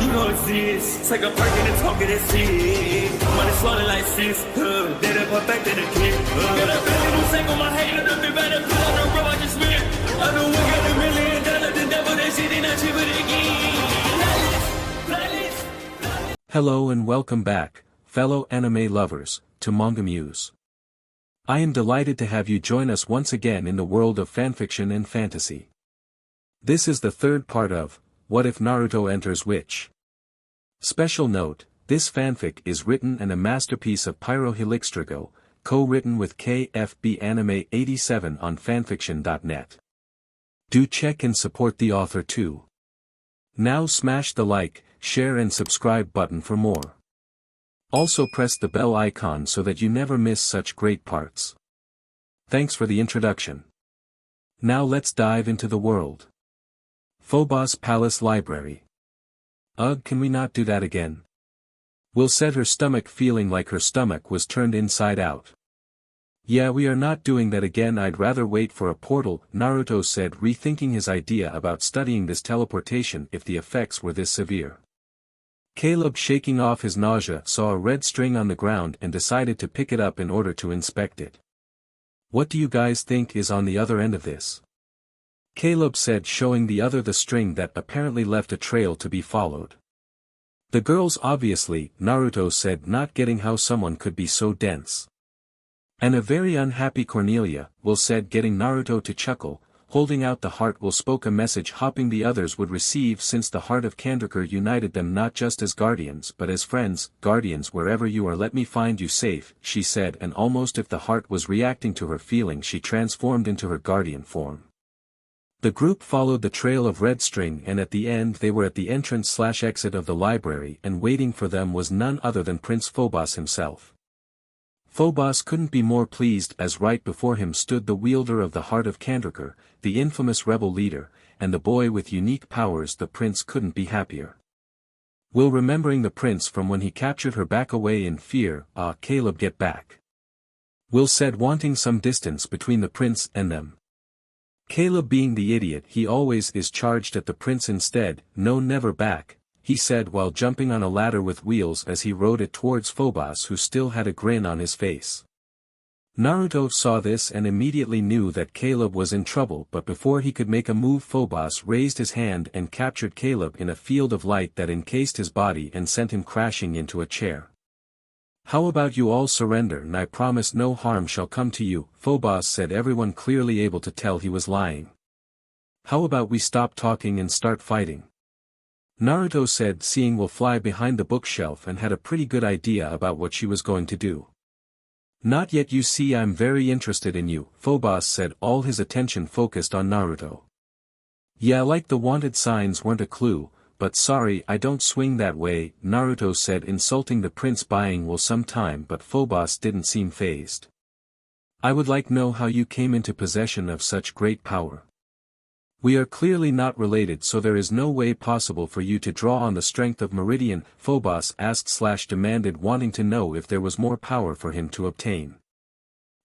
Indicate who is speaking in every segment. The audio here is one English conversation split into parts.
Speaker 1: You know it's this. Take a perk and a talk of that shit. Money swallowed like sis. Did it perfect in the kid. Got a billion who sang on my head. Look up better put on the road I just spent. I know we got $1 million. The devil that shit ain't not cheaper again.
Speaker 2: Hello and welcome back, fellow anime lovers, to MangaMuse. I am delighted to have you join us once again in the world of fanfiction and fantasy. This is the third part of What If Naruto Enters Witch? Special note, this fanfic is written and a masterpiece of pyrohelixdrago, co-written with KFB Anime 87 on fanfiction.net. Do check and support the author too. Now smash the like, share and subscribe button for more. Also press the bell icon so that you never miss such great parts. Thanks for the introduction. Now let's dive into the world. Phobos Palace Library. Ugh, can we not do that again? Will said, her stomach feeling like her stomach was turned inside out. Yeah, we are not doing that again. I'd rather wait for a portal, Naruto said, rethinking his idea about studying this teleportation if the effects were this severe. Caleb, shaking off his nausea, saw a red string on the ground and decided to pick it up in order to inspect it. What do you guys think is on the other end of this? Caleb said, showing the other the string that apparently left a trail to be followed. The girls obviously, Naruto said, not getting how someone could be so dense. And a very unhappy Cornelia, Will said, getting Naruto to chuckle. Holding out the heart, Will spoke a message hoping the others would receive, since the heart of Kandrakar united them not just as guardians but as friends. Guardians, wherever you are, let me find you safe, she said, and almost if the heart was reacting to her feeling, she transformed into her guardian form. The group followed the trail of red string, and at the end they were at the entrance/exit of the library, and waiting for them was none other than Prince Phobos himself. Phobos couldn't be more pleased, as right before him stood the wielder of the heart of Kandrakar, the infamous rebel leader, and the boy with unique powers. The prince couldn't be happier. Will, remembering the prince from when he captured her, back away in fear. Caleb, get back. Will said, wanting some distance between the prince and them. Caleb, being the idiot he always is, charged at the prince instead. No, never back, he said while jumping on a ladder with wheels as he rode it towards Phobos, who still had a grin on his face. Naruto saw this and immediately knew that Caleb was in trouble, but before he could make a move, Phobos raised his hand and captured Caleb in a field of light that encased his body and sent him crashing into a chair. How about you all surrender, and I promise no harm shall come to you, Phobos said, everyone clearly able to tell he was lying. How about we stop talking and start fighting? Naruto said, seeing Will fly behind the bookshelf and had a pretty good idea about what she was going to do. Not yet, you see, I'm very interested in you, Phobos said, all his attention focused on Naruto. Yeah, like the wanted signs weren't a clue, but sorry, I don't swing that way, Naruto said, insulting the prince, buying Will some time, but Phobos didn't seem fazed. I would like know how you came into possession of such great power. We are clearly not related, so there is no way possible for you to draw on the strength of Meridian, Phobos asked/demanded, wanting to know if there was more power for him to obtain.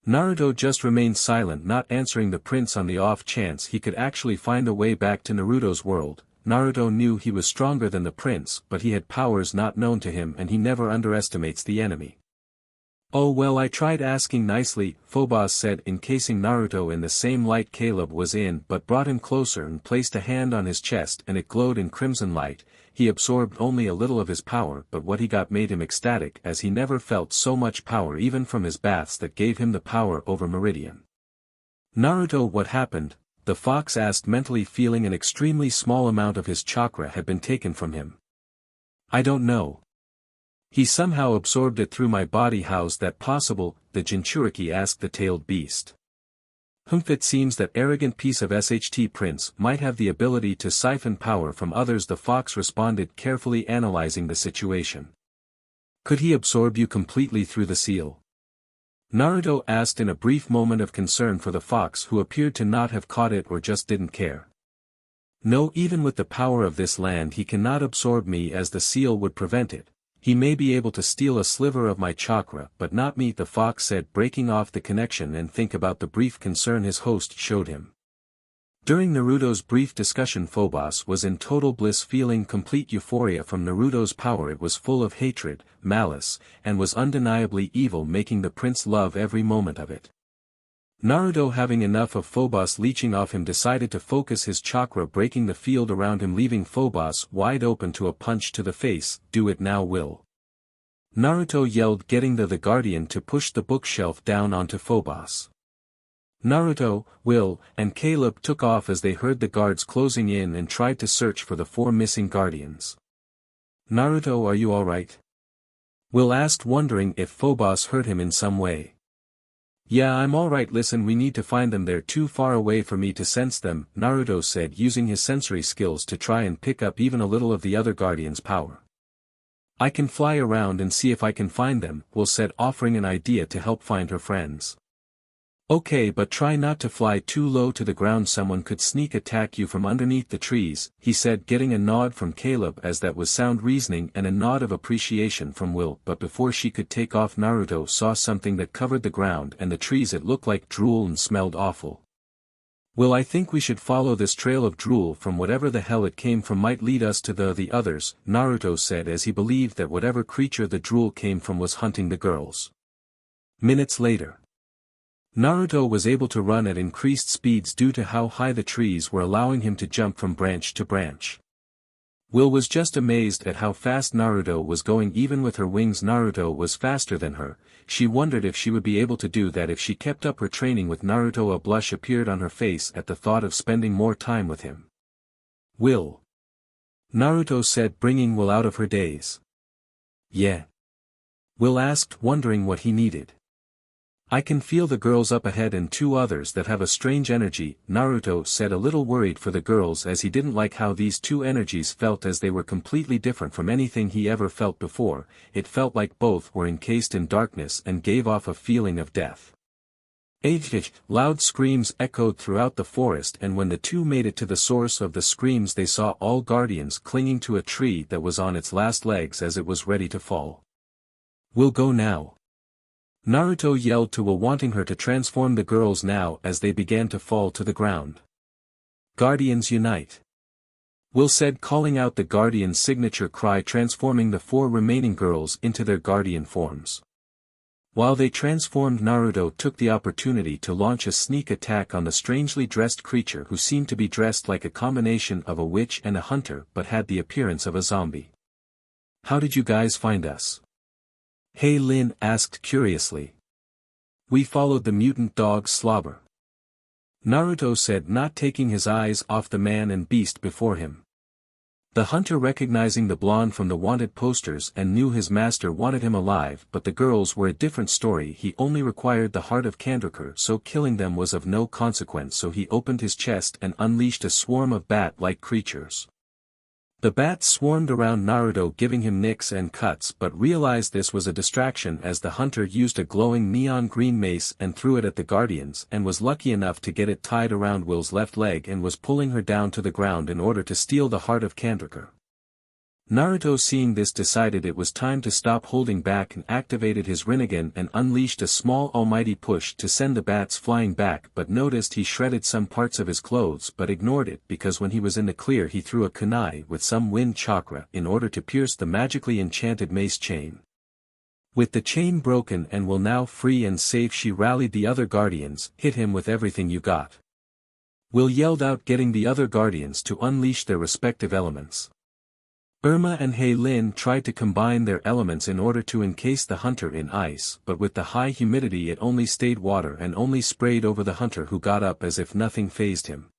Speaker 2: Naruto just remained silent, not answering the prince on the off chance he could actually find a way back to Naruto's world. Naruto knew he was stronger than the prince, but he had powers not known to him, and he never underestimates the enemy. Oh well, I tried asking nicely, Phobos said, encasing Naruto in the same light Caleb was in, but brought him closer and placed a hand on his chest, and it glowed in crimson light. He absorbed only a little of his power, but what he got made him ecstatic, as he never felt so much power even from his baths that gave him the power over Meridian. Naruto, what happened? The fox asked, mentally feeling an extremely small amount of his chakra had been taken from him. I don't know. He somehow absorbed it through my body. How's that possible? The Jinchuriki asked the tailed beast. It seems that arrogant piece of SHT prince might have the ability to siphon power from others, the fox responded, carefully analyzing the situation. Could he absorb you completely through the seal? Naruto asked in a brief moment of concern for the fox, who appeared to not have caught it or just didn't care. No, even with the power of this land he cannot absorb me, as the seal would prevent it. He may be able to steal a sliver of my chakra, but not me, the fox said, breaking off the connection and think about the brief concern his host showed him. During Naruto's brief discussion, Phobos was in total bliss, feeling complete euphoria from Naruto's power. It was full of hatred, malice, and was undeniably evil, making the prince love every moment of it. Naruto, having enough of Phobos leeching off him, decided to focus his chakra, breaking the field around him, leaving Phobos wide open to a punch to the face. "Do it now, Will!" Naruto yelled, getting the guardian to push the bookshelf down onto Phobos. Naruto, Will, and Caleb took off as they heard the guards closing in and tried to search for the 4 missing guardians. "Naruto, are you alright?" Will asked, wondering if Phobos hurt him in some way. "Yeah, I'm alright. Listen, we need to find them. They're too far away for me to sense them," Naruto said, using his sensory skills to try and pick up even a little of the other guardians' power. "I can fly around and see if I can find them," Will said, offering an idea to help find her friends. "Okay, but try not to fly too low to the ground. Someone could sneak attack you from underneath the trees," he said, getting a nod from Caleb, as that was sound reasoning, and a nod of appreciation from Will. But before she could take off, Naruto saw something that covered the ground and the trees. It looked like drool and smelled awful. "Will, I think we should follow this trail of drool from whatever the hell it came from. Might lead us to the others," Naruto said, as he believed that whatever creature the drool came from was hunting the girls. Minutes later, Naruto was able to run at increased speeds due to how high the trees were, allowing him to jump from branch to branch. Will was just amazed at how fast Naruto was going. Even with her wings, Naruto was faster than her. She wondered if she would be able to do that if she kept up her training with Naruto. A blush appeared on her face at the thought of spending more time with him. "Will," Naruto said, bringing Will out of her daze. "Yeah?" Will asked, wondering what he needed. "I can feel the girls up ahead and 2 others that have a strange energy," Naruto said, a little worried for the girls, as he didn't like how these 2 energies felt, as they were completely different from anything he ever felt before. It felt like both were encased in darkness and gave off a feeling of death. Loud screams echoed throughout the forest, and when the 2 made it to the source of the screams, they saw all guardians clinging to a tree that was on its last legs as it was ready to fall. "We'll go now," Naruto yelled to Will, wanting her to transform the girls now as they began to fall to the ground. "Guardians unite!" Will said, calling out the guardian's signature cry, transforming the 4 remaining girls into their guardian forms. While they transformed, Naruto took the opportunity to launch a sneak attack on the strangely dressed creature, who seemed to be dressed like a combination of a witch and a hunter but had the appearance of a zombie. "How did you guys find us?" Hei Lin asked curiously. "We followed the mutant dog Slobber," Naruto said, not taking his eyes off the man and beast before him. The hunter, recognizing the blonde from the wanted posters, and knew his master wanted him alive, but the girls were a different story. He only required the heart of Kandrakar, so killing them was of no consequence. So he opened his chest and unleashed a swarm of bat-like creatures. The bats swarmed around Naruto, giving him nicks and cuts, but realized this was a distraction as the hunter used a glowing neon green mace and threw it at the guardians, and was lucky enough to get it tied around Will's left leg and was pulling her down to the ground in order to steal the heart of Kandrakar. Naruto, seeing this, decided it was time to stop holding back and activated his Rinnegan and unleashed a small almighty push to send the bats flying back, but noticed he shredded some parts of his clothes but ignored it because when he was in the clear he threw a kunai with some wind chakra in order to pierce the magically enchanted mace chain. With the chain broken and Will now free and safe, she rallied the other guardians. "Hit him with everything you got," Will yelled out, getting the other guardians to unleash their respective elements. Irma and Hei Lin tried to combine their elements in order to encase the hunter in ice, but with the high humidity it only stayed water and only sprayed over the hunter, who got up as if nothing fazed him.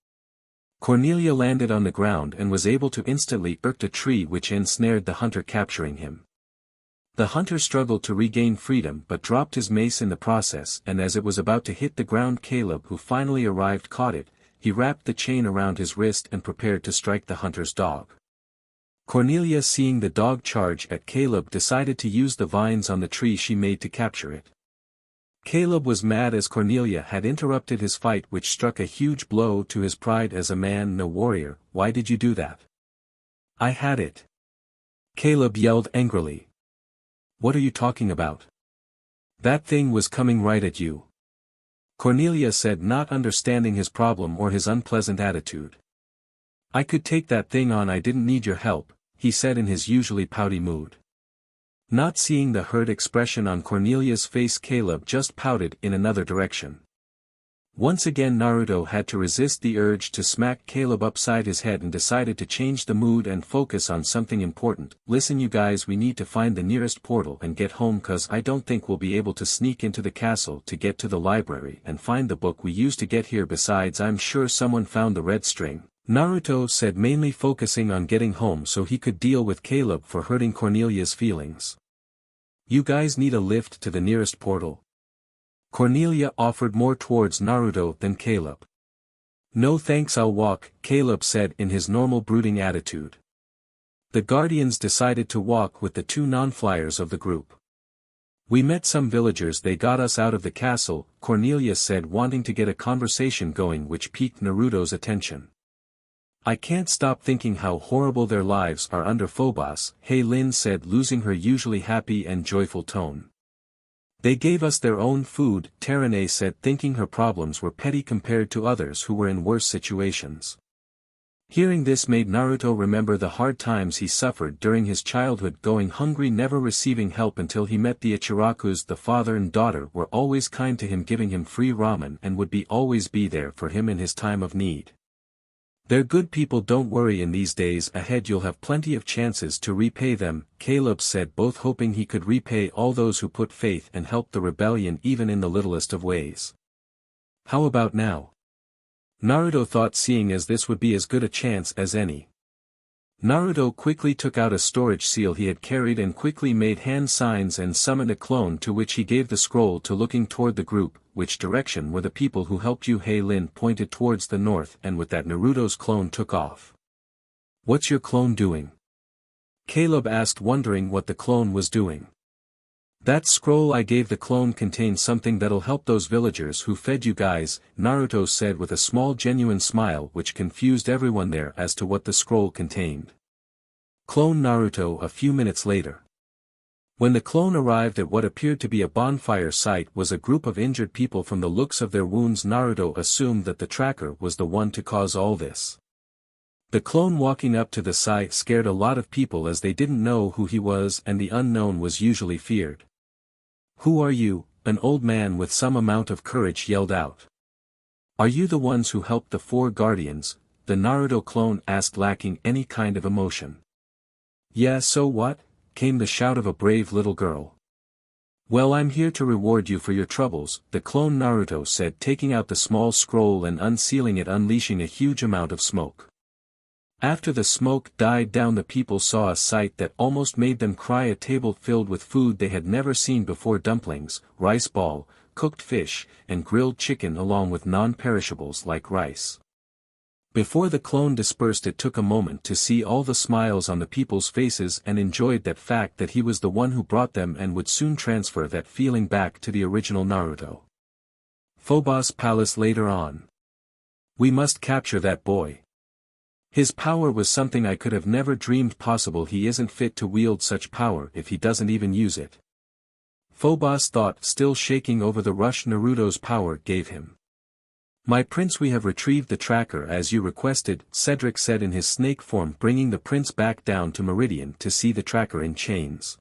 Speaker 2: Cornelia landed on the ground and was able to instantly irk a tree, which ensnared the hunter, capturing him. The hunter struggled to regain freedom but dropped his mace in the process, and as it was about to hit the ground, Caleb, who finally arrived, caught it. He wrapped the chain around his wrist and prepared to strike the hunter's dog. Cornelia, seeing the dog charge at Caleb, decided to use the vines on the tree she made to capture it. Caleb was mad as Cornelia had interrupted his fight, which struck a huge blow to his pride as a man, no warrior. "Why did you do that?" "I had it," Caleb yelled angrily. "What are you talking about? That thing was coming right at you." Cornelia said, not understanding his problem or his unpleasant attitude. I could take that thing on, I didn't need your help, he said in his usually pouty mood. Not seeing the hurt expression on Cornelia's face, Caleb just pouted in another direction. Once again Naruto had to resist the urge to smack Caleb upside his head and decided to change the mood and focus on something important. Listen you guys, we need to find the nearest portal and get home, cause I don't think we'll be able to sneak into the castle to get to the library and find the book we used to get here, besides I'm sure someone found the red string. Naruto said, mainly focusing on getting home so he could deal with Caleb for hurting Cornelia's feelings. You guys need a lift to the nearest portal? Cornelia offered, more towards Naruto than Caleb. No thanks, I'll walk, Caleb said in his normal brooding attitude. The Guardians decided to walk with the two non-flyers of the group. We met some villagers, they got us out of the castle, Cornelia said, wanting to get a conversation going which piqued Naruto's attention. I can't stop thinking how horrible their lives are under Phobos, Lin said, losing her usually happy and joyful tone. They gave us their own food, Terene said, thinking her problems were petty compared to others who were in worse situations. Hearing this made Naruto remember the hard times he suffered during his childhood, going hungry, never receiving help until he met the Ichirakus. The father and daughter were always kind to him, giving him free ramen, and would always be there for him in his time of need. They're good people, don't worry, in these days ahead you'll have plenty of chances to repay them, Caleb said, both hoping he could repay all those who put faith and helped the rebellion even in the littlest of ways. How about now? Naruto thought, seeing as this would be as good a chance as any. Naruto quickly took out a storage seal he had carried and quickly made hand signs and summoned a clone, to which he gave the scroll to, looking toward the group. Which direction were the people who helped you? Lin pointed towards the north, and with that Naruto's clone took off. What's your clone doing? Caleb asked, wondering what the clone was doing. That scroll I gave the clone contains something that'll help those villagers who fed you guys, Naruto said with a small genuine smile which confused everyone there as to what the scroll contained. Clone Naruto. A few minutes later. When the clone arrived at what appeared to be a bonfire site, was a group of injured people. From the looks of their wounds, Naruto assumed that the tracker was the one to cause all this. The clone walking up to the site scared a lot of people as they didn't know who he was, and the unknown was usually feared. Who are you? An old man with some amount of courage yelled out. Are you the ones who helped the four guardians? The Naruto clone asked, lacking any kind of emotion. Yeah, so what? Came the shout of a brave little girl. Well, I'm here to reward you for your troubles, the clone Naruto said, taking out the small scroll and unsealing it, unleashing a huge amount of smoke. After the smoke died down, the people saw a sight that almost made them cry. A table filled with food they had never seen before: dumplings, rice ball, cooked fish, and grilled chicken, along with non-perishables like rice. Before the clone dispersed, it took a moment to see all the smiles on the people's faces and enjoyed that fact that he was the one who brought them and would soon transfer that feeling back to the original Naruto. Phobos Palace later on. We must capture that boy. His power was something I could have never dreamed possible. He isn't fit to wield such power if he doesn't even use it. Phobos thought, still shaking over the rush Naruto's power gave him. My prince, we have retrieved the tracker as you requested, Cedric said in his snake form, bringing the prince back down to Meridian to see the tracker in chains.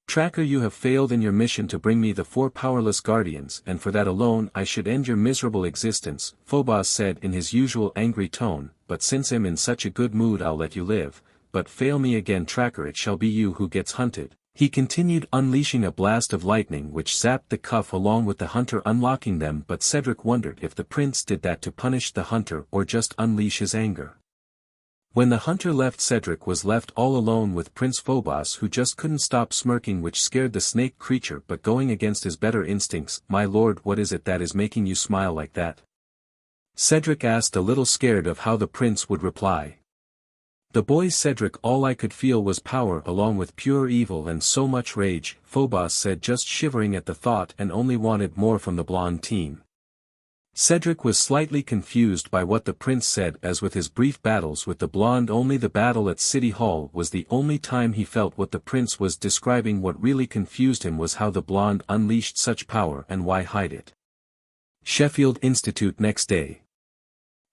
Speaker 2: Tracker, you have failed in your mission to bring me the four powerless guardians, and for that alone I should end your miserable existence, Phobos said in his usual angry tone, but since I'm in such a good mood I'll let you live, but fail me again, Tracker, it shall be you who gets hunted. He continued, unleashing a blast of lightning which zapped the cuff along with the hunter, unlocking them, but Cedric wondered if the prince did that to punish the hunter or just unleash his anger. When the hunter left, Cedric was left all alone with Prince Phobos, who just couldn't stop smirking, which scared the snake creature, but going against his better instincts. My lord, what is it that is making you smile like that? Cedric asked, a little scared of how the prince would reply. The boy Cedric, all I could feel was power along with pure evil and so much rage, Phobos said, just shivering at the thought, and only wanted more from the blonde team. Cedric was slightly confused by what the prince said, as with his brief battles with the blonde, only the battle at City Hall was the only time he felt what the prince was describing. What really confused him was how the blonde unleashed such power and why hide it. Sheffield Institute next day.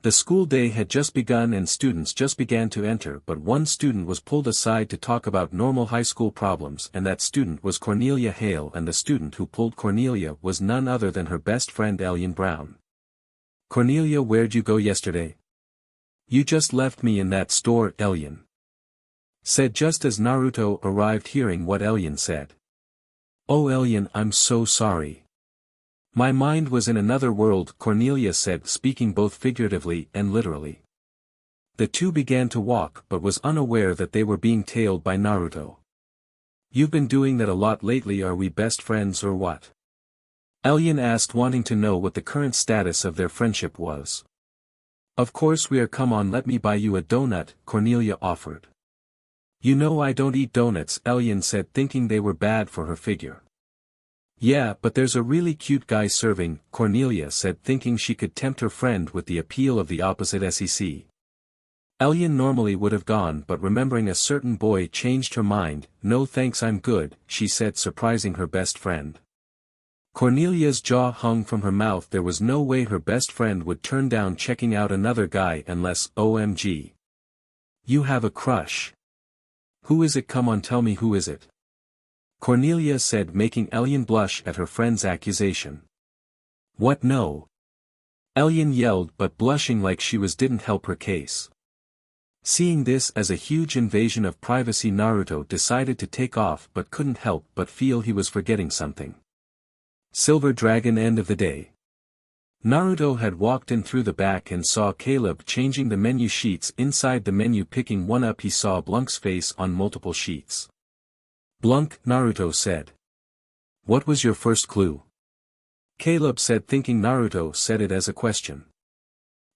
Speaker 2: The school day had just begun and students just began to enter, but one student was pulled aside to talk about normal high school problems, and that student was Cornelia Hale, and the student who pulled Cornelia was none other than her best friend Elian Brown. "Cornelia, where'd you go yesterday?" "You just left me in that store," Elian said just as Naruto arrived, hearing what Elian said. "Oh Elian, I'm so sorry. My mind was in another world," Cornelia said, speaking both figuratively and literally. The two began to walk but was unaware that they were being tailed by Naruto. "You've been doing that a lot lately, are we best friends or what?" Elian asked, wanting to know what the current status of their friendship was. "Of course we are, come on, let me buy you a donut," Cornelia offered. "You know I don't eat donuts," Elian said, thinking they were bad for her figure. "Yeah, but there's a really cute guy serving," Cornelia said, thinking she could tempt her friend with the appeal of the opposite sex. Elian normally would have gone, but remembering a certain boy changed her mind. "No thanks, I'm good," she said, surprising her best friend. Cornelia's jaw hung from her mouth. There was no way her best friend would turn down checking out another guy unless, OMG. "You have a crush? Who is it? Come on, tell me, who is it?" Cornelia said, making Elian blush at her friend's accusation. "What, no?" Elian yelled, but blushing like she was didn't help her case. Seeing this as a huge invasion of privacy, Naruto decided to take off but couldn't help but feel he was forgetting something. Silver Dragon. End of the day. Naruto had walked in through the back and saw Caleb changing the menu sheets. Inside the menu, picking one up, he saw Blunk's face on multiple sheets. "Blunk," Naruto said. "What was your first clue?" Caleb said, thinking Naruto said it as a question.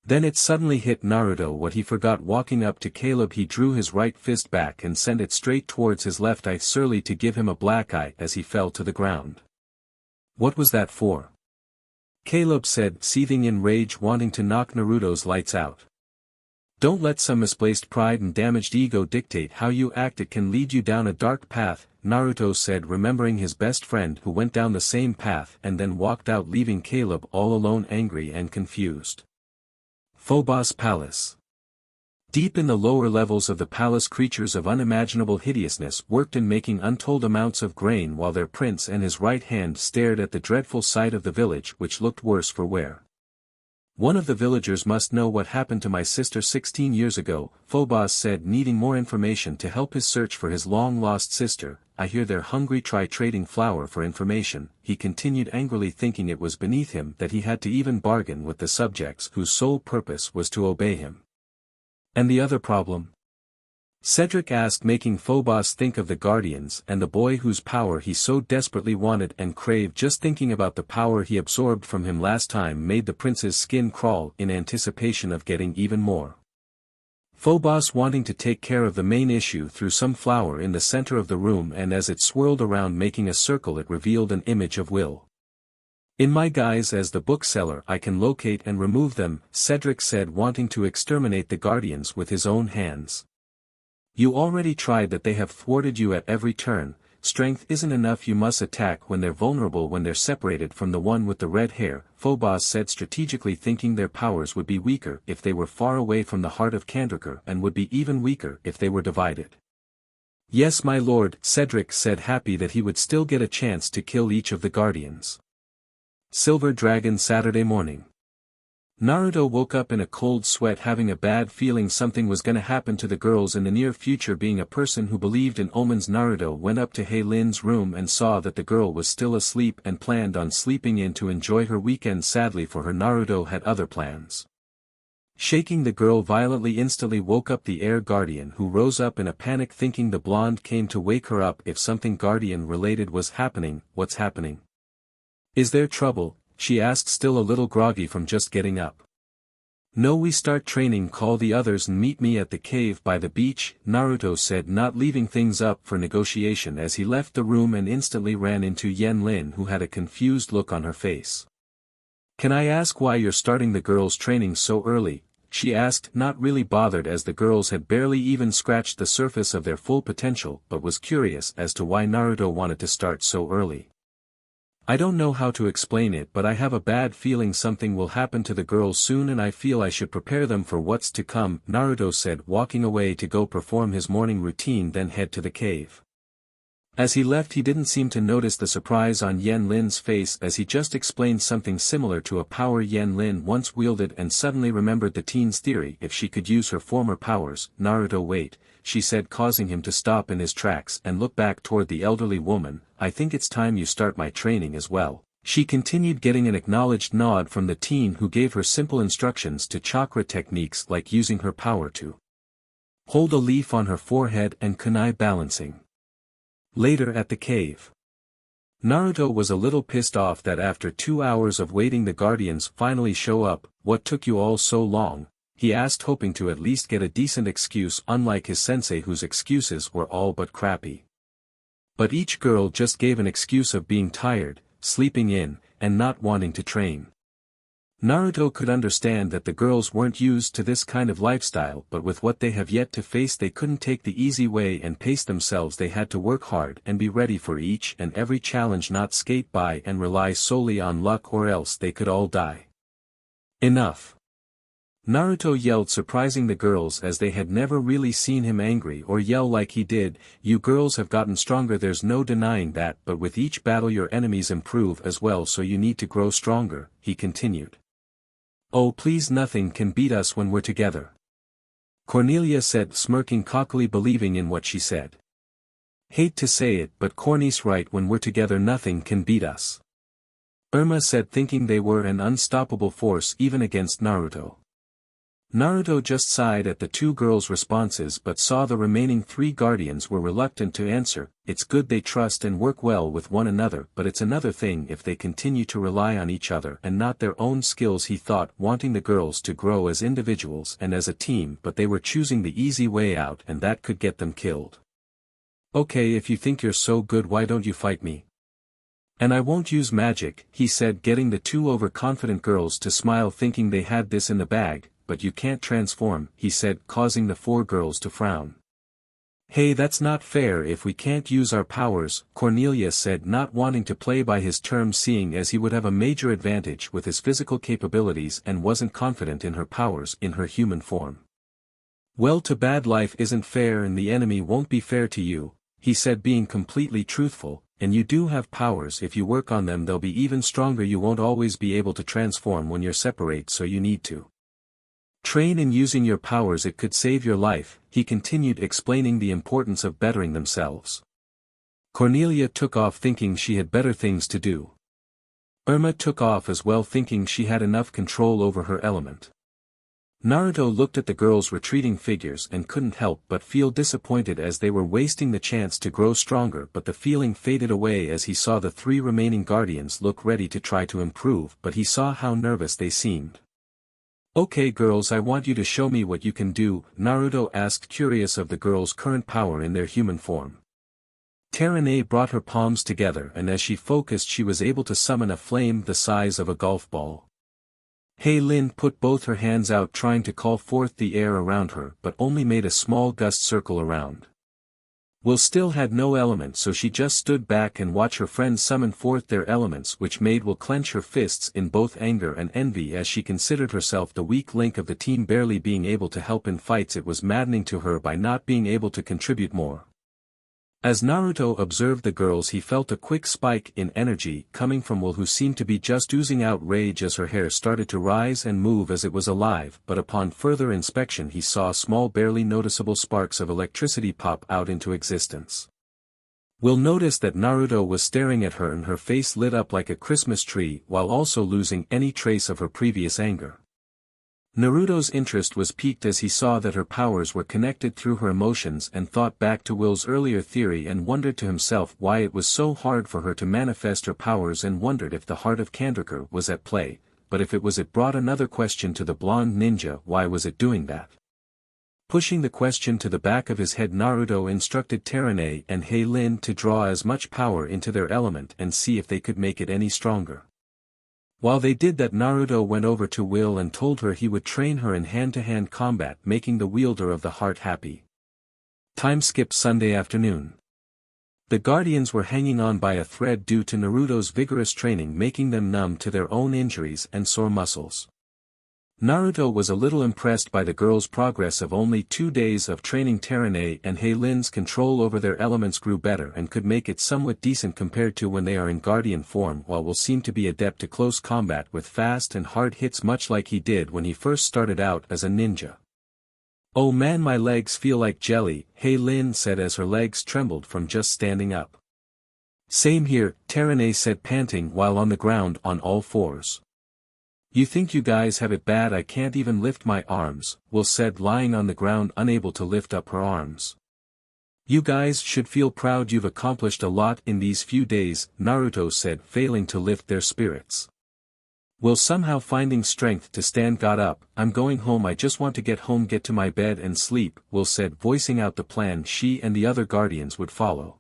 Speaker 2: Then it suddenly hit Naruto what he forgot. Walking up to Caleb, he drew his right fist back and sent it straight towards his left eye, surly to give him a black eye as he fell to the ground. "What was that for?" Caleb said, seething in rage, wanting to knock Naruto's lights out. "Don't let some misplaced pride and damaged ego dictate how you act. It can lead you down a dark path," Naruto said, remembering his best friend who went down the same path and then walked out, leaving Caleb all alone, angry and confused. Phobos Palace. Deep in the lower levels of the palace, creatures of unimaginable hideousness worked in making untold amounts of grain, while their prince and his right hand stared at the dreadful sight of the village, which looked worse for wear. "One of the villagers must know what happened to my sister 16 years ago, Phobos said, needing more information to help his search for his long-lost sister. "I hear they're hungry. Try trading flour for information," he continued, angrily, thinking it was beneath him that he had to even bargain with the subjects whose sole purpose was to obey him. "And the other problem?" Cedric asked, making Phobos think of the Guardians and the boy whose power he so desperately wanted and craved. Just thinking about the power he absorbed from him last time made the prince's skin crawl in anticipation of getting even more. Phobos wanting to take care of the main issue threw some flour in the center of the room, and as it swirled around making a circle, it revealed an image of Will. "In my guise as the bookseller, I can locate and remove them," Cedric said, wanting to exterminate the Guardians with his own hands. "You already tried that. They have thwarted you at every turn. Strength isn't enough, you must attack when they're vulnerable, when they're separated from the one with the red hair," Phobos said, strategically thinking their powers would be weaker if they were far away from the heart of Kandrakar, and would be even weaker if they were divided. "Yes, my lord," Cedric said, happy that he would still get a chance to kill each of the Guardians. Silver Dragon. Saturday morning. Naruto woke up in a cold sweat, having a bad feeling something was gonna happen to the girls in the near future. Being a person who believed in omens, Naruto went up to Heilin's room and saw that the girl was still asleep and planned on sleeping in to enjoy her weekend. Sadly for her, Naruto had other plans. Shaking the girl violently, instantly woke up the air guardian, who rose up in a panic, thinking the blonde came to wake her up. If something guardian related was happening, what's happening? "Is there trouble?" she asked, still a little groggy from just getting up. "No, we start training. Call the others and meet me at the cave by the beach," Naruto said, not leaving things up for negotiation as he left the room and instantly ran into Yen Lin, who had a confused look on her face. "Can I ask why you're starting the girls' training so early?" she asked, not really bothered as the girls had barely even scratched the surface of their full potential, but was curious as to why Naruto wanted to start so early. I don't know how to explain it, but I have a bad feeling something will happen to the girls soon and I feel I should prepare them for what's to come, Naruto said, walking away to go perform his morning routine then head to the cave. As he left he didn't seem to notice the surprise on Yen Lin's face as he just explained something similar to a power Yen Lin once wielded and suddenly remembered the teen's theory if she could use her former powers. Naruto, wait, she said, causing him to stop in his tracks and look back toward the elderly woman. I think it's time you start my training as well. She continued, getting an acknowledged nod from the teen who gave her simple instructions to chakra techniques like using her power to hold a leaf on her forehead and kunai balancing. Later at the cave. Naruto was a little pissed off that after 2 hours of waiting the guardians finally show up. What took you all so long? He asked, hoping to at least get a decent excuse, unlike his sensei whose excuses were all but crappy. But each girl just gave an excuse of being tired, sleeping in, and not wanting to train. Naruto could understand that the girls weren't used to this kind of lifestyle, but with what they have yet to face they couldn't take the easy way and pace themselves. They had to work hard and be ready for each and every challenge, not skate by and rely solely on luck, or else they could all die. Enough! Naruto yelled, surprising the girls as they had never really seen him angry or yell like he did. You girls have gotten stronger, there's no denying that, but with each battle your enemies improve as well, so you need to grow stronger, he continued. Oh please, nothing can beat us when we're together. Cornelia said, smirking cockily, believing in what she said. Hate to say it, but Corny's right, when we're together nothing can beat us. Irma said, thinking they were an unstoppable force even against Naruto. Naruto just sighed at the two girls' responses but saw the remaining 3 guardians were reluctant to answer. It's good they trust and work well with one another, but it's another thing if they continue to rely on each other and not their own skills, he thought, wanting the girls to grow as individuals and as a team, but they were choosing the easy way out and that could get them killed. Okay, if you think you're so good, why don't you fight me? And I won't use magic, he said, getting the 2 overconfident girls to smile, thinking they had this in the bag. But you can't transform, he said, causing the 4 girls to frown. Hey, that's not fair if we can't use our powers, Cornelia said, not wanting to play by his terms, seeing as he would have a major advantage with his physical capabilities and wasn't confident in her powers in her human form. Well, too bad life isn't fair and the enemy won't be fair to you, he said, being completely truthful, and you do have powers. If you work on them they'll be even stronger. You won't always be able to transform when you're separate, so you need to train in using your powers. It could save your life, he continued, explaining the importance of bettering themselves. Cornelia took off, thinking she had better things to do. Irma took off as well, thinking she had enough control over her element. Naruto looked at the girls' retreating figures and couldn't help but feel disappointed as they were wasting the chance to grow stronger, but the feeling faded away as he saw the 3 remaining guardians look ready to try to improve, but he saw how nervous they seemed. Okay girls, I want you to show me what you can do, Naruto asked, curious of the girls' current power in their human form. Terane brought her palms together and as she focused she was able to summon a flame the size of a golf ball. Hei Lin put both her hands out trying to call forth the air around her but only made a small gust circle around. Will still had no element, so she just stood back and watched her friends summon forth their elements, which made Will clench her fists in both anger and envy as she considered herself the weak link of the team, barely being able to help in fights. It was maddening to her by not being able to contribute more. As Naruto observed the girls he felt a quick spike in energy coming from Will, who seemed to be just oozing out rage as her hair started to rise and move as it was alive, but upon further inspection he saw small barely noticeable sparks of electricity pop out into existence. Will noticed that Naruto was staring at her and her face lit up like a Christmas tree while also losing any trace of her previous anger. Naruto's interest was piqued as he saw that her powers were connected through her emotions and thought back to Will's earlier theory and wondered to himself why it was so hard for her to manifest her powers and wondered if the heart of Kandrakar was at play, but if it was, it brought another question to the blonde ninja: why was it doing that? Pushing the question to the back of his head, Naruto instructed Terane and Hei Lin to draw as much power into their element and see if they could make it any stronger. While they did that, Naruto went over to Will and told her he would train her in hand-to-hand combat, making the wielder of the heart happy. Time skip Sunday afternoon. The Guardians were hanging on by a thread due to Naruto's vigorous training making them numb to their own injuries and sore muscles. Naruto was a little impressed by the girls' progress of only 2 days of training. Terane and Heilin's control over their elements grew better and could make it somewhat decent compared to when they are in Guardian form, while will seem to be adept to close combat with fast and hard hits much like he did when he first started out as a ninja. "Oh man, my legs feel like jelly," Heilin said as her legs trembled from just standing up. "Same here," Terane said, panting while on the ground on all fours. "You think you guys have it bad? I can't even lift my arms," Will said, lying on the ground unable to lift up her arms. "You guys should feel proud, you've accomplished a lot in these few days," Naruto said, failing to lift their spirits. Will, somehow finding strength to stand, got up. "I'm going home, I just want to get home, get to my bed and sleep," Will said, voicing out the plan she and the other Guardians would follow.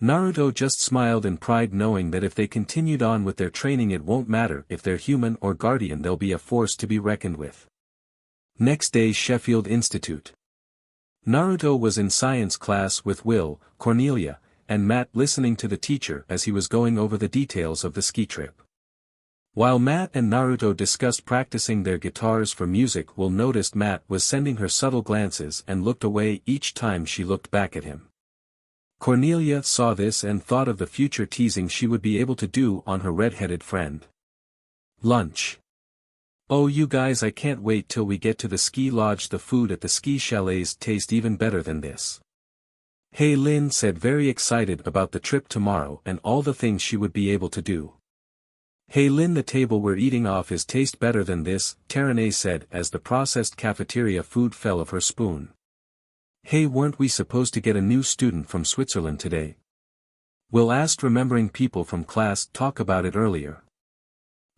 Speaker 2: Naruto just smiled in pride, knowing that if they continued on with their training it won't matter if they're human or Guardian, they'll be a force to be reckoned with. Next day, Sheffield Institute. Naruto was in science class with Will, Cornelia, and Matt, listening to the teacher as he was going over the details of the ski trip. While Matt and Naruto discussed practicing their guitars for music, Will noticed Matt was sending her subtle glances and looked away each time she looked back at him. Cornelia saw this and thought of the future teasing she would be able to do on her red-headed friend. Lunch. "Oh you guys, I can't wait till we get to the ski lodge, the food at the ski chalets taste even better than this," Heilin said, very excited about the trip tomorrow and all the things she would be able to do. "Heilin, the table we're eating off is taste better than this," Terane said as the processed cafeteria food fell off her spoon. "Hey, weren't we supposed to get a new student from Switzerland today?" Will asked, remembering people from class talk about it earlier.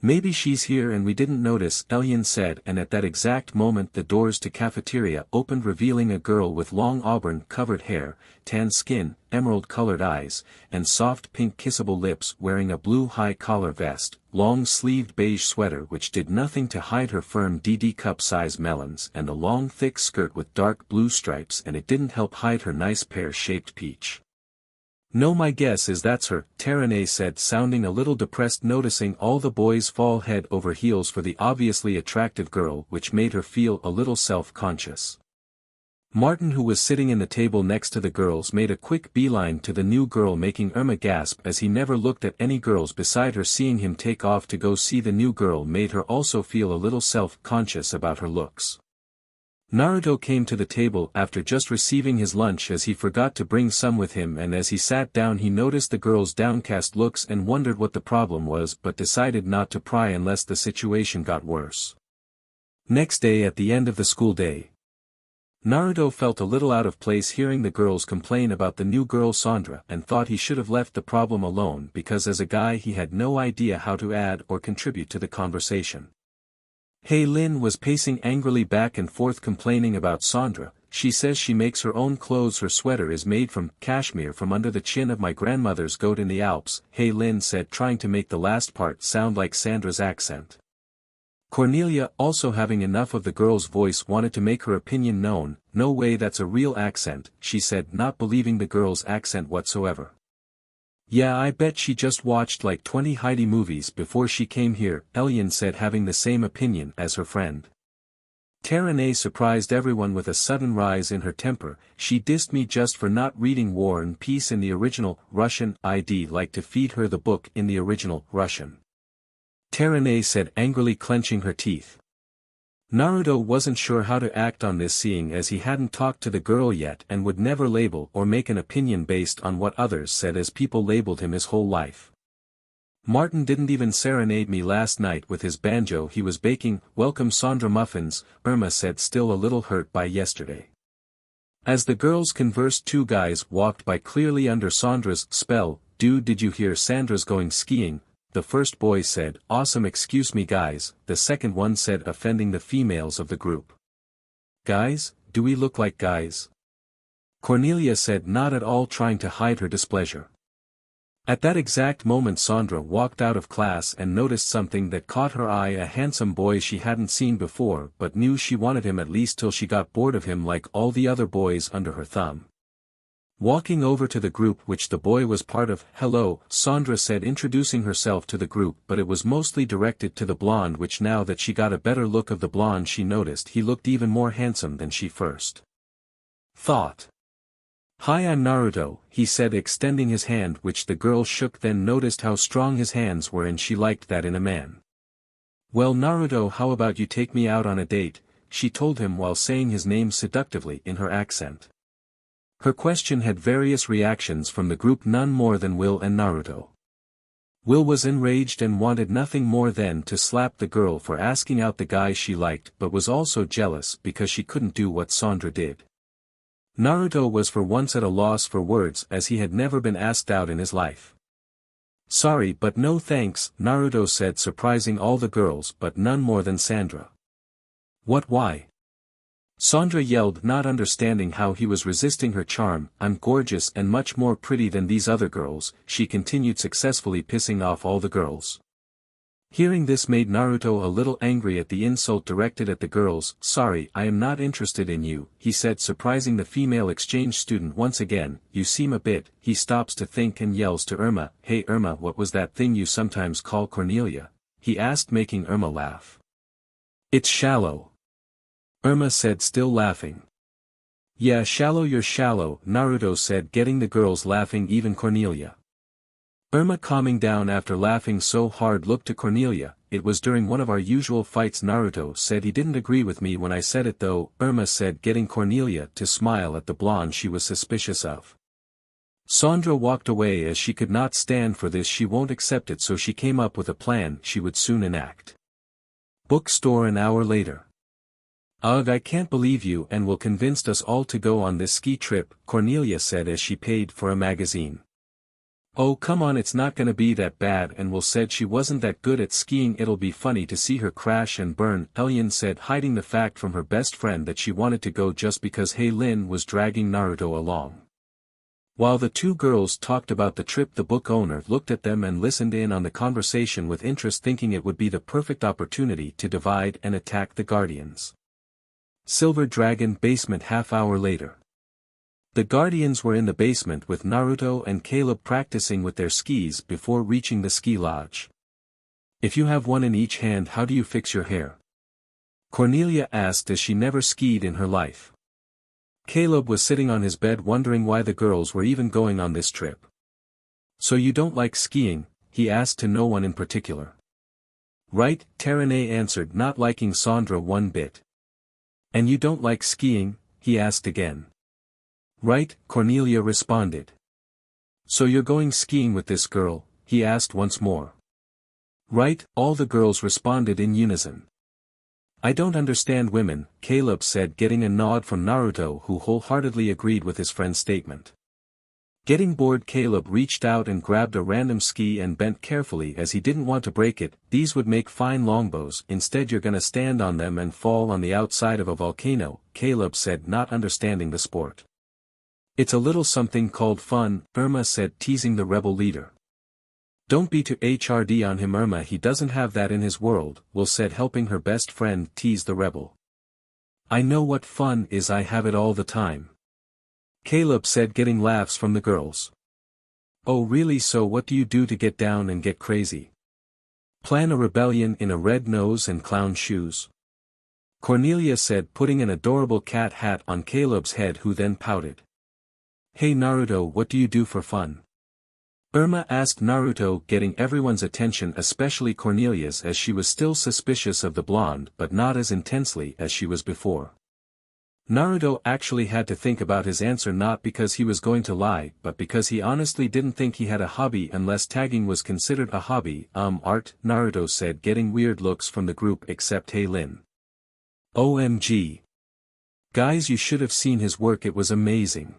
Speaker 2: "Maybe she's here and we didn't notice," Elian said, and at that exact moment the doors to cafeteria opened, revealing a girl with long auburn-covered hair, tan skin, emerald-colored eyes, and soft pink kissable lips, wearing a blue high-collar vest, long-sleeved beige sweater which did nothing to hide her firm DD cup-size melons, and a long thick skirt with dark blue stripes, and it didn't help hide her nice pear-shaped peach. "No, my guess is that's her," Terane said, sounding a little depressed, noticing all the boys fall head over heels for the obviously attractive girl, which made her feel a little self-conscious. Martin, who was sitting in the table next to the girls, made a quick beeline to the new girl, making Irma gasp as he never looked at any girls beside her. Seeing him take off to go see the new girl made her also feel a little self-conscious about her looks. Naruto came to the table after just receiving his lunch, as he forgot to bring some with him, and as he sat down he noticed the girls' downcast looks and wondered what the problem was, but decided not to pry unless the situation got worse. Next day, at the end of the school day, Naruto felt a little out of place hearing the girls complain about the new girl Sandra, and thought he should have left the problem alone because as a guy he had no idea how to add or contribute to the conversation. Heilin was pacing angrily back and forth complaining about Sandra. "She says she makes her own clothes, her sweater is made from cashmere from under the chin of my grandmother's goat in the Alps," Heilin said, trying to make the last part sound like Sandra's accent. Cornelia, also having enough of the girl's voice, wanted to make her opinion known. "No way, that's a real accent," she said, not believing the girl's accent whatsoever. "Yeah, I bet she just watched like 20 Heidi movies before she came here," Elian said, having the same opinion as her friend. Terane surprised everyone with a sudden rise in her temper. "She dissed me just for not reading War and Peace in the original Russian. I'd like to feed her the book in the original Russian," Terane said, angrily clenching her teeth. Naruto wasn't sure how to act on this, seeing as he hadn't talked to the girl yet and would never label or make an opinion based on what others said, as people labeled him his whole life. "Martin didn't even serenade me last night with his banjo he was baking." "Welcome Sandra muffins," Irma said, still a little hurt by yesterday. As the girls conversed, 2 guys walked by, clearly under Sandra's spell. "Dude, did you hear Sandra's going skiing?" The first boy said. "Awesome." "Excuse me guys," the second one said, offending the females of the group. "Guys, do we look like guys?" Cornelia said, not at all trying to hide her displeasure. At that exact moment Sandra walked out of class and noticed something that caught her eye, a handsome boy she hadn't seen before but knew she wanted him at least till she got bored of him like all the other boys under her thumb. Walking over to the group which the boy was part of, "Hello," Sandra said, introducing herself to the group, but it was mostly directed to the blonde, which now that she got a better look of the blonde she noticed he looked even more handsome than she first thought. "Hi, I'm Naruto," he said, extending his hand, which the girl shook, then noticed how strong his hands were and she liked that in a man. "Well, Naruto, how about you take me out on a date?" she told him while saying his name seductively in her accent. Her question had various reactions from the group, none more than Will and Naruto. Will was enraged and wanted nothing more than to slap the girl for asking out the guy she liked, but was also jealous because she couldn't do what Sandra did. Naruto was for once at a loss for words, as he had never been asked out in his life. "Sorry, but no thanks," Naruto said, surprising all the girls but none more than Sandra. "What, why?" Sandra yelled, not understanding how he was resisting her charm. "I'm gorgeous and much more pretty than these other girls," she continued, successfully pissing off all the girls. Hearing this made Naruto a little angry at the insult directed at the girls. "Sorry, I am not interested in you," he said, surprising the female exchange student once again. "You seem a bit." He stops to think and yells to Irma, "Hey Irma, what was that thing you sometimes call Cornelia?" he asked, making Irma laugh. "It's shallow," Irma said, still laughing. "Yeah, shallow, you're shallow," Naruto said, getting the girls laughing, even Cornelia. Irma, calming down after laughing so hard, looked to Cornelia. "It was during one of our usual fights." Naruto said he didn't agree with me when I said it though, Irma said, getting Cornelia to smile at the blonde she was suspicious of. Sandra walked away as she could not stand for this. She won't accept it, so she came up with a plan she would soon enact. Bookstore an hour later. "Ugh, I can't believe you and Will convinced us all to go on this ski trip," Cornelia said as she paid for a magazine. "Oh come on, it's not gonna be that bad," and Will said she wasn't that good at skiing. "It'll be funny to see her crash and burn," Elian said, hiding the fact from her best friend that she wanted to go just because Lin was dragging Naruto along. While the two girls talked about the trip, the book owner looked at them and listened in on the conversation with interest, thinking it would be the perfect opportunity to divide and attack the Guardians. Silver Dragon basement. Half-hour later. The Guardians were in the basement with Naruto and Caleb practicing with their skis before reaching the ski lodge. "If you have one in each hand, how do you fix your hair?" Cornelia asked, as she never skied in her life. Caleb was sitting on his bed wondering why the girls were even going on this trip. "So you don't like skiing?" he asked, to no one in particular. "Right," Terene answered, not liking Sandra one bit. "And you don't like skiing?" he asked again. "Right," Cornelia responded. "So you're going skiing with this girl?" he asked once more. "Right," all the girls responded in unison. "I don't understand women," Caleb said, getting a nod from Naruto, who wholeheartedly agreed with his friend's statement. Getting bored, Caleb reached out and grabbed a random ski and bent carefully as he didn't want to break it. "These would make fine longbows, instead you're gonna stand on them and fall on the outside of a volcano," Caleb said, not understanding the sport. "It's a little something called fun," Irma said, teasing the rebel leader. "Don't be too hard on him, Irma, he doesn't have that in his world," Will said, helping her best friend tease the rebel. "I know what fun is, I have it all the time," Caleb said, getting laughs from the girls. "Oh really, so what do you do to get down and get crazy? Plan a rebellion in a red nose and clown shoes?" Cornelia said, putting an adorable cat hat on Caleb's head, who then pouted. "Hey Naruto, what do you do for fun?" Irma asked Naruto, getting everyone's attention, especially Cornelia's, as she was still suspicious of the blonde but not as intensely as she was before. Naruto actually had to think about his answer, not because he was going to lie, but because he honestly didn't think he had a hobby unless tagging was considered a hobby. Art, Naruto said, getting weird looks from the group except Lin. "OMG. Guys, you should have seen his work, it was amazing."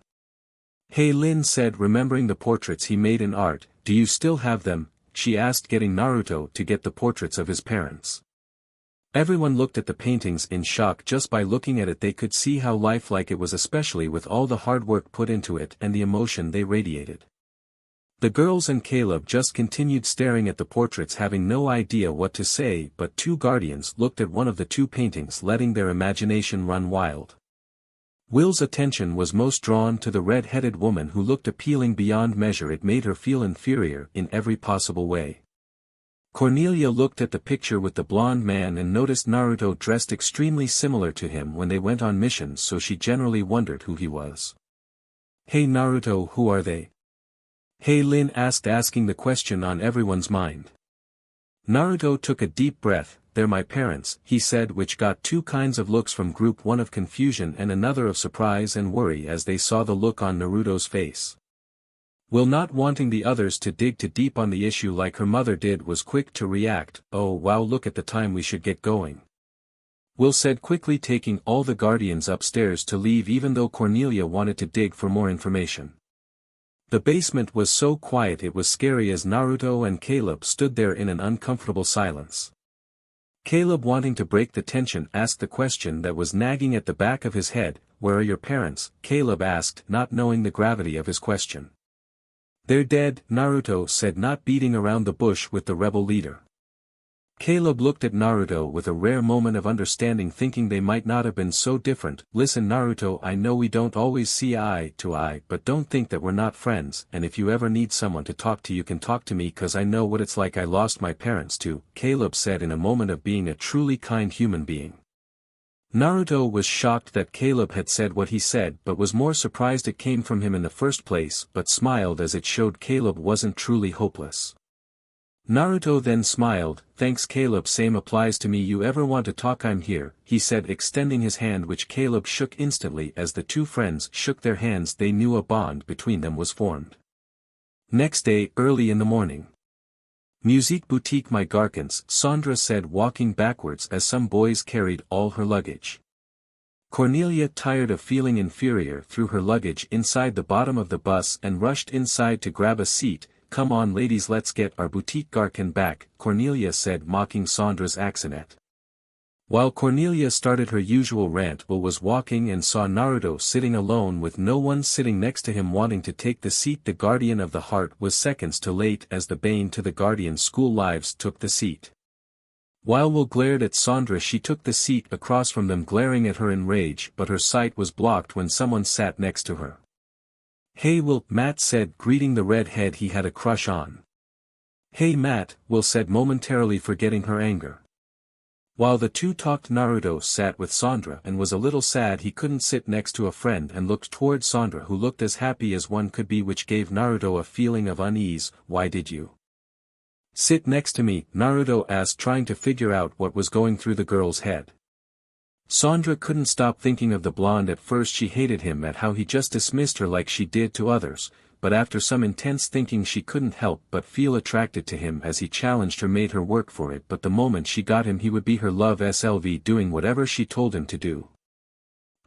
Speaker 2: Lin said, remembering the portraits he made in art. "Do you still have them?" she asked, getting Naruto to get the portraits of his parents. Everyone looked at the paintings in shock. Just by looking at it they could see how lifelike it was, especially with all the hard work put into it and the emotion they radiated. The girls and Caleb just continued staring at the portraits, having no idea what to say, but two Guardians looked at one of the two paintings, letting their imagination run wild. Will's attention was most drawn to the red-headed woman who looked appealing beyond measure. It made her feel inferior in every possible way. Cornelia looked at the picture with the blonde man and noticed Naruto dressed extremely similar to him when they went on missions, so she generally wondered who he was. "Hey Naruto, who are they?" Hey Lin asked, asking the question on everyone's mind. Naruto took a deep breath. "They're my parents," he said, which got two kinds of looks from group one of confusion and another of surprise and worry as they saw the look on Naruto's face. Will, not wanting the others to dig too deep on the issue like her mother did, was quick to react. "Oh wow, look at the time, we should get going," Will said quickly, taking all the guardians upstairs to leave even though Cornelia wanted to dig for more information. The basement was so quiet it was scary as Naruto and Caleb stood there in an uncomfortable silence. Caleb, wanting to break the tension, asked the question that was nagging at the back of his head. "Where are your parents?" Caleb asked, not knowing the gravity of his question. "They're dead," Naruto said, not beating around the bush with the rebel leader. Caleb looked at Naruto with a rare moment of understanding, thinking they might not have been so different. "Listen Naruto, I know we don't always see eye to eye, but don't think that we're not friends, and if you ever need someone to talk to you can talk to me, cause I know what it's like. I lost my parents too," Caleb said in a moment of being a truly kind human being. Naruto was shocked that Caleb had said what he said, but was more surprised it came from him in the first place, but smiled as it showed Caleb wasn't truly hopeless. Naruto then smiled. "Thanks Caleb, same applies to me. You ever want to talk, I'm here," he said, extending his hand, which Caleb shook instantly. As the two friends shook their hands, they knew a bond between them was formed. Next day, early in the morning. "Musique boutique, my Garkins," Sandra said, walking backwards as some boys carried all her luggage. Cornelia, tired of feeling inferior, threw her luggage inside the bottom of the bus and rushed inside to grab a seat. "Come on ladies, let's get our boutique Garkin back," Cornelia said, mocking Sandra's accent. While Cornelia started her usual rant, Will was walking and saw Naruto sitting alone with no one sitting next to him wanting to take the seat. The Guardian of the Heart was seconds too late as the bane to the Guardian's school lives took the seat. While Will glared at Sandra, she took the seat across from them, glaring at her in rage, but her sight was blocked when someone sat next to her. "Hey Will," Matt said, greeting the redhead he had a crush on. "Hey Matt," Will said, momentarily forgetting her anger. While the two talked, Naruto sat with Sandra and was a little sad he couldn't sit next to a friend, and looked toward Sandra, who looked as happy as one could be, which gave Naruto a feeling of unease. "Why did you sit next to me?" Naruto asked, trying to figure out what was going through the girl's head. Sandra couldn't stop thinking of the blonde. At first she hated him at how he just dismissed her like she did to others, but after some intense thinking she couldn't help but feel attracted to him as he challenged her, made her work for it. But the moment she got him, he would be her love SLV, doing whatever she told him to do.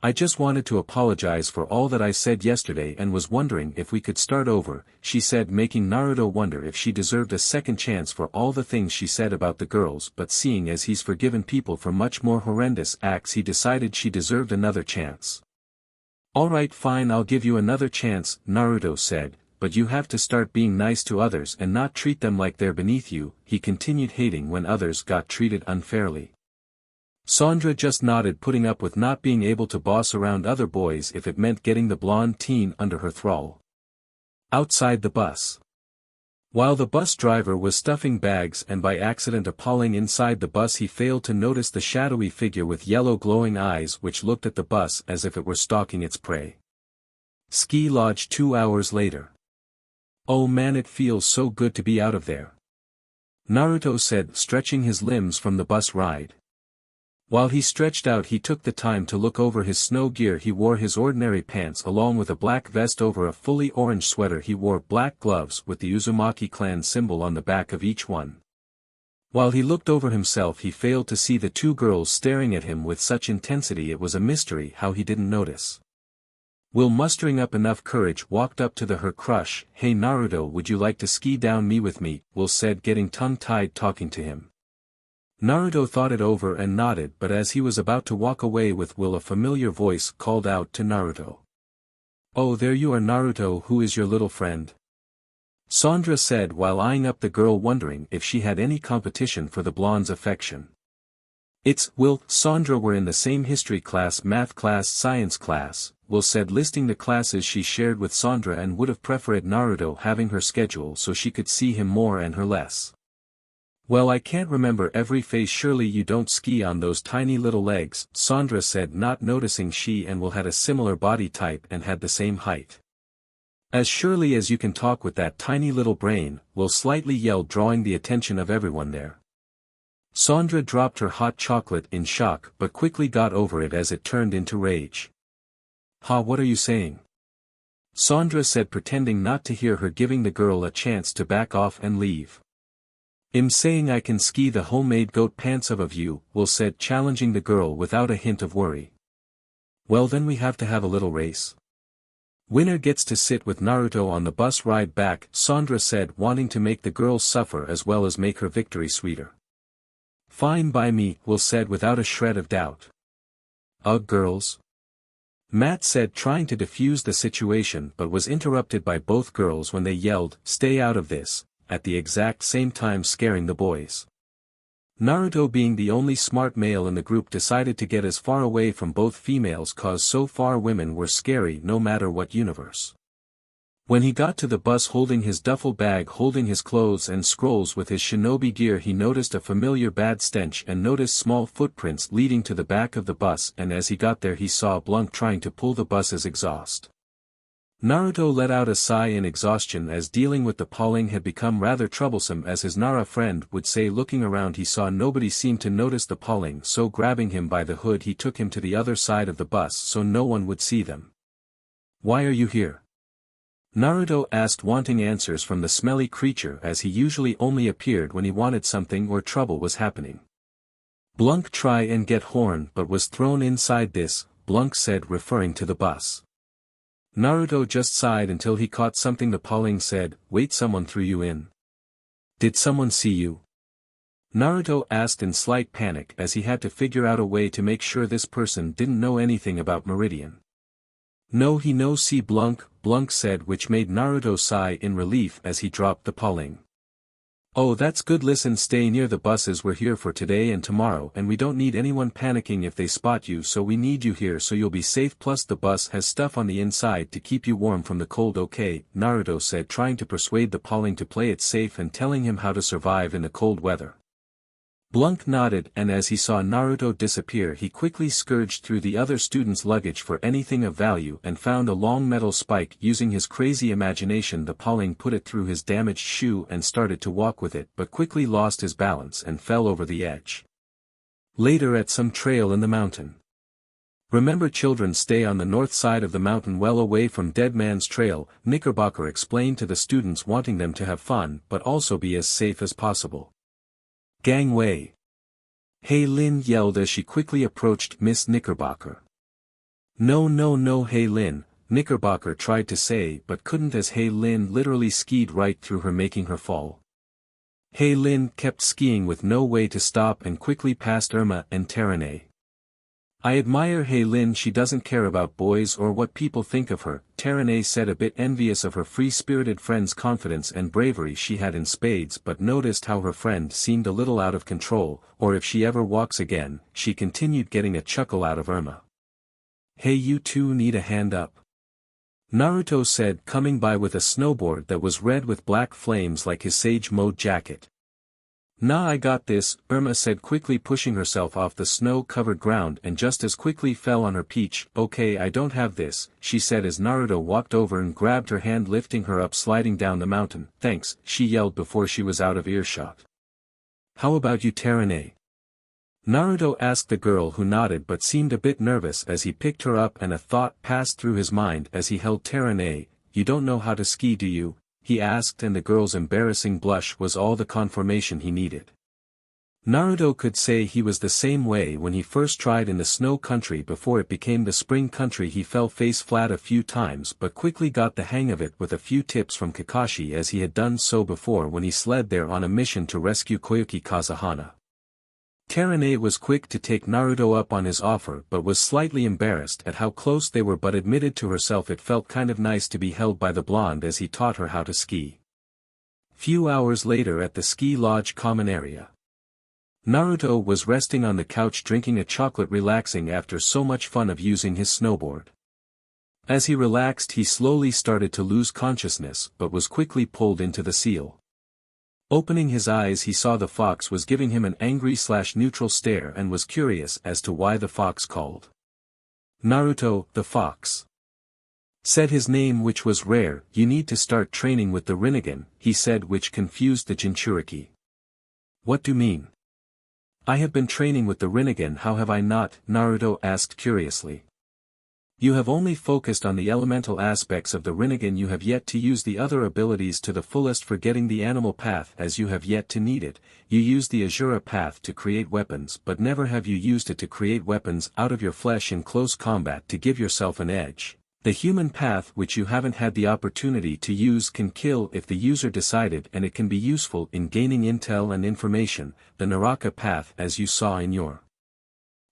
Speaker 2: "I just wanted to apologize for all that I said yesterday and was wondering if we could start over," she said, making Naruto wonder if she deserved a second chance for all the things she said about the girls, but seeing as he's forgiven people for much more horrendous acts, he decided she deserved another chance. "Alright fine, I'll give you another chance," Naruto said, "but you have to start being nice to others and not treat them like they're beneath you," he continued, hating when others got treated unfairly. Sandra just nodded, putting up with not being able to boss around other boys if it meant getting the blonde teen under her thrall. Outside the bus. While the bus driver was stuffing bags and by accident appalling inside the bus, he failed to notice the shadowy figure with yellow glowing eyes which looked at the bus as if it were stalking its prey. Ski Lodge 2 hours later. "Oh man, it feels so good to be out of there," Naruto said, stretching his limbs from the bus ride. While he stretched out, he took the time to look over his snow gear. He wore his ordinary pants along with a black vest over a fully orange sweater. He wore black gloves with the Uzumaki clan symbol on the back of each one. While he looked over himself, he failed to see the two girls staring at him with such intensity it was a mystery how he didn't notice. Will, mustering up enough courage, walked up to her crush. "Hey Naruto, would you like to ski down me with me?" Will said, getting tongue-tied talking to him. Naruto thought it over and nodded, but as he was about to walk away with Will, a familiar voice called out to Naruto. "Oh, there you are Naruto, who is your little friend?" Sandra said while eyeing up the girl, wondering if she had any competition for the blonde's affection. Sandra were in the same history class, math class, science class, Will said, listing the classes she shared with Sandra, and would have preferred Naruto having her schedule so she could see him more and her less. Well, I can't remember every face. Surely you don't ski on those tiny little legs, Sandra said, not noticing she and Will had a similar body type and had the same height. As surely as you can talk with that tiny little brain, Will slightly yelled, drawing the attention of everyone there. Sandra dropped her hot chocolate in shock but quickly got over it as it turned into rage. Ha, what are you saying? Sandra said, pretending not to hear her, giving the girl a chance to back off and leave. I'm saying I can ski the homemade goat pants of you, Will said, challenging the girl without a hint of worry. Well, then we have to have a little race. Winner gets to sit with Naruto on the bus ride back, Sandra said, wanting to make the girl suffer as well as make her victory sweeter. Fine by me, Will said without a shred of doubt. Ugh, girls. Matt said, trying to defuse the situation, but was interrupted by both girls when they yelled, "Stay out of this," at the exact same time, scaring the boys. Naruto, being the only smart male in the group, decided to get as far away from both females, cause so far women were scary no matter what universe. When he got to the bus holding his duffel bag, holding his clothes and scrolls with his shinobi gear, he noticed a familiar bad stench and noticed small footprints leading to the back of the bus, and as he got there he saw Blanc trying to pull the bus's exhaust. Naruto let out a sigh in exhaustion, as dealing with the Pauling had become rather troublesome, as his Nara friend would say. Looking around he saw nobody seemed to notice the Pauling, so grabbing him by the hood he took him to the other side of the bus so no one would see them. "Why are you here?" Naruto asked, wanting answers from the smelly creature, as he usually only appeared when he wanted something or trouble was happening. "Blanc try and get horn but was thrown inside this," Blanc said, referring to the bus. Naruto just sighed until he caught something. The Pauling said, "Wait, someone threw you in. Did someone see you?" Naruto asked in slight panic, as he had to figure out a way to make sure this person didn't know anything about Meridian. "No, he no see Blanc," Blanc said, which made Naruto sigh in relief as he dropped the Pauling. "Oh, that's good. Listen, stay near the buses. We're here for today and tomorrow, and we don't need anyone panicking if they spot you, so we need you here so you'll be safe. Plus the bus has stuff on the inside to keep you warm from the cold, okay?" Naruto said, trying to persuade the Pauling to play it safe and telling him how to survive in the cold weather. Blanc nodded, and as he saw Naruto disappear he quickly scourged through the other students' luggage for anything of value and found a long metal spike. Using his crazy imagination, the Pauling put it through his damaged shoe and started to walk with it, but quickly lost his balance and fell over the edge. Later, at some trail in the mountain. "Remember, children, stay on the north side of the mountain, well away from Dead Man's Trail," Knickerbocker explained to the students, wanting them to have fun but also be as safe as possible. "Gangway!" Hei Lin yelled as she quickly approached Miss Knickerbocker. "No, no, no, Hei Lin," Knickerbocker tried to say but couldn't, as Hei Lin literally skied right through her, making her fall. Hei Lin kept skiing with no way to stop and quickly passed Irma and Terane. "I admire Hei Lin, she doesn't care about boys or what people think of her," Terane said, a bit envious of her free-spirited friend's confidence and bravery she had in spades, but noticed how her friend seemed a little out of control. "Or if she ever walks again," she continued, getting a chuckle out of Irma. "Hey, you two need a hand up," Naruto said, coming by with a snowboard that was red with black flames like his Sage Mode jacket. "Nah, I got this," Irma said, quickly pushing herself off the snow-covered ground, and just as quickly fell on her peach. "Okay, I don't have this," she said as Naruto walked over and grabbed her hand, lifting her up, sliding down the mountain. "Thanks," she yelled before she was out of earshot. "How about you, Terane?" Naruto asked the girl, who nodded but seemed a bit nervous as he picked her up, and a thought passed through his mind as he held Terane. "You don't know how to ski, do you?" he asked, and the girl's embarrassing blush was all the confirmation he needed. Naruto could say he was the same way when he first tried in the snow country before it became the spring country. He fell face flat a few times but quickly got the hang of it with a few tips from Kakashi, as he had done so before when he sled there on a mission to rescue Koyuki Kazahana. Terane was quick to take Naruto up on his offer but was slightly embarrassed at how close they were, but admitted to herself it felt kind of nice to be held by the blonde as he taught her how to ski. Few hours later, at the ski lodge common area. Naruto was resting on the couch drinking a chocolate relaxing after so much fun of using his snowboard. As he relaxed he slowly started to lose consciousness but was quickly pulled into the seal. Opening his eyes he saw the fox was giving him an angry/neutral stare and was curious as to why the fox called Naruto, the fox. Said his name which was rare. You need to start training with the Rinnegan, he said, which confused the Jinchuriki. What do you mean? I have been training with the Rinnegan, how have I not? Naruto asked curiously. You have only focused on the elemental aspects of the Rinnegan, you have yet to use the other abilities to the fullest, forgetting the animal path as you have yet to need it. You use the Asura path to create weapons, but never have you used it to create weapons out of your flesh in close combat to give yourself an edge. The human path, which you haven't had the opportunity to use, can kill if the user decided, and it can be useful in gaining intel and information. The Naraka path, as you saw in your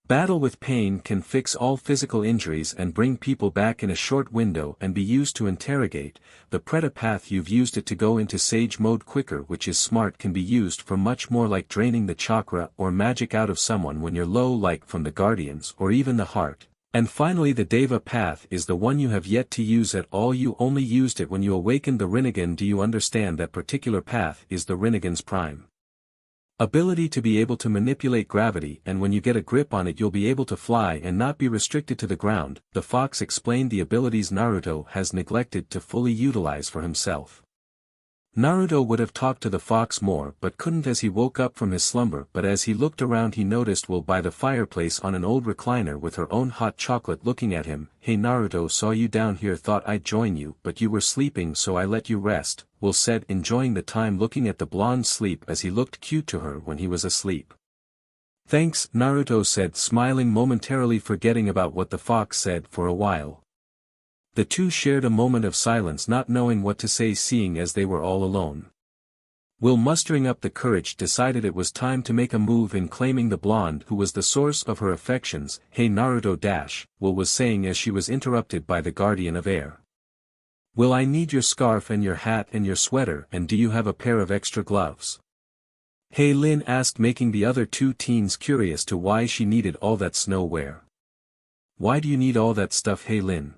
Speaker 2: battle with pain, can fix all physical injuries and bring people back in a short window and be used to interrogate. The Preta path, you've used it to go into sage mode quicker, which is smart, can be used for much more, like draining the chakra or magic out of someone when you're low, like from the guardians or even the heart. And finally the Deva path is the one you have yet to use at all, you only used it when you awakened the Rinnegan. Do you understand? That particular path is the Rinnegan's prime ability to be able to manipulate gravity, and when you get a grip on it you'll be able to fly and not be restricted to the ground. The fox explained the abilities Naruto has neglected to fully utilize for himself. Naruto would have talked to the fox more but couldn't as he woke up from his slumber, but as he looked around he noticed Will by the fireplace on an old recliner with her own hot chocolate looking at him. Hey Naruto, saw you down here, thought I'd join you but you were sleeping so I let you rest, Will said, enjoying the time looking at the blonde sleep as he looked cute to her when he was asleep. Thanks, Naruto said, smiling, momentarily forgetting about what the fox said for a while. The two shared a moment of silence, not knowing what to say, seeing as they were all alone. Will, mustering up the courage, decided it was time to make a move in claiming the blonde who was the source of her affections. Hey Naruto Will was saying as she was interrupted by the guardian of air. Will, I need your scarf and your hat and your sweater, and do you have a pair of extra gloves? Hey Lin asked, making the other two teens curious to why she needed all that snow wear. Why do you need all that stuff, Hey Lin?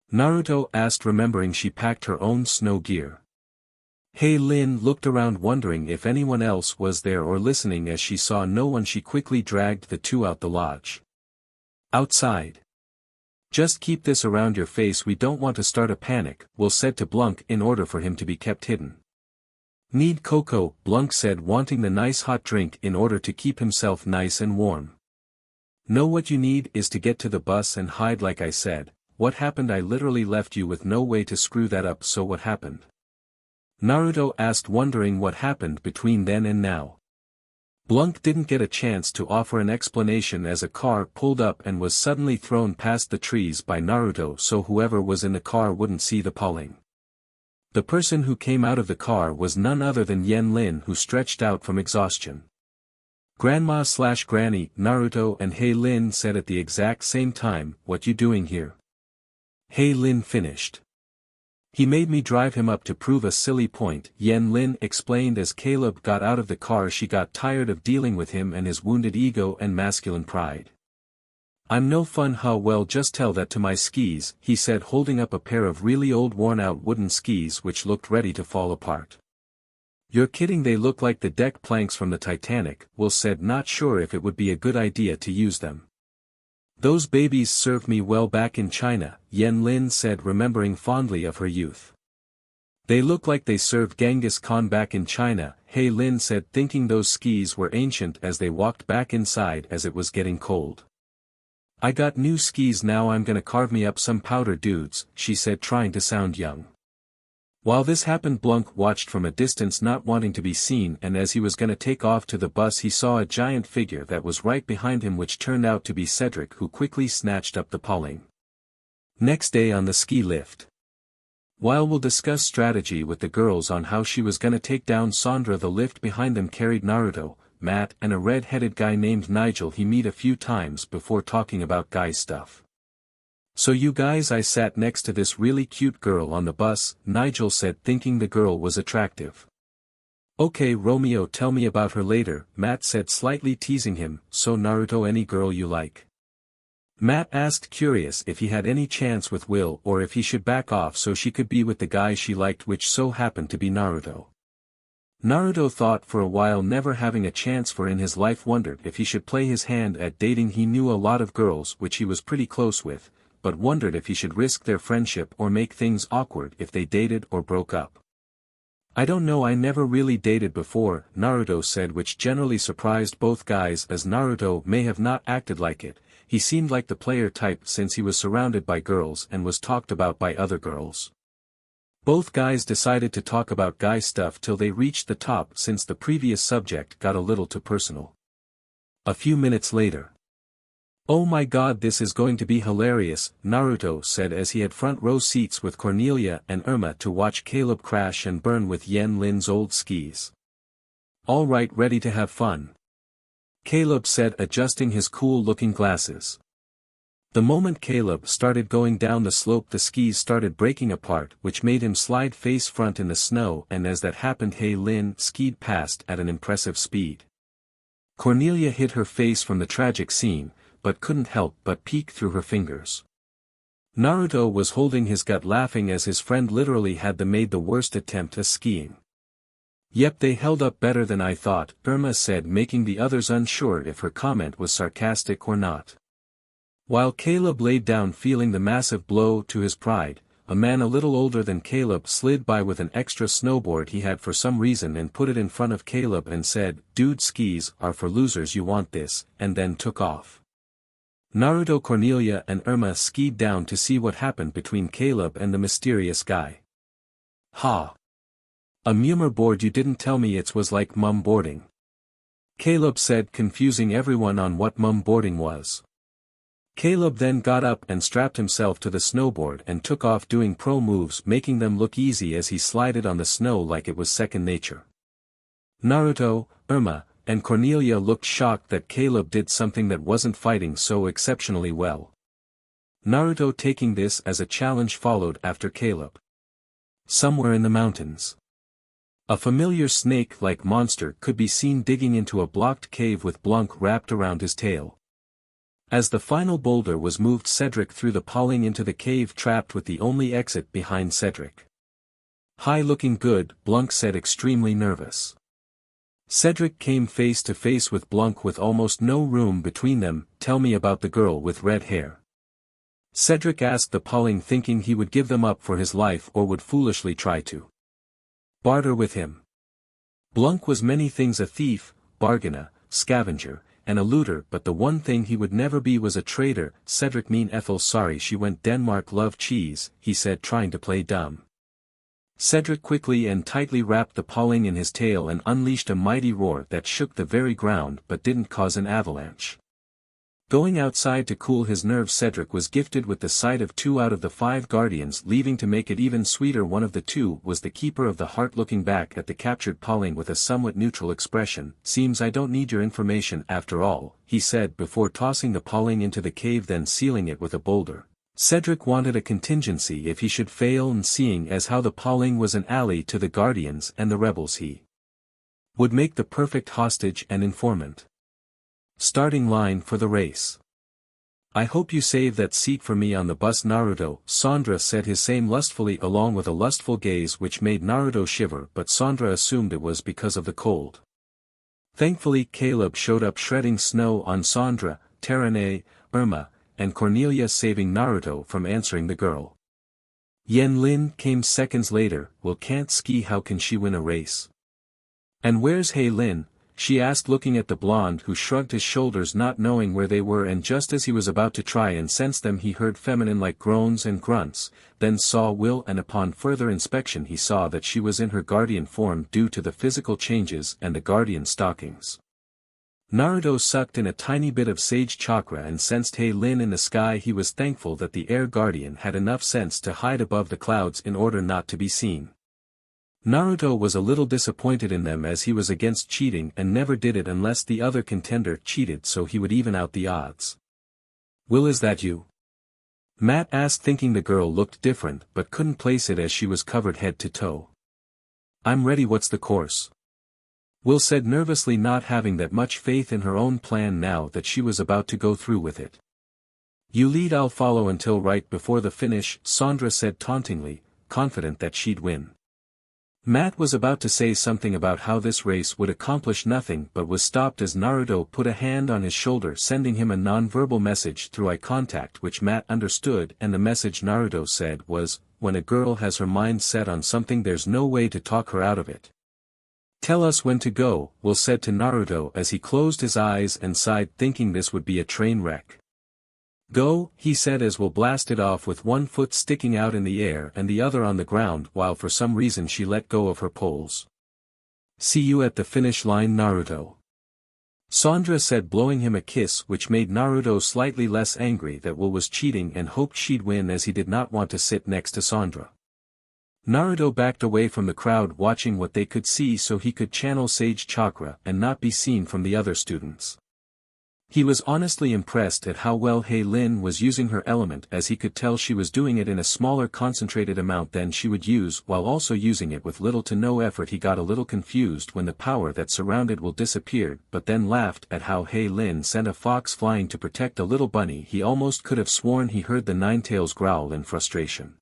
Speaker 2: Naruto asked, remembering she packed her own snow gear. Hey Lin looked around wondering if anyone else was there or listening. As she saw no one she quickly dragged the two out the lodge. Outside. Just keep this around your face, we don't want to start a panic, Will said to Blunk in order for him to be kept hidden. Need cocoa, Blunk said, wanting the nice hot drink in order to keep himself nice and warm. No, what you need is to get to the bus and hide like I said. What happened? I literally left you with no way to screw that up, so what happened? Naruto asked, wondering what happened between then and now. Blunk didn't get a chance to offer an explanation as a car pulled up and was suddenly thrown past the trees by Naruto so whoever was in the car wouldn't see the pulling. The person who came out of the car was none other than Yen Lin, who stretched out from exhaustion. Grandma/Granny, Naruto and Hey Lin said at the exact same time, what you doing here? Hey Lin finished. He made me drive him up to prove a silly point, Yen Lin explained as Caleb got out of the car. She got tired of dealing with him and his wounded ego and masculine pride. I'm no fun, huh? Well, just tell that to my skis, he said, holding up a pair of really old worn-out wooden skis which looked ready to fall apart. You're kidding, they look like the deck planks from the Titanic, Will said, not sure if it would be a good idea to use them. Those babies served me well back in China, Yen Lin said, remembering fondly of her youth. They look like they served Genghis Khan back in China, Hey Lin said, thinking those skis were ancient as they walked back inside as it was getting cold. I got new skis now, I'm gonna carve me up some powder dudes, she said, trying to sound young. While this happened, Blunk watched from a distance, not wanting to be seen, and as he was gonna take off to the bus he saw a giant figure that was right behind him, which turned out to be Cedric, who quickly snatched up the pulling. Next day on the ski lift. While we'll discuss strategy with the girls on how she was gonna take down Sandra, the lift behind them carried Naruto, Matt and a red-headed guy named Nigel he met a few times before, talking about guy stuff. So you guys, I sat next to this really cute girl on the bus, Nigel said, thinking the girl was attractive. Okay Romeo, tell me about her later, Matt said, slightly teasing him. So Naruto, any girl you like? Matt asked, curious if he had any chance with Will or if he should back off so she could be with the guy she liked, which so happened to be Naruto. Naruto thought for a while, never having a chance for in his life, wondered if he should play his hand at dating. He knew a lot of girls which he was pretty close with, but wondered if he should risk their friendship or make things awkward if they dated or broke up. I don't know, I never really dated before, Naruto said, which generally surprised both guys as Naruto may have not acted like it. He seemed like the player type since he was surrounded by girls and was talked about by other girls. Both guys decided to talk about guy stuff till they reached the top since the previous subject got a little too personal. A few minutes later. Oh my god, this is going to be hilarious, Naruto said as he had front row seats with Cornelia and Irma to watch Caleb crash and burn with Yen Lin's old skis. Alright, ready to have fun? Caleb said, adjusting his cool-looking glasses. The moment Caleb started going down the slope, the skis started breaking apart, which made him slide face front in the snow, and as that happened, Hei Lin skied past at an impressive speed. Cornelia hid her face from the tragic scene, but couldn't help but peek through her fingers. Naruto was holding his gut, laughing as his friend literally had made the worst attempt at skiing. Yep, they held up better than I thought, Irma said, making the others unsure if her comment was sarcastic or not. While Caleb laid down, feeling the massive blow to his pride, a man a little older than Caleb slid by with an extra snowboard he had for some reason and put it in front of Caleb and said, "Dude, skis are for losers, you want this," and then took off. Naruto, Cornelia and Irma skied down to see what happened between Caleb and the mysterious guy. Ha! A mummer board, you didn't tell me it was like mum boarding. Caleb said, confusing everyone on what mum boarding was. Caleb then got up and strapped himself to the snowboard and took off doing pro moves, making them look easy as he slided on the snow like it was second nature. Naruto, Irma, and Cornelia looked shocked that Caleb did something that wasn't fighting so exceptionally well. Naruto, taking this as a challenge, followed after Caleb. Somewhere in the mountains, a familiar snake-like monster could be seen digging into a blocked cave with Blanc wrapped around his tail. As the final boulder was moved, Cedric threw the Pauling into the cave, trapped with the only exit behind Cedric. "Hi, looking good," Blanc said, extremely nervous. Cedric came face to face with Blanc with almost no room between them. "Tell me about the girl with red hair," Cedric asked the Pauling, thinking he would give them up for his life or would foolishly try to barter with him. Blanc was many things: a thief, bargainer, scavenger, and a looter, but the one thing he would never be was a traitor. Cedric, mean Ethel, sorry she went Denmark, love cheese, he said, trying to play dumb. Cedric quickly and tightly wrapped the Pauling in his tail and unleashed a mighty roar that shook the very ground but didn't cause an avalanche. Going outside to cool his nerves, Cedric was gifted with the sight of 2 out of the 5 guardians leaving. To make it even sweeter, one of the 2 was the Keeper of the Heart, looking back at the captured Pauling with a somewhat neutral expression. "Seems I don't need your information after all," he said before tossing the Pauling into the cave, then sealing it with a boulder. Cedric wanted a contingency if he should fail, and seeing as how the Pauling was an ally to the guardians and the rebels, he would make the perfect hostage and informant. Starting line for the race. "I hope you save that seat for me on the bus, Naruto," Sandra said, his same lustfully, along with a lustful gaze which made Naruto shiver, but Sandra assumed it was because of the cold. Thankfully Caleb showed up, shredding snow on Sandra, Terane, Irma, and Cornelia, saving Naruto from answering the girl. Yen Lin came seconds later. "Well, can't ski, how can she win a race?" "And where's Hei Lin?" she asked, looking at the blonde, who shrugged his shoulders, not knowing where they were, and just as he was about to try and sense them he heard feminine-like groans and grunts, then saw Will, and upon further inspection he saw that she was in her guardian form due to the physical changes and the guardian stockings. Naruto sucked in a tiny bit of sage chakra and sensed Hei Lin in the sky. He was thankful that the air guardian had enough sense to hide above the clouds in order not to be seen. Naruto was a little disappointed in them, as he was against cheating and never did it unless the other contender cheated, so he would even out the odds. "Will, is that you?" Matt asked, thinking the girl looked different but couldn't place it as she was covered head to toe. "I'm ready, what's the course?" Will said nervously, not having that much faith in her own plan now that she was about to go through with it. You lead, I'll follow until right before the finish, Sandra said tauntingly, confident that she'd win. Matt was about to say something about how this race would accomplish nothing but was stopped as Naruto put a hand on his shoulder, sending him a non-verbal message through eye contact which Matt understood, and the message Naruto said was, when a girl has her mind set on something there's no way to talk her out of it. Tell us when to go, Will said to Naruto as he closed his eyes and sighed, thinking this would be a train wreck. Go, he said as Will blasted off with one foot sticking out in the air and the other on the ground while for some reason she let go of her poles. See you at the finish line, Naruto. Sandra said, blowing him a kiss which made Naruto slightly less angry that Will was cheating and hoped she'd win as he did not want to sit next to Sandra. Naruto backed away from the crowd, watching what they could see so he could channel Sage Chakra and not be seen from the other students. He was honestly impressed at how well Lin was using her element, as he could tell she was doing it in a smaller concentrated amount than she would use while also using it with little to no effort. He got a little confused when the power that surrounded Will disappeared, but then laughed at how Lin sent a fox flying to protect a little bunny. He almost could have sworn he heard the Ninetales growl in frustration.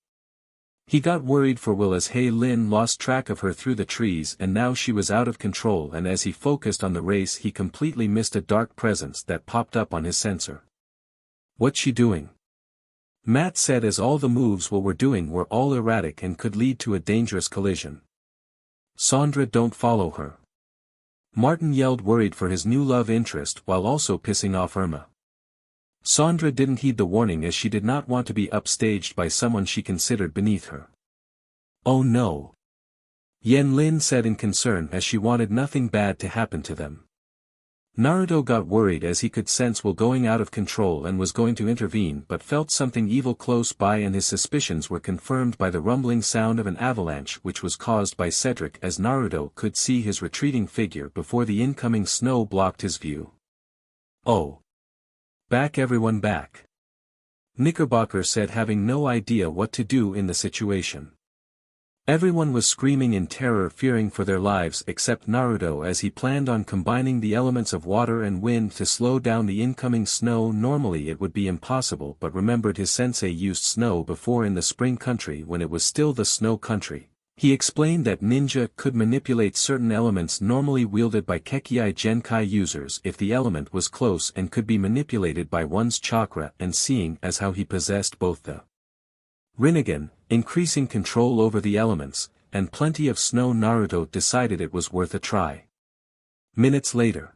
Speaker 2: He got worried for Will as Lin lost track of her through the trees and now she was out of control, and as he focused on the race he completely missed a dark presence that popped up on his sensor. What's she doing? Matt said as all the moves Will were doing were all erratic and could lead to a dangerous collision. Sandra, don't follow her. Martin yelled, worried for his new love interest while also pissing off Irma. Sandra didn't heed the warning as she did not want to be upstaged by someone she considered beneath her. Oh no. Lin said in concern as she wanted nothing bad to happen to them. Naruto got worried as he could sense Will going out of control and was going to intervene, but felt something evil close by, and his suspicions were confirmed by the rumbling sound of an avalanche which was caused by Cedric, as Naruto could see his retreating figure before the incoming snow blocked his view. Oh. Back, everyone, back. Knickerbocker said, having no idea what to do in the situation. Everyone was screaming in terror, fearing for their lives except Naruto, as he planned on combining the elements of water and wind to slow down the incoming snow. Normally it would be impossible, but remembered his sensei used snow before in the spring country when it was still the snow country. He explained that ninja could manipulate certain elements normally wielded by Kekkai Genkai users if the element was close and could be manipulated by one's chakra, and seeing as how he possessed both the Rinnegan, increasing control over the elements, and plenty of snow, Naruto decided it was worth a try. Minutes later.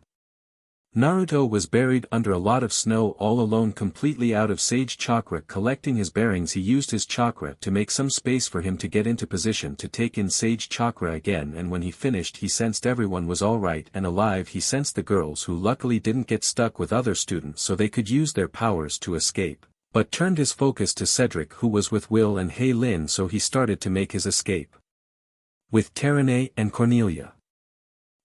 Speaker 2: Naruto was buried under a lot of snow all alone, completely out of Sage Chakra. Collecting his bearings, he used his chakra to make some space for him to get into position to take in Sage Chakra again, and when he finished he sensed everyone was alright and alive. He sensed the girls, who luckily didn't get stuck with other students so they could use their powers to escape, but turned his focus to Cedric, who was with Will and Lin, so he started to make his escape. With Terene and Cornelia.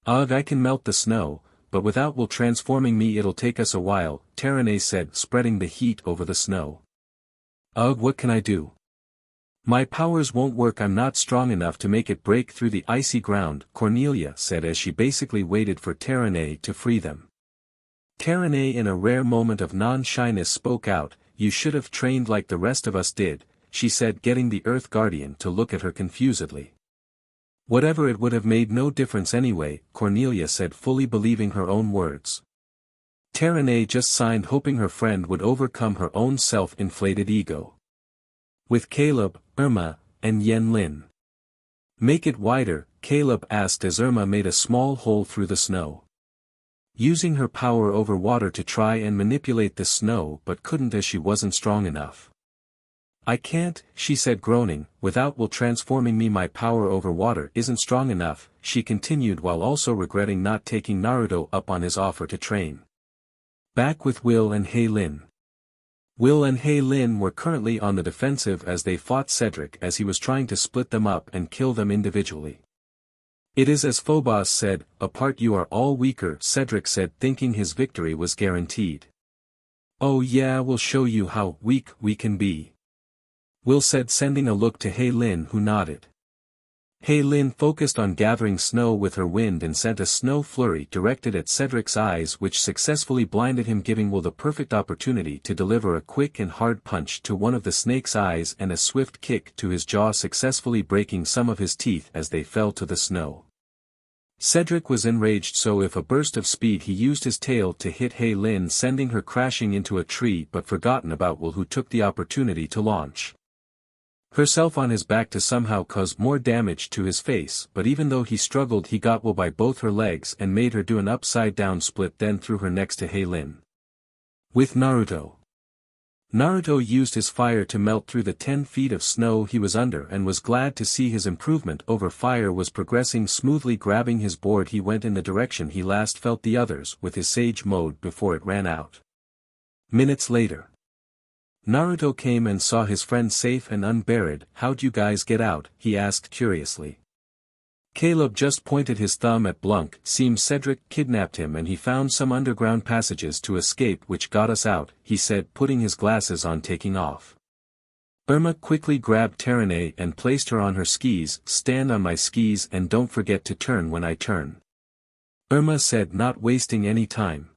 Speaker 2: Ugh, I can melt the snow, but without Will transforming me it'll take us a while, Terene said, spreading the heat over the snow. Ugh, what can I do? My powers won't work, I'm not strong enough to make it break through the icy ground, Cornelia said as she basically waited for Terene to free them. Terene, in a rare moment of non-shyness, spoke out, you should have trained like the rest of us did, she said, getting the Earth Guardian to look at her confusedly. Whatever, it would have made no difference anyway, Cornelia said, fully believing her own words. Terene just signed, hoping her friend would overcome her own self-inflated ego. With Caleb, Irma, and Lin. Make it wider, Caleb asked as Irma made a small hole through the snow. Using her power over water to try and manipulate the snow, but couldn't as she wasn't strong enough. I can't, she said, groaning, without Will transforming me my power over water isn't strong enough, she continued while also regretting not taking Naruto up on his offer to train. Back with Will and Lin. Will and Lin were currently on the defensive as they fought Cedric as he was trying to split them up and kill them individually. It is as Phobos said, apart you are all weaker, Cedric said, thinking his victory was guaranteed. Oh yeah, we'll show you how weak we can be. Will said, sending a look to Lin, who nodded. Lin focused on gathering snow with her wind and sent a snow flurry directed at Cedric's eyes, which successfully blinded him, giving Will the perfect opportunity to deliver a quick and hard punch to one of the snake's eyes and a swift kick to his jaw, successfully breaking some of his teeth as they fell to the snow. Cedric was enraged, so with a burst of speed he used his tail to hit Lin, sending her crashing into a tree, but forgotten about Will, who took the opportunity to launch herself on his back to somehow cause more damage to his face, but even though he struggled he got Will by both her legs and made her do an upside-down split, then threw her next to Lin. With Naruto used his fire to melt through the 10 feet of snow he was under and was glad to see his improvement over fire was progressing smoothly. Grabbing his board he went in the direction he last felt the others with his Sage mode before it ran out. Minutes later, Naruto came and saw his friend safe and unburied. "How'd you guys get out?" he asked curiously. Caleb just pointed his thumb at Blunk. "Seems Cedric kidnapped him and he found some underground passages to escape, which got us out," he said, putting his glasses on, taking off. Irma quickly grabbed Terene and placed her on her skis. "Stand on my skis and don't forget to turn when I turn," Irma said, not wasting any time.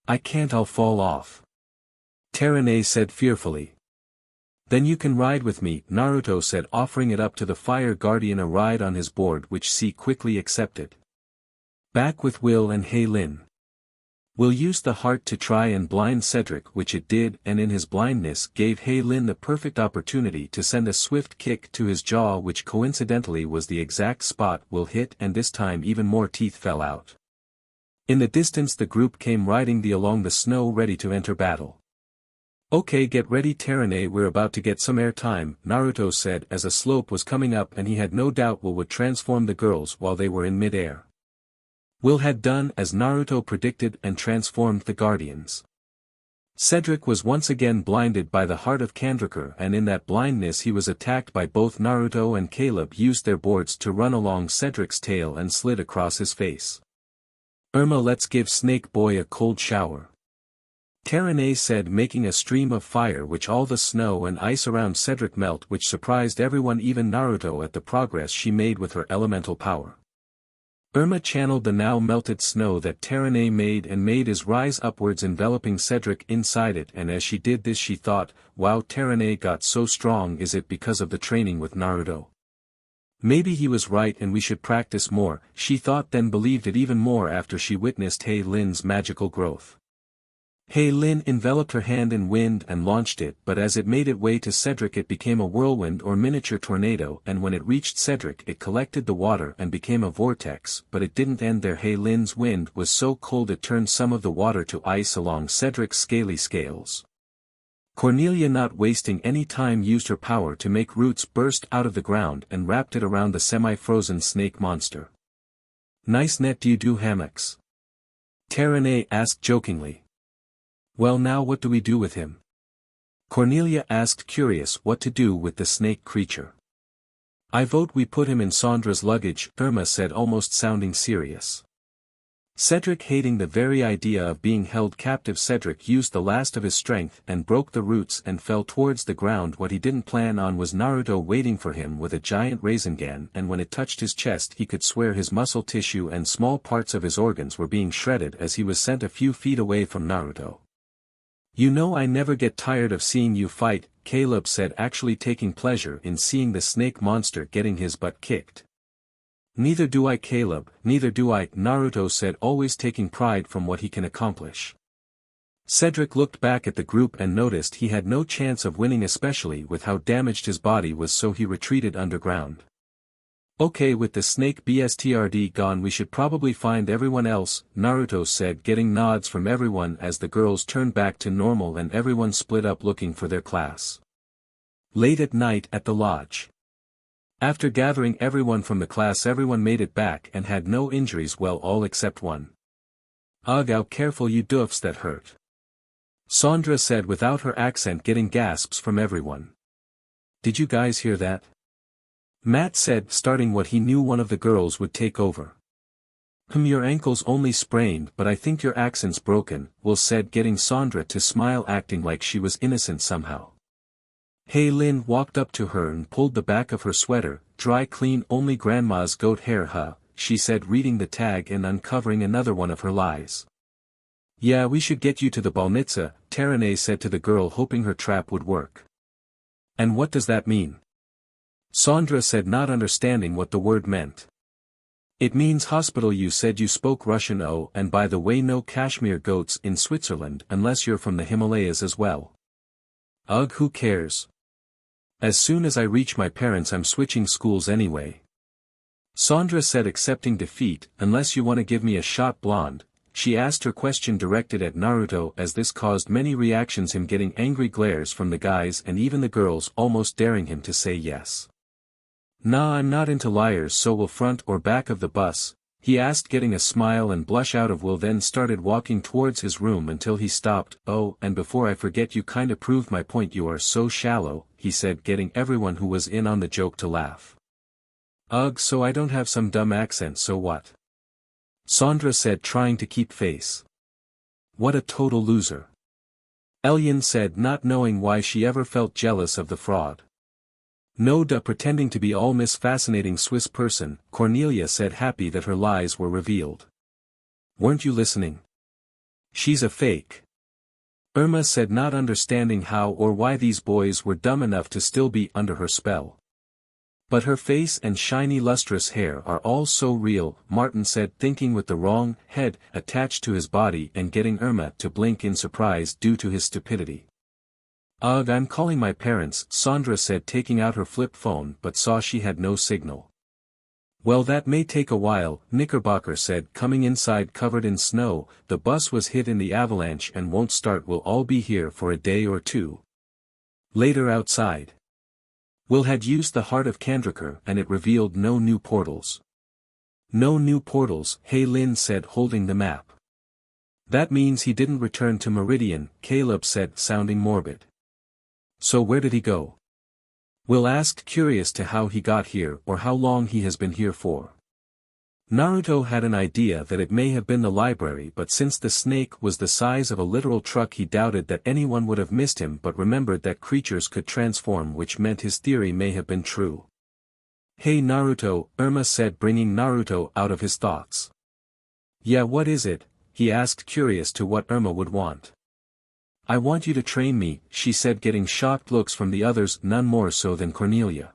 Speaker 2: "I can't, I'll fall off," Terene said fearfully. "Then you can ride with me," Naruto said, offering it up to the fire guardian a ride on his board, which C quickly accepted. Back with Will and Lin. Will used the heart to try and blind Cedric, which it did, and in his blindness gave Lin the perfect opportunity to send a swift kick to his jaw, which coincidentally was the exact spot Will hit, and this time even more teeth fell out. In the distance the group came riding along the snow, ready to enter battle. "Okay, get ready Terene, we're about to get some air time," Naruto said as a slope was coming up and he had no doubt Will would transform the girls while they were in mid-air. Will had done as Naruto predicted and transformed the guardians. Cedric was once again blinded by the heart of Kandrakar, and in that blindness he was attacked by both Naruto and Caleb used their boards to run along Cedric's tail and slid across his face. "Irma, let's give Snake Boy a cold shower," Terene said, making a stream of fire which all the snow and ice around Cedric melt, which surprised everyone, even Naruto, at the progress she made with her elemental power. Irma channeled the now melted snow that Terene made and made his rise upwards, enveloping Cedric inside it, and as she did this she thought, "Wow, Terene got so strong, is it because of the training with Naruto? Maybe he was right and we should practice more," she thought, then believed it even more after she witnessed Lin's magical growth. Lin enveloped her hand in wind and launched it, but as it made its way to Cedric it became a whirlwind or miniature tornado, and when it reached Cedric it collected the water and became a vortex, but it didn't end there. Lin's wind was so cold it turned some of the water to ice along Cedric's scaly scales. Cornelia, not wasting any time, used her power to make roots burst out of the ground and wrapped it around the semi-frozen snake monster. "Nice net do you do, hammocks?" Terene asked jokingly. "Well, now what do we do with him?" Cornelia asked, curious what to do with the snake creature. "I vote we put him in Sandra's luggage," Irma said, almost sounding serious. Cedric, hating the very idea of being held captive, Cedric used the last of his strength and broke the roots and fell towards the ground. What he didn't plan on was Naruto waiting for him with a giant rasengan, and when it touched his chest he could swear his muscle tissue and small parts of his organs were being shredded as he was sent a few feet away from Naruto. "You know, I never get tired of seeing you fight," Caleb said, actually taking pleasure in seeing the snake monster getting his butt kicked. "Neither do I, Caleb, neither do I," Naruto said, always taking pride from what he can accomplish. Cedric looked back at the group and noticed he had no chance of winning, especially with how damaged his body was, so he retreated underground. "Okay, with the snake BSTRD gone we should probably find everyone else," Naruto said, getting nods from everyone as the girls turned back to normal and everyone split up looking for their class. Late at night at the lodge. After gathering everyone from the class, everyone made it back and had no injuries, well, all except one. "Ugh, how careful you doofs, that hurt," Sandra said without her accent, getting gasps from everyone. "Did you guys hear that?" Matt said, starting what he knew one of the girls would take over. Your ankle's only sprained, but I think your accent's broken," Will said, getting Sandra to smile, acting like she was innocent somehow. Hei Lin walked up to her and pulled the back of her sweater. Dry clean only grandma's goat hair huh, she said reading the tag and uncovering another one of her lies. Yeah, we should get you to the balnitsa, Terene said to the girl hoping her trap would work. And what does that mean? Sandra said not understanding what the word meant. It means hospital. You said you spoke Russian. Oh, and by the way, no cashmere goats in Switzerland unless you're from the Himalayas as well. Ugh, who cares? As soon as I reach my parents I'm switching schools anyway. Sandra said accepting defeat. Unless you want to give me a shot blonde. She asked her question directed at Naruto as this caused many reactions, him getting angry glares from the guys and even the girls almost daring him to say yes. Nah, I'm not into liars, so will front or back of the bus, he asked getting a smile and blush out of Will, then started walking towards his room until he stopped. Oh, and before I forget, you kinda proved my point, you are so shallow, he said getting everyone who was in on the joke to laugh. Ugh, so I don't have some dumb accent, so what? Sandra said trying to keep face. What a total loser. Elian said not knowing why she ever felt jealous of the fraud. No duh, pretending to be all Miss Fascinating Swiss person, Cornelia said happy that her lies were revealed. Weren't you listening? She's a fake. Irma said not understanding how or why these boys were dumb enough to still be under her spell. But her face and shiny lustrous hair are all so real, Martin said thinking with the wrong head attached to his body and getting Irma to blink in surprise due to his stupidity. Ugh, I'm calling my parents, Sandra said taking out her flip phone but saw she had no signal. Well, that may take a while, Knickerbocker said coming inside covered in snow. The bus was hit in the avalanche and won't start. We'll all be here for a day or two. Later outside. Will had used the heart of Kandrakar and it revealed no new portals. No new portals, Hei Lin said holding the map. That means he didn't return to Meridian, Caleb said sounding morbid. So where did he go? Will asked curious to how he got here or how long he has been here for. Naruto had an idea that it may have been the library, but since the snake was the size of a literal truck he doubted that anyone would have missed him, but remembered that creatures could transform, which meant his theory may have been true. Hey Naruto, Irma said bringing Naruto out of his thoughts. Yeah, what is it? He asked curious to what Irma would want. I want you to train me, she said getting shocked looks from the others, none more so than Cornelia.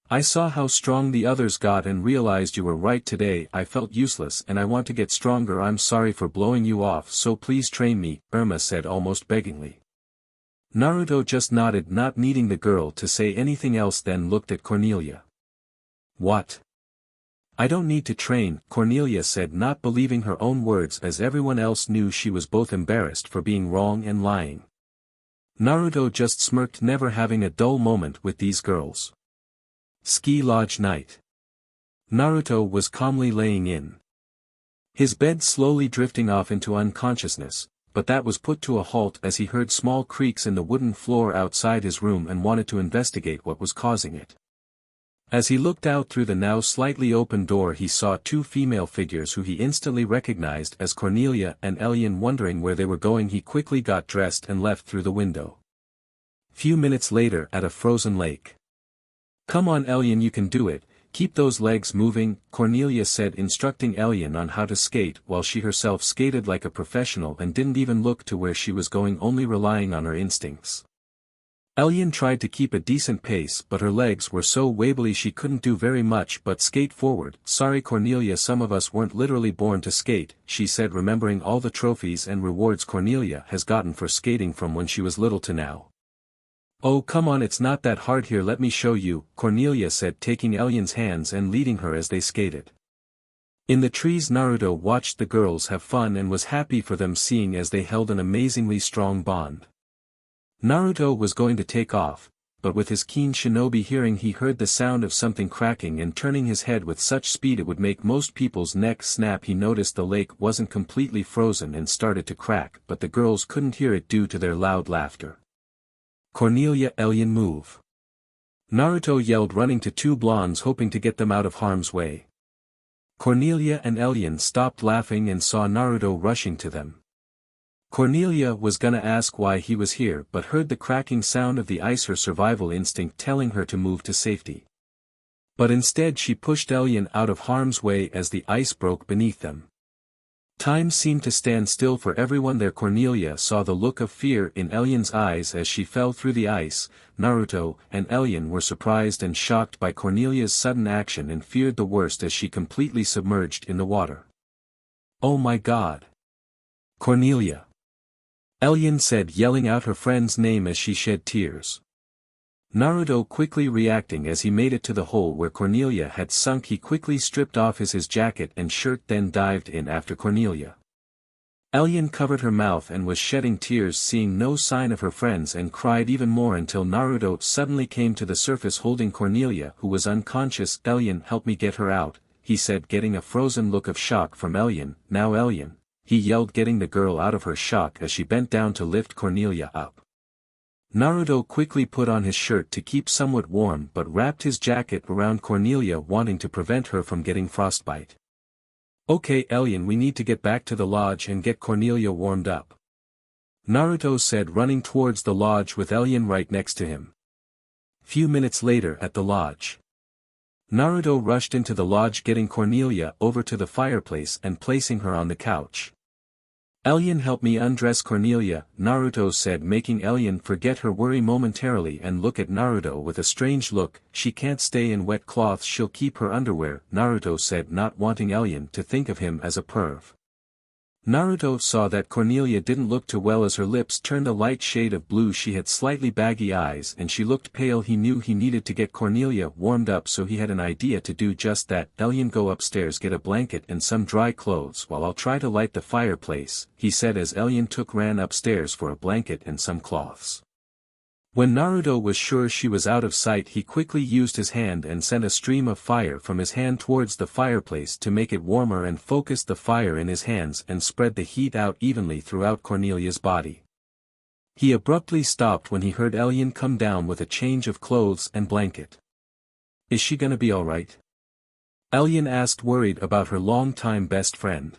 Speaker 2: I saw how strong the others got and realized you were right today. I felt useless and I want to get stronger. I'm sorry for blowing you off, so please train me, Irma said almost beggingly. Naruto just nodded, not needing the girl to say anything else, then looked at Cornelia. What? I don't need to train, Cornelia said, not believing her own words as everyone else knew she was both embarrassed for being wrong and lying. Naruto just smirked, never having a dull moment with these girls. Ski Lodge night. Naruto was calmly laying in his bed, slowly drifting off into unconsciousness, but that was put to a halt as he heard small creaks in the wooden floor outside his room and wanted to investigate what was causing it. As he looked out through the now slightly open door, he saw two female figures who he instantly recognized as Cornelia and Elian. Wondering where they were going, he quickly got dressed and left through the window. Few minutes later at a frozen lake. Come on Elian, you can do it, keep those legs moving, Cornelia said, instructing Elian on how to skate while she herself skated like a professional and didn't even look to where she was going, only relying on her instincts. Elian tried to keep a decent pace, but her legs were so wobbly she couldn't do very much but skate forward. Sorry Cornelia, some of us weren't literally born to skate, she said, remembering all the trophies and rewards Cornelia has gotten for skating from when she was little to now. Oh come on, it's not that hard, here let me show you, Cornelia said, taking Elian's hands and leading her as they skated. In the trees Naruto watched the girls have fun and was happy for them, seeing as they held an amazingly strong bond. Naruto was going to take off, but with his keen shinobi hearing he heard the sound of something cracking, and turning his head with such speed it would make most people's necks snap, he noticed the lake wasn't completely frozen and started to crack, but the girls couldn't hear it due to their loud laughter. Cornelia, Elian, move! Naruto yelled, running to two blondes hoping to get them out of harm's way. Cornelia and Elian stopped laughing and saw Naruto rushing to them. Cornelia was gonna ask why he was here but heard the cracking sound of the ice, her survival instinct telling her to move to safety. But instead she pushed Ellian out of harm's way as the ice broke beneath them. Time seemed to stand still for everyone there. Cornelia saw the look of fear in Ellian's eyes as she fell through the ice. Naruto and Ellian were surprised and shocked by Cornelia's sudden action and feared the worst as she completely submerged in the water. "Oh my God! Cornelia!" Ellian said, yelling out her friend's name as she shed tears. Naruto quickly reacting as he made it to the hole where Cornelia had sunk. He quickly stripped off his jacket and shirt, then dived in after Cornelia. Ellian covered her mouth and was shedding tears, seeing no sign of her friends, and cried even more until Naruto suddenly came to the surface holding Cornelia, who was unconscious. "Ellian, help me get her out," he said, getting a frozen look of shock from Ellian. "Now Ellian," he yelled, getting the girl out of her shock as she bent down to lift Cornelia up. Naruto quickly put on his shirt to keep somewhat warm but wrapped his jacket around Cornelia, wanting to prevent her from getting frostbite. "Okay Ellian, we need to get back to the lodge and get Cornelia warmed up," Naruto said, running towards the lodge with Ellian right next to him. Few minutes later at the lodge, Naruto rushed into the lodge, getting Cornelia over to the fireplace and placing her on the couch. "Ellian, help me undress Cornelia," Naruto said, making Ellian forget her worry momentarily and look at Naruto with a strange look. "She can't stay in wet cloths, she'll keep her underwear," Naruto said, not wanting Ellian to think of him as a perv. Naruto saw that Cornelia didn't look too well as her lips turned a light shade of blue. She had slightly baggy eyes and she looked pale. He knew he needed to get Cornelia warmed up, so he had an idea to do just that. "Ellian, go upstairs, get a blanket and some dry clothes while I'll try to light the fireplace," he said as Ellian ran upstairs for a blanket and some cloths. When Naruto was sure she was out of sight, he quickly used his hand and sent a stream of fire from his hand towards the fireplace to make it warmer, and focused the fire in his hands and spread the heat out evenly throughout Cornelia's body. He abruptly stopped when he heard Ellian come down with a change of clothes and blanket. "Is she gonna be alright?" Ellian asked, worried about her long-time best friend.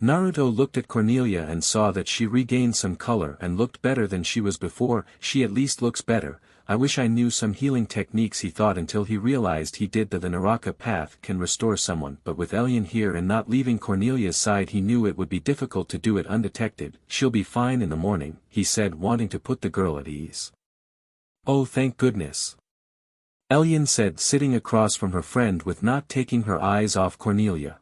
Speaker 2: Naruto looked at Cornelia and saw that she regained some color and looked better than she was before. "She at least looks better. I wish I knew some healing techniques," he thought, until he realized he did. The Naraka path can restore someone, but with Ellian here and not leaving Cornelia's side, he knew it would be difficult to do it undetected. "She'll be fine in the morning," he said, wanting to put the girl at ease. "Oh, thank goodness," Ellian said, sitting across from her friend with not taking her eyes off Cornelia.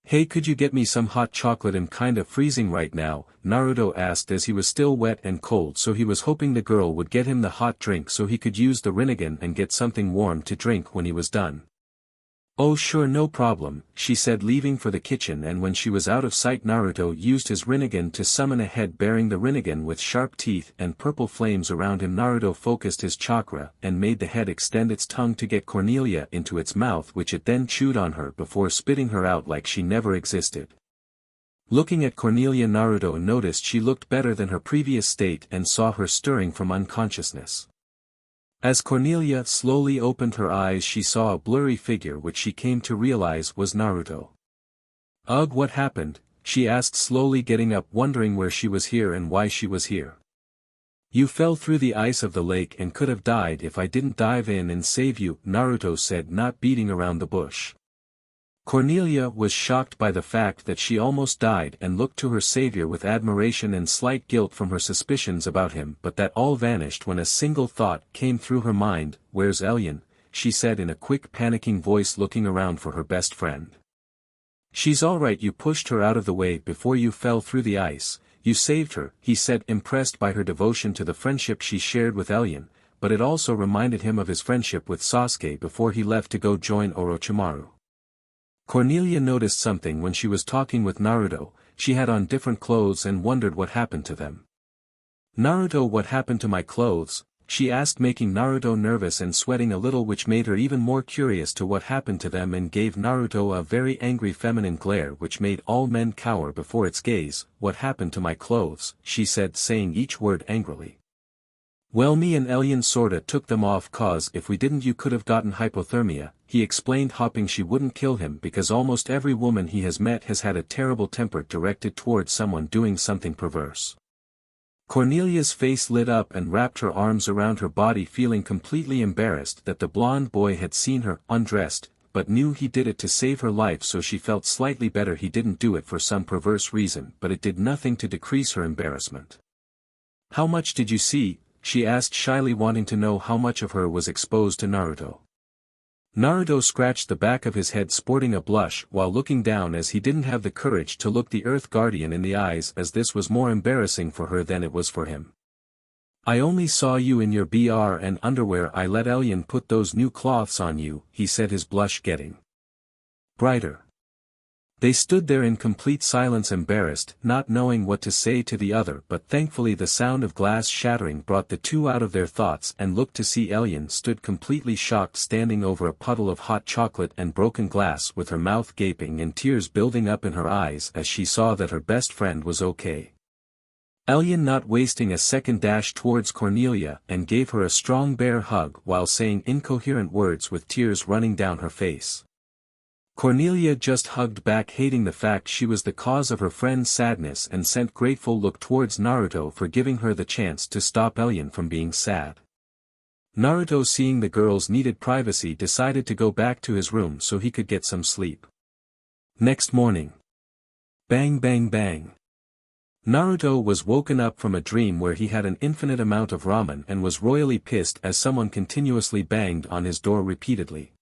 Speaker 2: "Hey, could you get me some hot chocolate? I'm kinda freezing right now," Naruto asked as he was still wet and cold, so he was hoping the girl would get him the hot drink so he could use the rasengan and get something warm to drink when he was done. "Oh sure, no problem," she said, leaving for the kitchen, and when she was out of sight Naruto used his rasengan to summon a head bearing the rasengan with sharp teeth and purple flames around him. Naruto focused his chakra and made the head extend its tongue to get Cornelia into its mouth, which it then chewed on her before spitting her out like she never existed. Looking at Cornelia, Naruto noticed she looked better than her previous state and saw her stirring from unconsciousness. As Cornelia slowly opened her eyes, she saw a blurry figure which she came to realize was Naruto. "Ugh, what happened?" she asked, slowly getting up, wondering where she was here and why she was here. "You fell through the ice of the lake and could have died if I didn't dive in and save you," Naruto said, not beating around the bush. Cornelia was shocked by the fact that she almost died and looked to her savior with admiration and slight guilt from her suspicions about him, but that all vanished when a single thought came through her mind. "Where's Ellian?" she said in a quick, panicking voice, looking around for her best friend. "She's alright, you pushed her out of the way before you fell through the ice, you saved her," he said, impressed by her devotion to the friendship she shared with Ellian, but it also reminded him of his friendship with Sasuke before he left to go join Orochimaru. Cornelia noticed something when she was talking with Naruto. She had on different clothes and wondered what happened to them. "Naruto, what happened to my clothes?" she asked, making Naruto nervous and sweating a little, which made her even more curious to what happened to them and gave Naruto a very angry feminine glare which made all men cower before its gaze. "What happened to my clothes?" she said, saying each word angrily. "Well, me and Ellian sorta took them off, cause if we didn't you could have gotten hypothermia," he explained, hoping she wouldn't kill him because almost every woman he has met has had a terrible temper directed towards someone doing something perverse. Cornelia's face lit up and wrapped her arms around her body, feeling completely embarrassed that the blonde boy had seen her undressed, but knew he did it to save her life, so she felt slightly better he didn't do it for some perverse reason, but it did nothing to decrease her embarrassment. "How much did you see?" she asked shyly, wanting to know how much of her was exposed to Naruto. Naruto scratched the back of his head, sporting a blush while looking down, as he didn't have the courage to look the Earth Guardian in the eyes, as this was more embarrassing for her than it was for him. "I only saw you in your BR and underwear. I let Elian put those new cloths on you," he said, his blush getting brighter. They stood there in complete silence, embarrassed, not knowing what to say to the other, but thankfully the sound of glass shattering brought the two out of their thoughts and looked to see Elian stood completely shocked, standing over a puddle of hot chocolate and broken glass, with her mouth gaping and tears building up in her eyes as she saw that her best friend was okay. Elian, not wasting a second, dashed towards Cornelia and gave her a strong bear hug while saying incoherent words with tears running down her face. Cornelia just hugged back, hating the fact she was the cause of her friend's sadness, and sent grateful look towards Naruto for giving her the chance to stop Elian from being sad. Naruto, seeing the girls needed privacy, decided to go back to his room so he could get some sleep. Next morning. Bang bang bang. Naruto was woken up from a dream where he had an infinite amount of ramen and was royally pissed as someone continuously banged on his door repeatedly.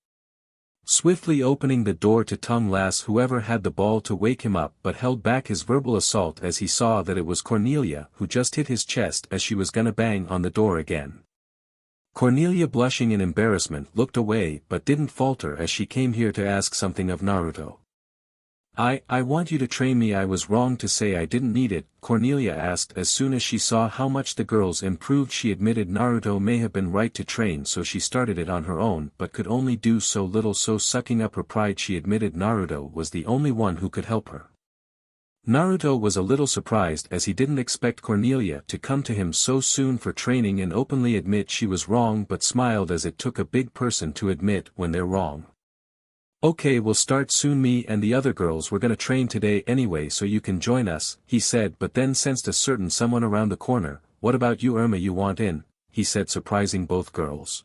Speaker 2: Swiftly opening the door to tongue lass whoever had the ball to wake him up, but held back his verbal assault as he saw that it was Cornelia, who just hit his chest as she was gonna bang on the door again. Cornelia, blushing in embarrassment, looked away but didn't falter as she came here to ask something of Naruto. I want you to train me. I was wrong to say I didn't need it," Cornelia asked as soon as she saw how much the girls improved. She admitted Naruto may have been right to train, so she started it on her own, but could only do so little, so sucking up her pride she admitted Naruto was the only one who could help her. Naruto was a little surprised as he didn't expect Cornelia to come to him so soon for training and openly admit she was wrong, but smiled as it took a big person to admit when they're wrong. "Okay, we'll start soon. Me and the other girls were gonna train today anyway, so you can join us," he said, but then sensed a certain someone around the corner. "What about you, Irma? You want in?" he said, surprising both girls.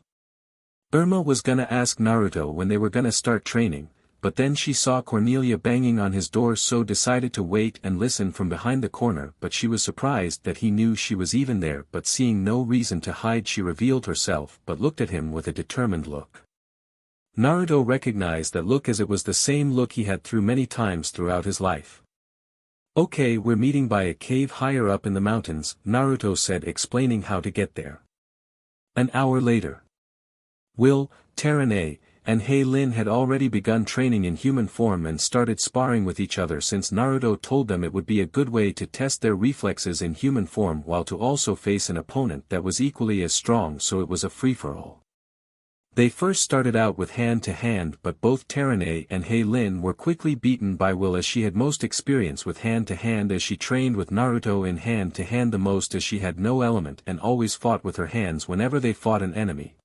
Speaker 2: Irma was gonna ask Naruto when they were gonna start training, but then she saw Cornelia banging on his door, so decided to wait and listen from behind the corner, but she was surprised that he knew she was even there, but seeing no reason to hide she revealed herself but looked at him with a determined look. Naruto recognized that look as it was the same look he had through many times throughout his life. "Okay, we're meeting by a cave higher up in the mountains," Naruto said, explaining how to get there. An hour later. Will, Terane, and Hei Lin had already begun training in human form and started sparring with each other, since Naruto told them it would be a good way to test their reflexes in human form while to also face an opponent that was equally as strong, so it was a free-for-all. They first started out with hand-to-hand, but both Terane and Hei Lin were quickly beaten by Will, as she had most experience with hand-to-hand, as she trained with Naruto in hand-to-hand the most, as she had no element and always fought with her hands whenever they fought an enemy.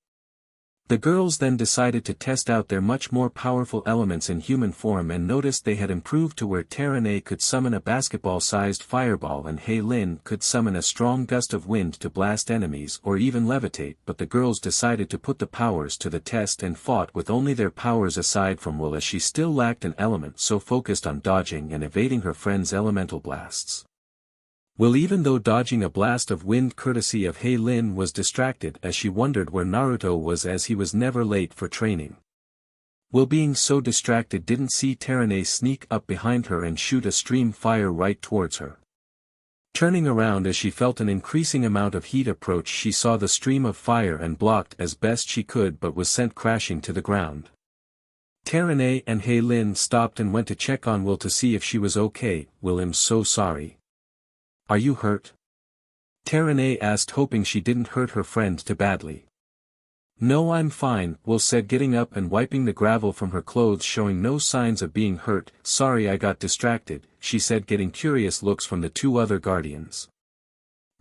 Speaker 2: The girls then decided to test out their much more powerful elements in human form and noticed they had improved to where Terane could summon a basketball-sized fireball and Hei Lin could summon a strong gust of wind to blast enemies or even levitate, but the girls decided to put the powers to the test and fought with only their powers aside from Will, as she still lacked an element, so focused on dodging and evading her friend's elemental blasts. Will, even though dodging a blast of wind courtesy of Hei Lin, was distracted as she wondered where Naruto was, as he was never late for training. Will, being so distracted, didn't see Terane sneak up behind her and shoot a stream fire right towards her. Turning around as she felt an increasing amount of heat approach, she saw the stream of fire and blocked as best she could, but was sent crashing to the ground. Terane and Hei Lin stopped and went to check on Will to see if she was okay. "Will, I'm so sorry. Are you hurt?" Terane asked, hoping she didn't hurt her friend too badly. "No, I'm fine," Will said, getting up and wiping the gravel from her clothes, showing no signs of being hurt. "Sorry, I got distracted," she said, getting curious looks from the two other guardians.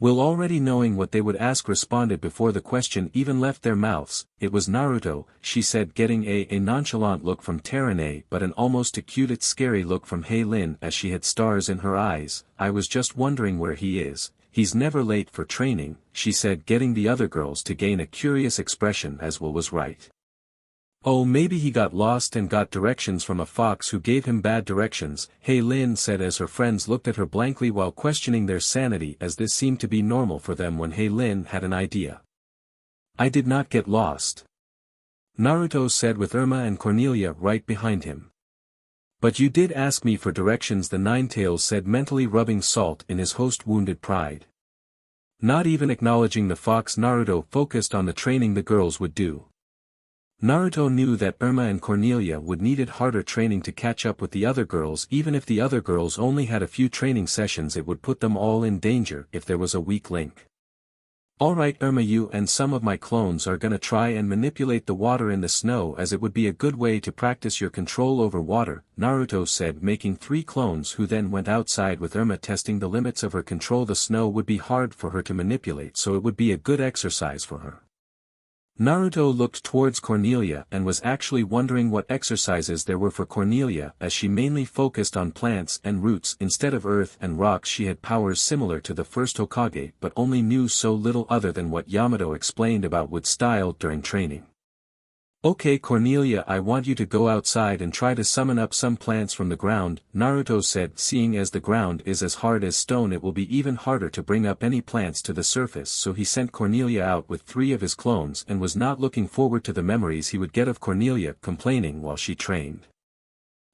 Speaker 2: Will already knowing what they would ask responded before the question even left their mouths. It was Naruto, she said, getting a nonchalant look from Terane but an almost acute scary look from Lin as she had stars in her eyes. I was just wondering where he is. He's never late for training, she said, getting the other girls to gain a curious expression as Will was right. Oh, maybe he got lost and got directions from a fox who gave him bad directions, Lin said as her friends looked at her blankly while questioning their sanity, as this seemed to be normal for them when Lin had an idea. I did not get lost, Naruto said with Irma and Cornelia right behind him. But you did ask me for directions, the Ninetales said, mentally rubbing salt in his host-wounded pride. Not even acknowledging the fox, Naruto focused on the training the girls would do. Naruto knew that Irma and Cornelia would need harder training to catch up with the other girls. Even if the other girls only had a few training sessions, it would put them all in danger if there was a weak link. Alright Irma, you and some of my clones are gonna try and manipulate the water in the snow, as it would be a good way to practice your control over water, Naruto said, making 3 clones who then went outside with Irma testing the limits of her control. The snow would be hard for her to manipulate, so it would be a good exercise for her. Naruto looked towards Cornelia and was actually wondering what exercises there were for Cornelia, as she mainly focused on plants and roots instead of earth and rocks. She had powers similar to the first Hokage but only knew so little other than what Yamato explained about wood style during training. Okay Cornelia, I want you to go outside and try to summon up some plants from the ground, Naruto said. Seeing as the ground is as hard as stone, it will be even harder to bring up any plants to the surface, so he sent Cornelia out with 3 of his clones and was not looking forward to the memories he would get of Cornelia complaining while she trained.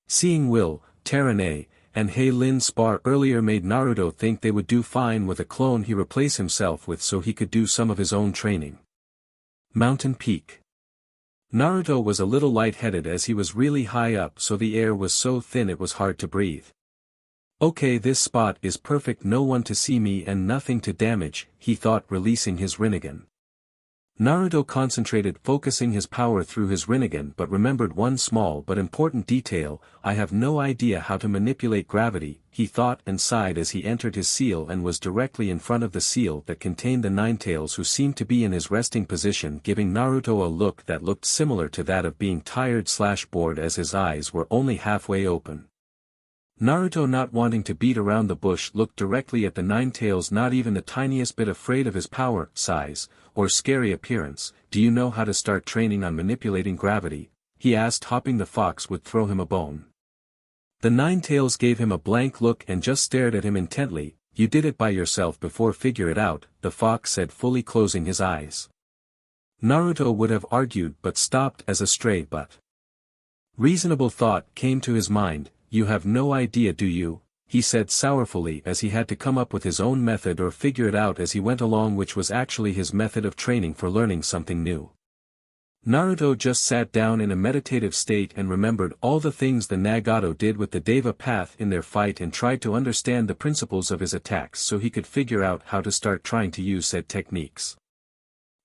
Speaker 2: Seeing Will, Terane, and Lin spar earlier made Naruto think they would do fine with a clone he replaced himself with so he could do some of his own training. Mountain Peak. Naruto was a little lightheaded as he was really high up, so the air was so thin it was hard to breathe. Okay, this spot is perfect, no one to see me and nothing to damage, he thought, releasing his Rinnegan. Naruto concentrated, focusing his power through his Rinnegan, but remembered one small but important detail. I have no idea how to manipulate gravity, he thought, and sighed as he entered his seal and was directly in front of the seal that contained the Ninetales, who seemed to be in his resting position, giving Naruto a look that looked similar to that of being tired/bored, as his eyes were only halfway open. Naruto, not wanting to beat around the bush, looked directly at the Ninetales, not even the tiniest bit afraid of his power, size, or scary appearance. Do you know how to start training on manipulating gravity? He asked, hoping the fox would throw him a bone. The Ninetales gave him a blank look and just stared at him intently. You did it by yourself before, figure it out, the fox said, fully closing his eyes. Naruto would have argued but stopped as a stray but reasonable thought came to his mind. You have no idea, do you? He said sorrowfully, as he had to come up with his own method or figure it out as he went along, which was actually his method of training for learning something new. Naruto just sat down in a meditative state and remembered all the things the Nagato did with the Deva path in their fight and tried to understand the principles of his attacks so he could figure out how to start trying to use said techniques.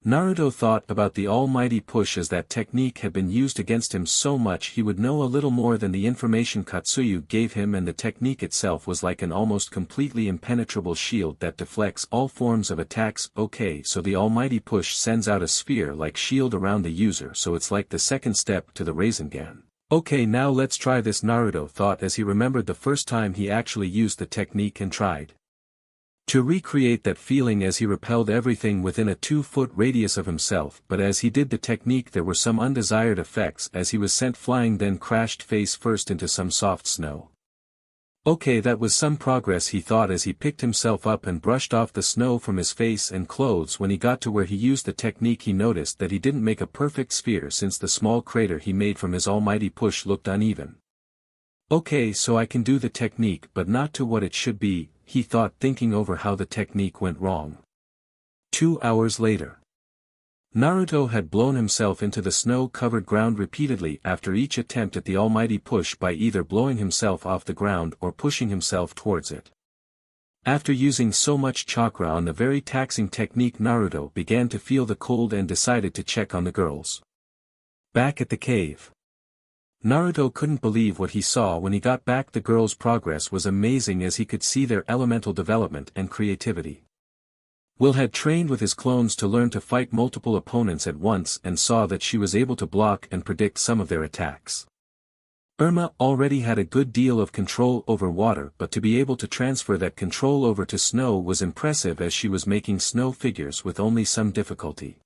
Speaker 2: Naruto thought about the almighty push, as that technique had been used against him so much he would know a little more than the information Katsuyu gave him, and the technique itself was like an almost completely impenetrable shield that deflects all forms of attacks. Okay, so the almighty push sends out a sphere-like shield around the user, so it's like the second step to the rasengan. Okay, now let's try this, Naruto thought as he remembered the first time he actually used the technique and tried to recreate that feeling as he repelled everything within a 2-foot radius of himself. But as he did the technique, there were some undesired effects as he was sent flying, then crashed face first into some soft snow. Okay, that was some progress, he thought as he picked himself up and brushed off the snow from his face and clothes. When he got to where he used the technique, he noticed that he didn't make a perfect sphere, since the small crater he made from his almighty push looked uneven. Okay, so I can do the technique but not to what it should be, he thought, thinking over how the technique went wrong. 2 hours later. Naruto had blown himself into the snow-covered ground repeatedly after each attempt at the almighty push by either blowing himself off the ground or pushing himself towards it. After using so much chakra on the very taxing technique, Naruto began to feel the cold and decided to check on the girls. Back at the cave. Naruto couldn't believe what he saw when he got back. The girls' progress was amazing as he could see their elemental development and creativity. Will had trained with his clones to learn to fight multiple opponents at once and saw that she was able to block and predict some of their attacks. Irma already had a good deal of control over water, but to be able to transfer that control over to snow was impressive, as she was making snow figures with only some difficulty.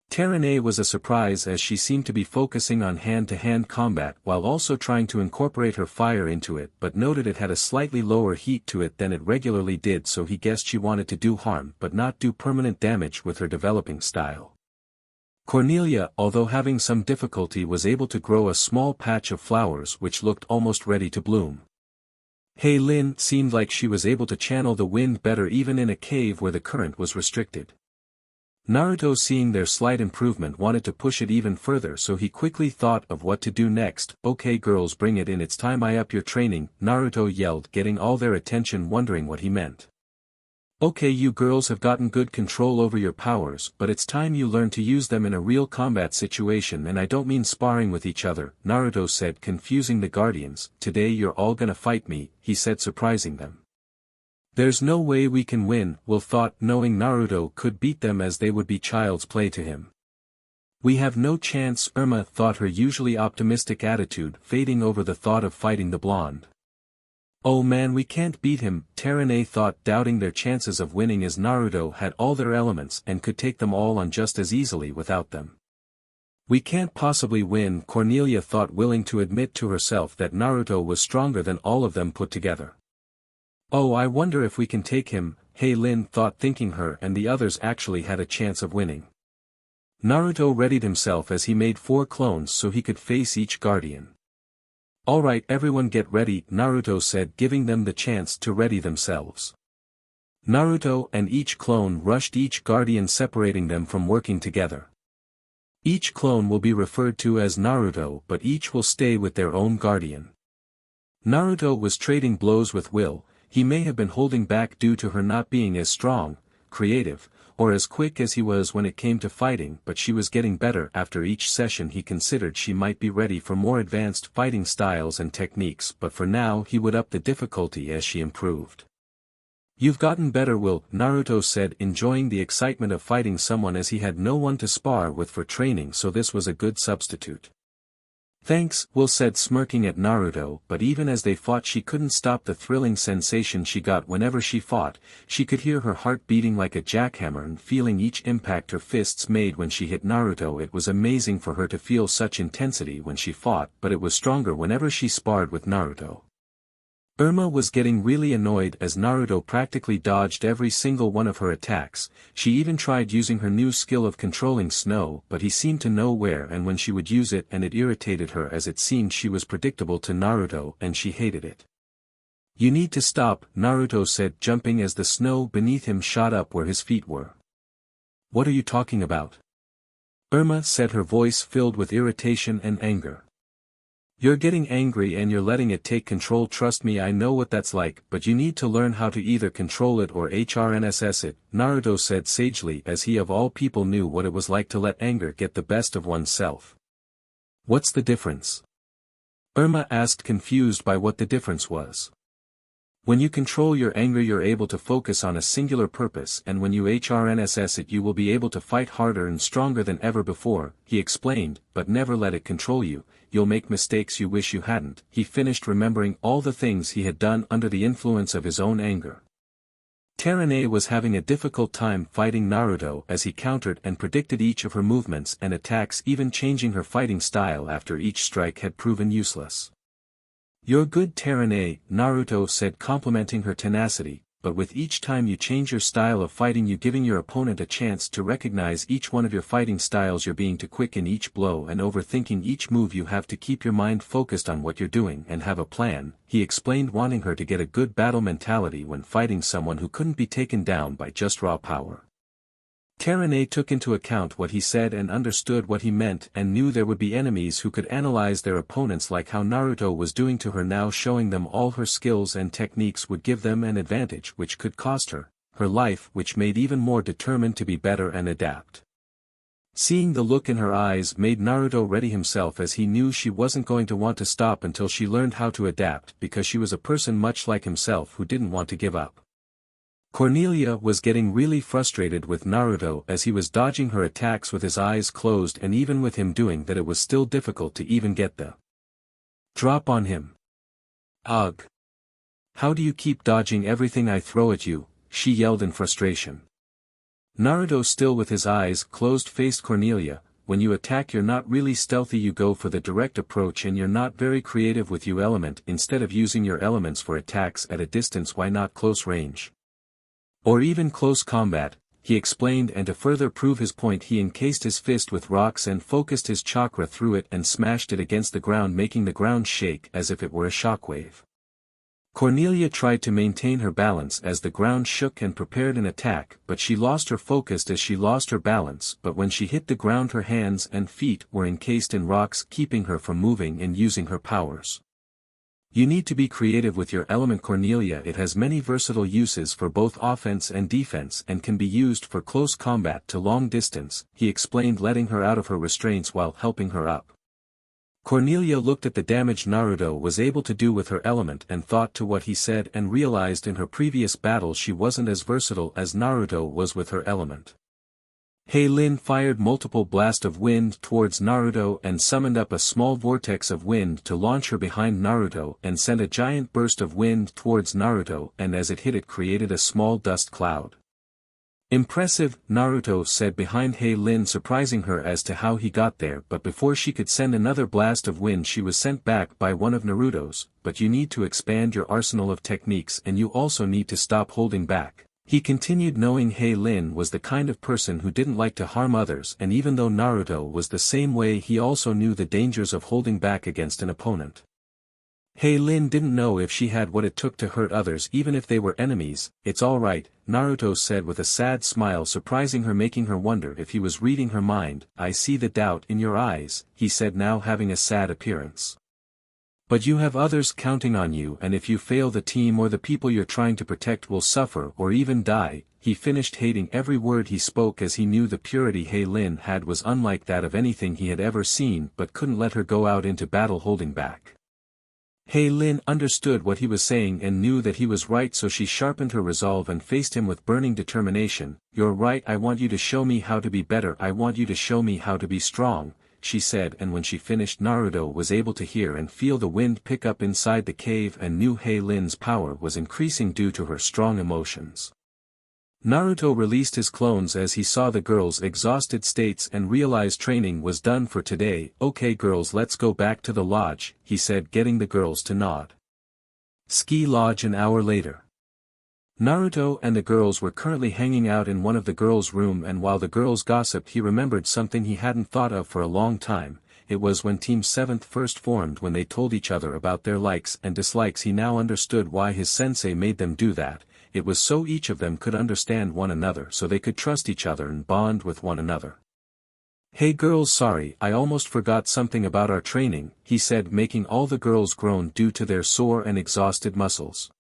Speaker 2: Terene was a surprise, as she seemed to be focusing on hand-to-hand combat while also trying to incorporate her fire into it, but noted it had a slightly lower heat to it than it regularly did, so he guessed she wanted to do harm but not do permanent damage with her developing style. Cornelia, although having some difficulty, was able to grow a small patch of flowers which looked almost ready to bloom. Hei Lin seemed like she was able to channel the wind better even in a cave where the current was restricted. Naruto, seeing their slight improvement, wanted to push it even further, so he quickly thought of what to do next. "Okay girls, bring it in, it's time I up your training," Naruto yelled, getting all their attention, wondering what he meant. "Okay, you girls have gotten good control over your powers, but it's time you learn to use them in a real combat situation, and I don't mean sparring with each other," Naruto said, confusing the guardians. "Today you're all gonna fight me," he said, surprising them. "There's no way we can win," Will thought, knowing Naruto could beat them, as they would be child's play to him. "We have no chance," Irma thought, her usually optimistic attitude fading over the thought of fighting the blonde. "Oh man, we can't beat him," Terene thought, doubting their chances of winning, as Naruto had all their elements and could take them all on just as easily without them. "We can't possibly win," Cornelia thought, willing to admit to herself that Naruto was stronger than all of them put together. "Oh, I wonder if we can take him," Hei Lin thought, thinking her and the others actually had a chance of winning. Naruto readied himself as he made 4 clones so he could face each guardian. "Alright everyone, get ready," Naruto said, giving them the chance to ready themselves. Naruto and each clone rushed each guardian, separating them from working together. Each clone will be referred to as Naruto, but each will stay with their own guardian. Naruto was trading blows with Will. He may have been holding back due to her not being as strong, creative, or as quick as he was when it came to fighting, but she was getting better. After each session he considered she might be ready for more advanced fighting styles and techniques, but for now he would up the difficulty as she improved. "You've gotten better, Will," Naruto said, enjoying the excitement of fighting someone, as he had no one to spar with for training, so this was a good substitute. "Thanks," Will said, smirking at Naruto, but even as they fought she couldn't stop the thrilling sensation she got whenever she fought. She could hear her heart beating like a jackhammer and feeling each impact her fists made when she hit Naruto. It was amazing for her to feel such intensity when she fought, but it was stronger whenever she sparred with Naruto. Irma was getting really annoyed as Naruto practically dodged every single one of her attacks. She even tried using her new skill of controlling snow, but he seemed to know where and when she would use it, and it irritated her as it seemed she was predictable to Naruto and she hated it. "You need to stop," Naruto said, jumping as the snow beneath him shot up where his feet were. "What are you talking about?" Irma said, her voice filled with irritation and anger. "You're getting angry and you're letting it take control. Trust me, I know what that's like, but you need to learn how to either control it or HRNSS it," Naruto said sagely, as he of all people knew what it was like to let anger get the best of oneself. "What's the difference?" Irma asked, confused by what the difference was. "When you control your anger you're able to focus on a singular purpose, and when you HRNSS it you will be able to fight harder and stronger than ever before," he explained, "but never let it control you. You'll make mistakes you wish you hadn't." He finished, remembering all the things he had done under the influence of his own anger. Terene was having a difficult time fighting Naruto as he countered and predicted each of her movements and attacks, even changing her fighting style after each strike had proven useless. "You're good, Terene," Naruto said, complimenting her tenacity, "but with each time you change your style of fighting you giving your opponent a chance to recognize each one of your fighting styles. You're being too quick in each blow and overthinking each move. You have to keep your mind focused on what you're doing and have a plan," he explained, wanting her to get a good battle mentality when fighting someone who couldn't be taken down by just raw power. Terene took into account what he said and understood what he meant, and knew there would be enemies who could analyze their opponents like how Naruto was doing to her now. Showing them all her skills and techniques would give them an advantage which could cost her life, which made even more determined to be better and adapt. Seeing the look in her eyes made Naruto ready himself, as he knew she wasn't going to want to stop until she learned how to adapt, because she was a person much like himself who didn't want to give up. Cornelia was getting really frustrated with Naruto as he was dodging her attacks with his eyes closed, and even with him doing that it was still difficult to even get the drop on him. Ugh! How do you keep dodging everything I throw at you? She yelled in frustration. Naruto, still with his eyes closed, faced Cornelia. When you attack you're not really stealthy, you go for the direct approach, and you're not very creative with your element. Instead of using your elements for attacks at a distance, why not close range? Or even close combat, he explained, and to further prove his point he encased his fist with rocks and focused his chakra through it and smashed it against the ground, making the ground shake as if it were a shockwave. Cornelia tried to maintain her balance as the ground shook and prepared an attack, but she lost her focus as she lost her balance. But when she hit the ground her hands and feet were encased in rocks, keeping her from moving and using her powers. You need to be creative with your element, Cornelia. It has many versatile uses for both offense and defense and can be used for close combat to long distance, he explained, letting her out of her restraints while helping her up. Cornelia looked at the damage Naruto was able to do with her element and thought to what he said, and realized in her previous battles she wasn't as versatile as Naruto was with her element. Lin fired multiple blasts of wind towards Naruto and summoned up a small vortex of wind to launch her behind Naruto and sent a giant burst of wind towards Naruto, and as it hit it created a small dust cloud. Impressive, Naruto said behind Lin, surprising her as to how he got there, but before she could send another blast of wind she was sent back by one of Naruto's. But you need to expand your arsenal of techniques, and you also need to stop holding back, he continued, knowing Lin was the kind of person who didn't like to harm others, and even though Naruto was the same way, he also knew the dangers of holding back against an opponent. Lin didn't know if she had what it took to hurt others even if they were enemies. It's alright, Naruto said with a sad smile, surprising her, making her wonder if he was reading her mind. I see the doubt in your eyes, he said, now having a sad appearance. But you have others counting on you, and if you fail the team or the people you're trying to protect will suffer or even die. He finished, hating every word he spoke as he knew the purity Lin had was unlike that of anything he had ever seen, but couldn't let her go out into battle holding back. Lin understood what he was saying and knew that he was right, so she sharpened her resolve and faced him with burning determination. You're right, I want you to show me how to be better, I want you to show me how to be strong, she said, and when she finished Naruto was able to hear and feel the wind pick up inside the cave and knew Lin's power was increasing due to her strong emotions. Naruto released his clones as he saw the girls' exhausted states and realized training was done for today. Okay girls, let's go back to the lodge, he said, getting the girls to nod. Ski Lodge. An hour later. Naruto and the girls were currently hanging out in one of the girls' room, and while the girls gossiped he remembered something he hadn't thought of for a long time. It was when Team 7th first formed, when they told each other about their likes and dislikes. He now understood why his sensei made them do that. It was so each of them could understand one another, so they could trust each other and bond with one another. Hey girls, sorry, I almost forgot something about our training, he said, making all the girls groan due to their sore and exhausted muscles.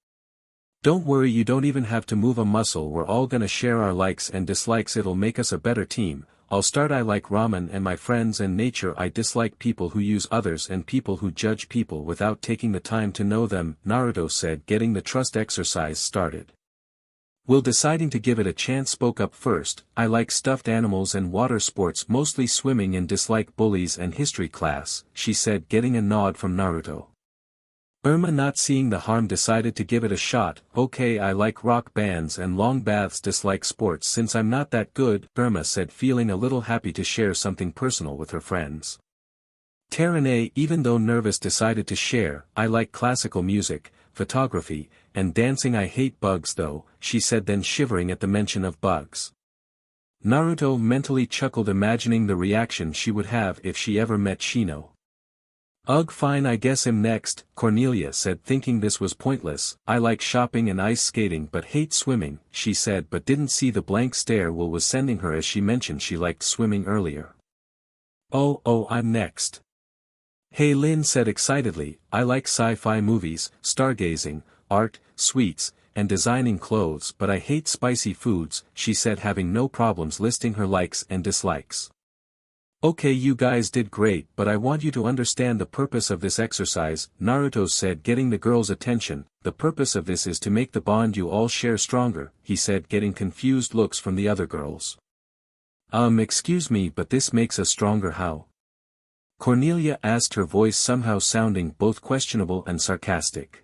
Speaker 2: Don't worry, you don't even have to move a muscle, we're all gonna share our likes and dislikes, it'll make us a better team. I'll start. I like ramen and my friends and nature. I dislike people who use others and people who judge people without taking the time to know them, Naruto said, getting the trust exercise started. Will deciding to give it a chance spoke up first. I like stuffed animals and water sports, mostly swimming, and dislike bullies and history class, she said, getting a nod from Naruto. Irma, not seeing the harm, decided to give it a shot. Okay, I like rock bands and long baths, dislike sports since I'm not that good, Irma said, feeling a little happy to share something personal with her friends. Terene, even though nervous, decided to share. I like classical music, photography, and dancing. I hate bugs though, she said, then shivering at the mention of bugs. Naruto mentally chuckled, imagining the reaction she would have if she ever met Shino. Ugh, fine, I guess him next, Cornelia said, thinking this was pointless. I like shopping and ice skating but hate swimming, she said, but didn't see the blank stare Will was sending her as she mentioned she liked swimming earlier. Oh, I'm next. Lin said excitedly. I like sci-fi movies, stargazing, art, sweets, and designing clothes, but I hate spicy foods, she said, having no problems listing her likes and dislikes. Okay, you guys did great, but I want you to understand the purpose of this exercise, Naruto said, getting the girl's attention. The purpose of this is to make the bond you all share stronger, he said, getting confused looks from the other girls. Excuse me, but this makes us stronger how? Cornelia asked, her voice somehow sounding both questionable and sarcastic.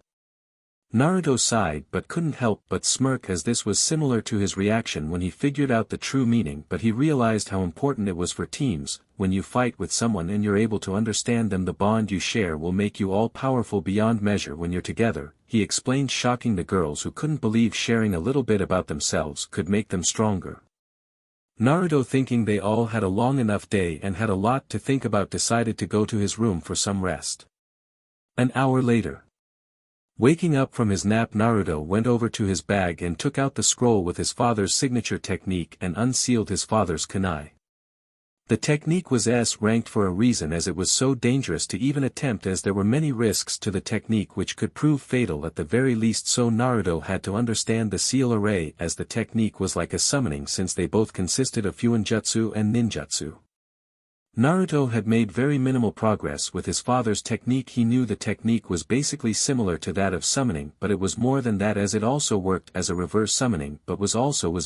Speaker 2: Naruto sighed but couldn't help but smirk, as this was similar to his reaction when he figured out the true meaning, but he realized how important it was for teams. When you fight with someone and you're able to understand them, the bond you share will make you all powerful beyond measure when you're together, he explained, shocking the girls who couldn't believe sharing a little bit about themselves could make them stronger. Naruto, thinking they all had a long enough day and had a lot to think about, decided to go to his room for some rest. An hour later. Waking up from his nap, Naruto went over to his bag and took out the scroll with his father's signature technique and unsealed his father's kunai. The technique was S-ranked for a reason, as it was so dangerous to even attempt, as there were many risks to the technique which could prove fatal at the very least, so Naruto had to understand the seal array, as the technique was like a summoning since they both consisted of fuinjutsu and ninjutsu. Naruto had made very minimal progress with his father's technique. He knew the technique was basically similar to that of summoning, but it was more than that, as it also worked as a reverse summoning, but was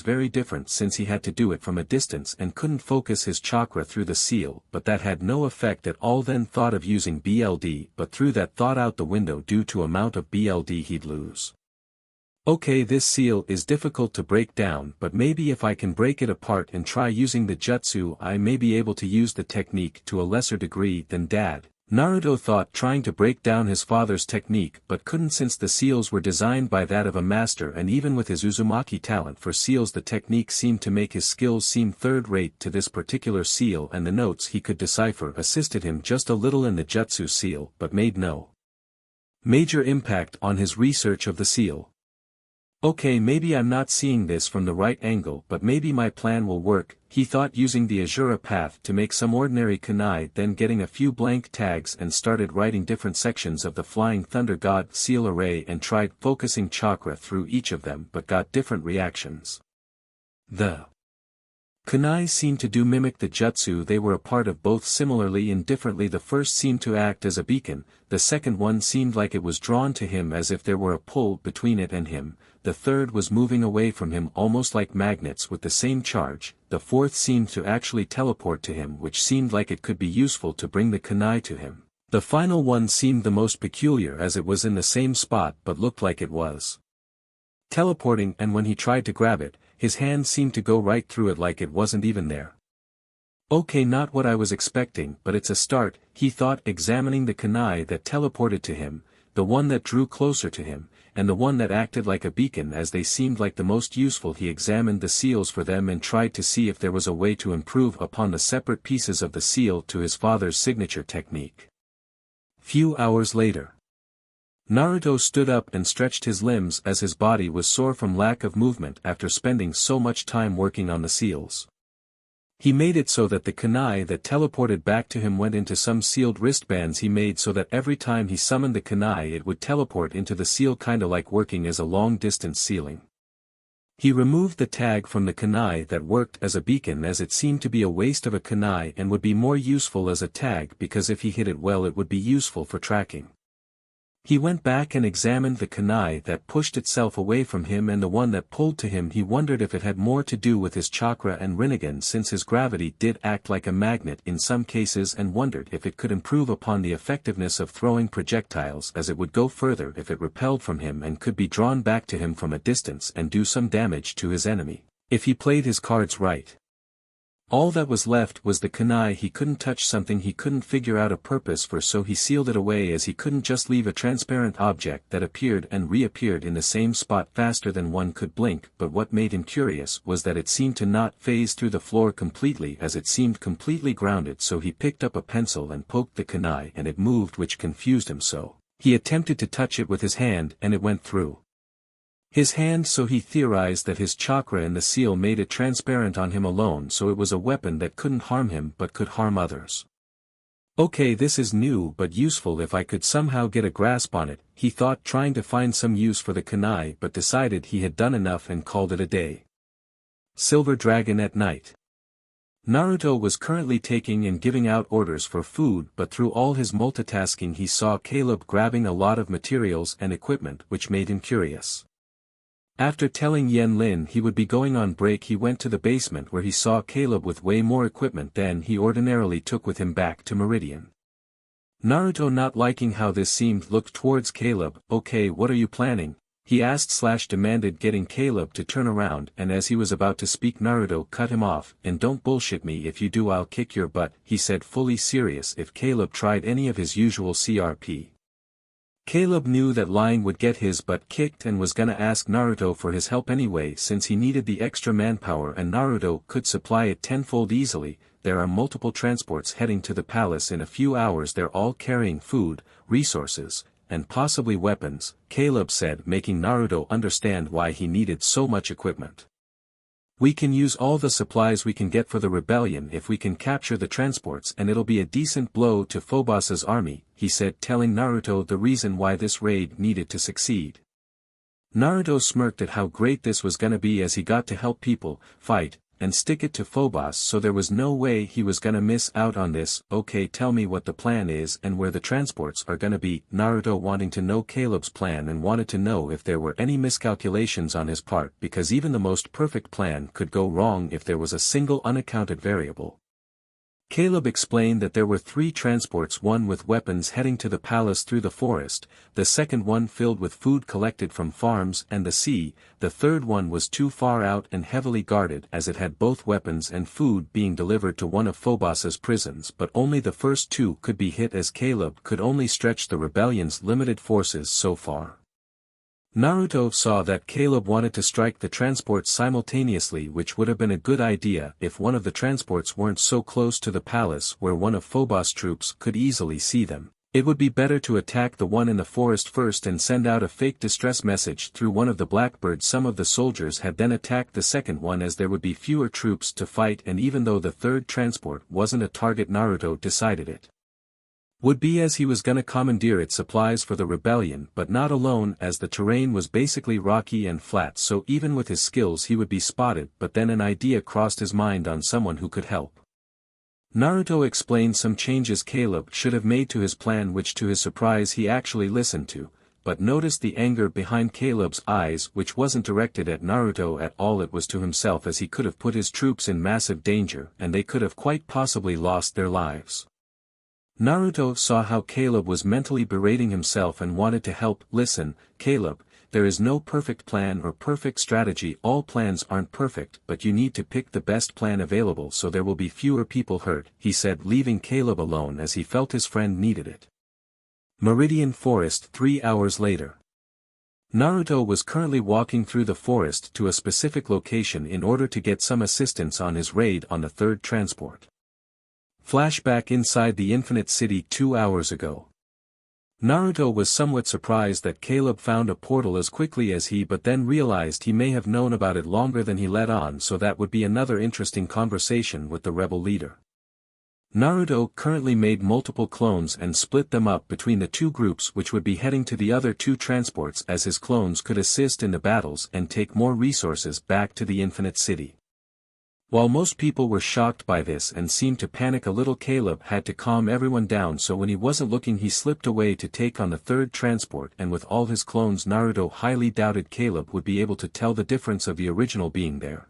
Speaker 2: very different since he had to do it from a distance and couldn't focus his chakra through the seal, but that had no effect at all. Then thought of using BLD, but threw that thought out the window due to amount of BLD he'd lose. Okay, this seal is difficult to break down, but maybe if I can break it apart and try using the jutsu, I may be able to use the technique to a lesser degree than Dad, Naruto thought, trying to break down his father's technique, but couldn't since the seals were designed by that of a master, and even with his Uzumaki talent for seals, the technique seemed to make his skills seem third-rate to this particular seal, and the notes he could decipher assisted him just a little in the jutsu seal, but made no major impact on his research of the seal. Okay, maybe I'm not seeing this from the right angle, but maybe my plan will work, he thought, using the Azura path to make some ordinary kunai, then getting a few blank tags and started writing different sections of the Flying Thunder God seal array and tried focusing chakra through each of them, but got different reactions. The kunai seemed to mimic the jutsu they were a part of, both similarly and differently. The first seemed to act as a beacon, the second one seemed like it was drawn to him as if there were a pull between it and him, the third was moving away from him almost like magnets with the same charge, the fourth seemed to actually teleport to him, which seemed like it could be useful to bring the kunai to him. The final one seemed the most peculiar, as it was in the same spot but looked like it was teleporting, and when he tried to grab it, his hand seemed to go right through it like it wasn't even there. Okay, not what I was expecting, but it's a start, he thought, examining the kunai that teleported to him, the one that drew closer to him, and the one that acted like a beacon, as they seemed like the most useful. He examined the seals for them and tried to see if there was a way to improve upon the separate pieces of the seal to his father's signature technique. Few hours later. Naruto stood up and stretched his limbs, as his body was sore from lack of movement after spending so much time working on the seals. He made it so that the kunai that teleported back to him went into some sealed wristbands he made, so that every time he summoned the kunai it would teleport into the seal, kinda like working as a long-distance sealing. He removed the tag from the kunai that worked as a beacon, as it seemed to be a waste of a kunai and would be more useful as a tag, because if he hit it well it would be useful for tracking. He went back and examined the kunai that pushed itself away from him and the one that pulled to him. He wondered if it had more to do with his chakra and Rinnegan, since his gravity did act like a magnet in some cases, and wondered if it could improve upon the effectiveness of throwing projectiles, as it would go further if it repelled from him and could be drawn back to him from a distance and do some damage to his enemy, if he played his cards right. All that was left was the kunai. He couldn't touch something he couldn't figure out a purpose for, so he sealed it away, as he couldn't just leave a transparent object that appeared and reappeared in the same spot faster than one could blink. But what made him curious was that it seemed to not phase through the floor completely, as it seemed completely grounded. So he picked up a pencil and poked the kunai and it moved, which confused him, so he attempted to touch it with his hand and it went through his hand, so he theorized that his chakra in the seal made it transparent on him alone, so it was a weapon that couldn't harm him but could harm others. Okay, this is new but useful if I could somehow get a grasp on it, he thought, trying to find some use for the kunai, but decided he had done enough and called it a day. Silver Dragon at night. Naruto was currently taking and giving out orders for food, but through all his multitasking he saw Caleb grabbing a lot of materials and equipment, which made him curious. After telling Yen Lin he would be going on break, he went to the basement where he saw Caleb with way more equipment than he ordinarily took with him back to Meridian. Naruto, not liking how this seemed, looked towards Caleb. "Okay, what are you planning?" he asked/demanded, getting Caleb to turn around, and as he was about to speak Naruto cut him off. "And don't bullshit me, if you do I'll kick your butt," he said, fully serious if Caleb tried any of his usual CRP. Caleb knew that lying would get his butt kicked and was gonna ask Naruto for his help anyway since he needed the extra manpower and Naruto could supply it tenfold easily. "There are multiple transports heading to the palace in a few hours, they're all carrying food, resources, and possibly weapons," Caleb said, making Naruto understand why he needed so much equipment. "We can use all the supplies we can get for the rebellion if we can capture the transports, and it'll be a decent blow to Phobos's army," he said, telling Naruto the reason why this raid needed to succeed. Naruto smirked at how great this was gonna be as he got to help people fight and stick it to Phobos, so there was no way he was gonna miss out on this. "Okay, tell me what the plan is and where the transports are gonna be," Naruto wanting to know Caleb's plan and wanted to know if there were any miscalculations on his part, because even the most perfect plan could go wrong if there was a single unaccounted variable. Caleb explained that there were 3 transports, one with weapons heading to the palace through the forest, the second one filled with food collected from farms and the sea, the third one was too far out and heavily guarded as it had both weapons and food being delivered to one of Phobos's prisons, but only the first 2 could be hit as Caleb could only stretch the rebellion's limited forces so far. Naruto saw that Caleb wanted to strike the transports simultaneously, which would have been a good idea if one of the transports weren't so close to the palace where one of Phobos' troops could easily see them. It would be better to attack the one in the forest first and send out a fake distress message through one of the blackbirds. Some of the soldiers had then attacked the second one as there would be fewer troops to fight, and even though the third transport wasn't a target, Naruto decided it would be, as he was gonna commandeer its supplies for the rebellion, but not alone, as the terrain was basically rocky and flat, so even with his skills he would be spotted. But then an idea crossed his mind on someone who could help. Naruto explained some changes Caleb should have made to his plan, which to his surprise he actually listened to, but noticed the anger behind Caleb's eyes, which wasn't directed at Naruto at all, it was to himself, as he could have put his troops in massive danger and they could have quite possibly lost their lives. Naruto saw how Caleb was mentally berating himself and wanted to help. "Listen, Caleb, there is no perfect plan or perfect strategy, all plans aren't perfect, but you need to pick the best plan available so there will be fewer people hurt," he said, leaving Caleb alone as he felt his friend needed it. Meridian Forest 3 hours later. Naruto was currently walking through the forest to a specific location in order to get some assistance on his raid on the third transport. Flashback inside the Infinite City 2 hours ago. Naruto was somewhat surprised that Caleb found a portal as quickly as he, but then realized he may have known about it longer than he let on, so that would be another interesting conversation with the rebel leader. Naruto currently made multiple clones and split them up between the 2 groups, which would be heading to the other 2 transports, as his clones could assist in the battles and take more resources back to the Infinite City. While most people were shocked by this and seemed to panic a little, Caleb had to calm everyone down, so when he wasn't looking he slipped away to take on the third transport, and with all his clones Naruto highly doubted Caleb would be able to tell the difference of the original being there.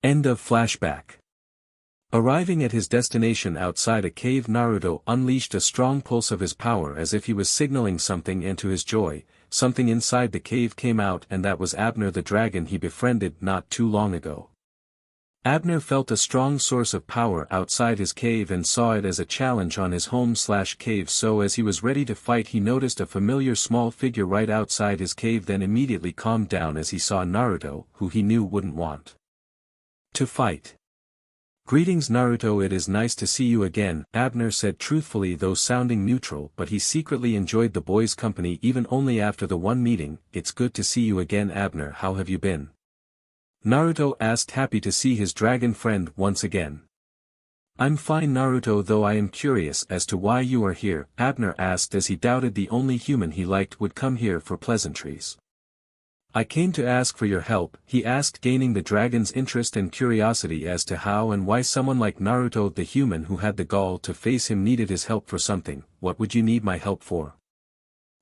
Speaker 2: End of flashback. Arriving at his destination outside a cave, Naruto unleashed a strong pulse of his power as if he was signaling something, and to his joy, something inside the cave came out, and that was Abner, the dragon he befriended not too long ago. Abner felt a strong source of power outside his cave and saw it as a challenge on his home/cave, so as he was ready to fight he noticed a familiar small figure right outside his cave, then immediately calmed down as he saw Naruto, who he knew wouldn't want to fight. "Greetings Naruto, it is nice to see you again," Abner said truthfully, though sounding neutral, but he secretly enjoyed the boy's company even only after the one meeting. "It's good to see you again Abner, how have you been?" Naruto asked, happy to see his dragon friend once again. "I'm fine Naruto, though I am curious as to why you are here," Abner asked, as he doubted the only human he liked would come here for pleasantries. I came to ask for your help, he asked, gaining the dragon's interest and curiosity as to how and why someone like Naruto the human who had the gall to face him needed his help for something. What would you need my help for?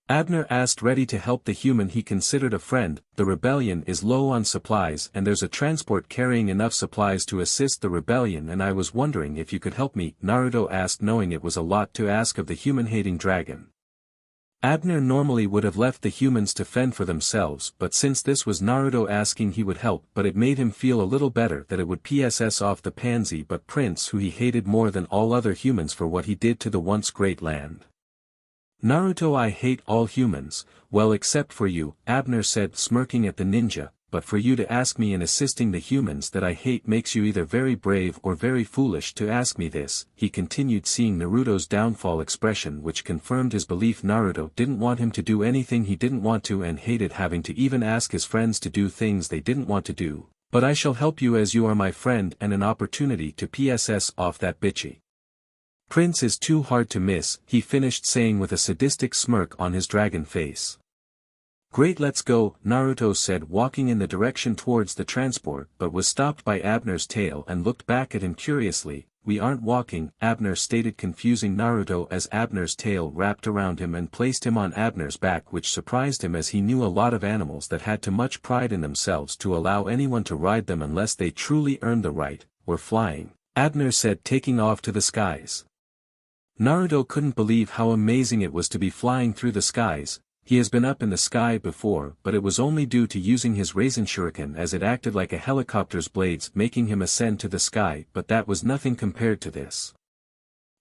Speaker 2: Abner asked, ready to help the human he considered a friend. The rebellion is low on supplies and there's a transport carrying enough supplies to assist the rebellion, and I was wondering if you could help me, Naruto asked, knowing it was a lot to ask of the human-hating dragon. Abner normally would have left the humans to fend for themselves, but since this was Naruto asking, he would help, but it made him feel a little better that it would piss off the pansy but prince who he hated more than all other humans for what he did to the once great land. Naruto, I hate all humans, well except for you, Abner said, smirking at the ninja, but for you to ask me in assisting the humans that I hate makes you either very brave or very foolish to ask me this, he continued, seeing Naruto's downfall expression, which confirmed his belief Naruto didn't want him to do anything he didn't want to and hated having to even ask his friends to do things they didn't want to do, but I shall help you as you are my friend and an opportunity to piss off that bitchy prince is too hard to miss, he finished saying with a sadistic smirk on his dragon face. Great, let's go, Naruto said, walking in the direction towards the transport, but was stopped by Abner's tail and looked back at him curiously. We aren't walking, Abner stated, confusing Naruto as Abner's tail wrapped around him and placed him on Abner's back, which surprised him as he knew a lot of animals that had too much pride in themselves to allow anyone to ride them unless they truly earned the right. We're flying, Abner said, taking off to the skies. Naruto couldn't believe how amazing it was to be flying through the skies. He has been up in the sky before, but it was only due to using his Rasen shuriken, as it acted like a helicopter's blades, making him ascend to the sky, but that was nothing compared to this.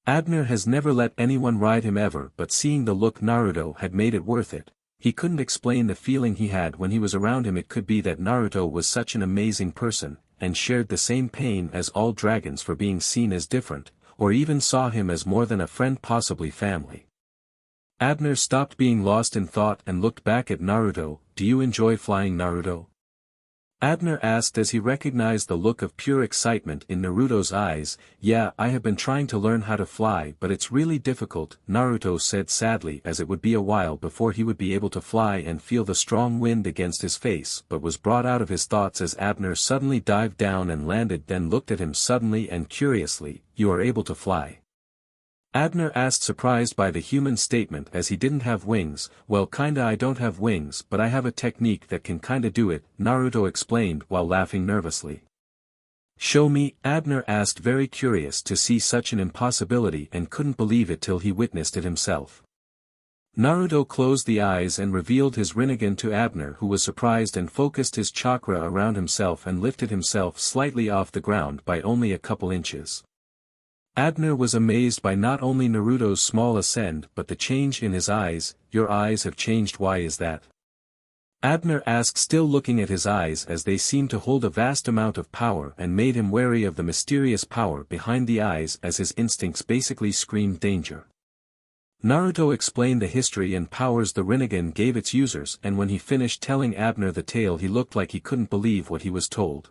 Speaker 2: Abner has never let anyone ride him ever, but seeing the look Naruto had made it worth it. He couldn't explain the feeling he had when he was around him. It could be that Naruto was such an amazing person, and shared the same pain as all dragons for being seen as different, or even saw him as more than a friend, possibly family. Abner stopped being lost in thought and looked back at Naruto. Do you enjoy flying, Naruto? Abner asked as he recognized the look of pure excitement in Naruto's eyes. Yeah, I have been trying to learn how to fly, but it's really difficult, Naruto said sadly, as it would be a while before he would be able to fly and feel the strong wind against his face, but was brought out of his thoughts as Abner suddenly dived down and landed, then looked at him suddenly and curiously. You are able to fly? Abner asked, surprised by the human statement as he didn't have wings. Well, kinda, I don't have wings, but I have a technique that can kinda do it, Naruto explained while laughing nervously. Show me, Abner asked, very curious to see such an impossibility and couldn't believe it till he witnessed it himself. Naruto closed the eyes and revealed his Rinnegan to Abner, who was surprised and focused his chakra around himself and lifted himself slightly off the ground by only a couple inches. Abner was amazed by not only Naruto's small ascend but the change in his eyes. Your eyes have changed, why is that? Abner asked, still looking at his eyes as they seemed to hold a vast amount of power and made him wary of the mysterious power behind the eyes as his instincts basically screamed danger. Naruto explained the history and powers the Rinnegan gave its users, and when he finished telling Abner the tale he looked like he couldn't believe what he was told.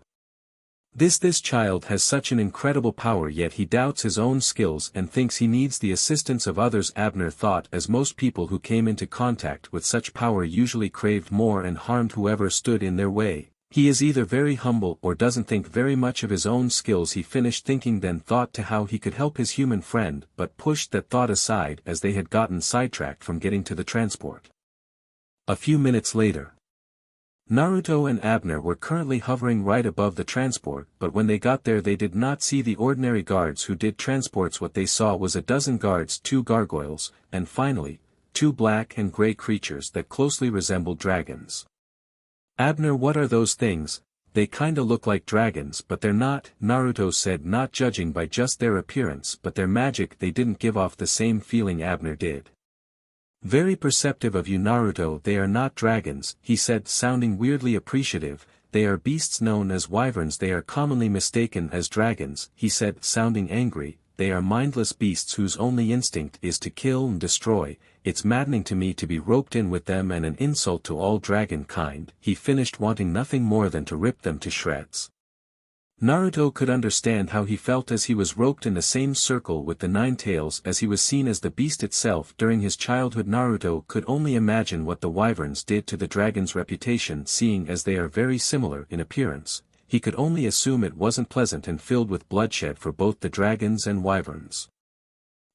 Speaker 2: This child has such an incredible power, yet he doubts his own skills and thinks he needs the assistance of others, Abner thought, as most people who came into contact with such power usually craved more and harmed whoever stood in their way. He is either very humble or doesn't think very much of his own skills. He finished thinking, then thought to how he could help his human friend, but pushed that thought aside as they had gotten sidetracked from getting to the transport. A few minutes later, Naruto and Abner were currently hovering right above the transport, but when they got there they did not see the ordinary guards who did transports. What they saw was a dozen guards, 2 gargoyles, and finally, 2 black and gray creatures that closely resembled dragons. Abner, what are those things? They kinda look like dragons, but they're not, Naruto said, not judging by just their appearance but their magic. They didn't give off the same feeling Abner did. Very perceptive of you, Naruto. They are not dragons, he said, sounding weirdly appreciative. They are beasts known as wyverns. They are commonly mistaken as dragons, he said, sounding angry. They are mindless beasts whose only instinct is to kill and destroy. It's maddening to me to be roped in with them and an insult to all dragon kind, he finished, wanting nothing more than to rip them to shreds. Naruto could understand how he felt as he was roped in the same circle with the Nine Tails as he was seen as the beast itself during his childhood. Naruto could only imagine what the wyverns did to the dragon's reputation, seeing as they are very similar in appearance. He could only assume it wasn't pleasant and filled with bloodshed for both the dragons and wyverns.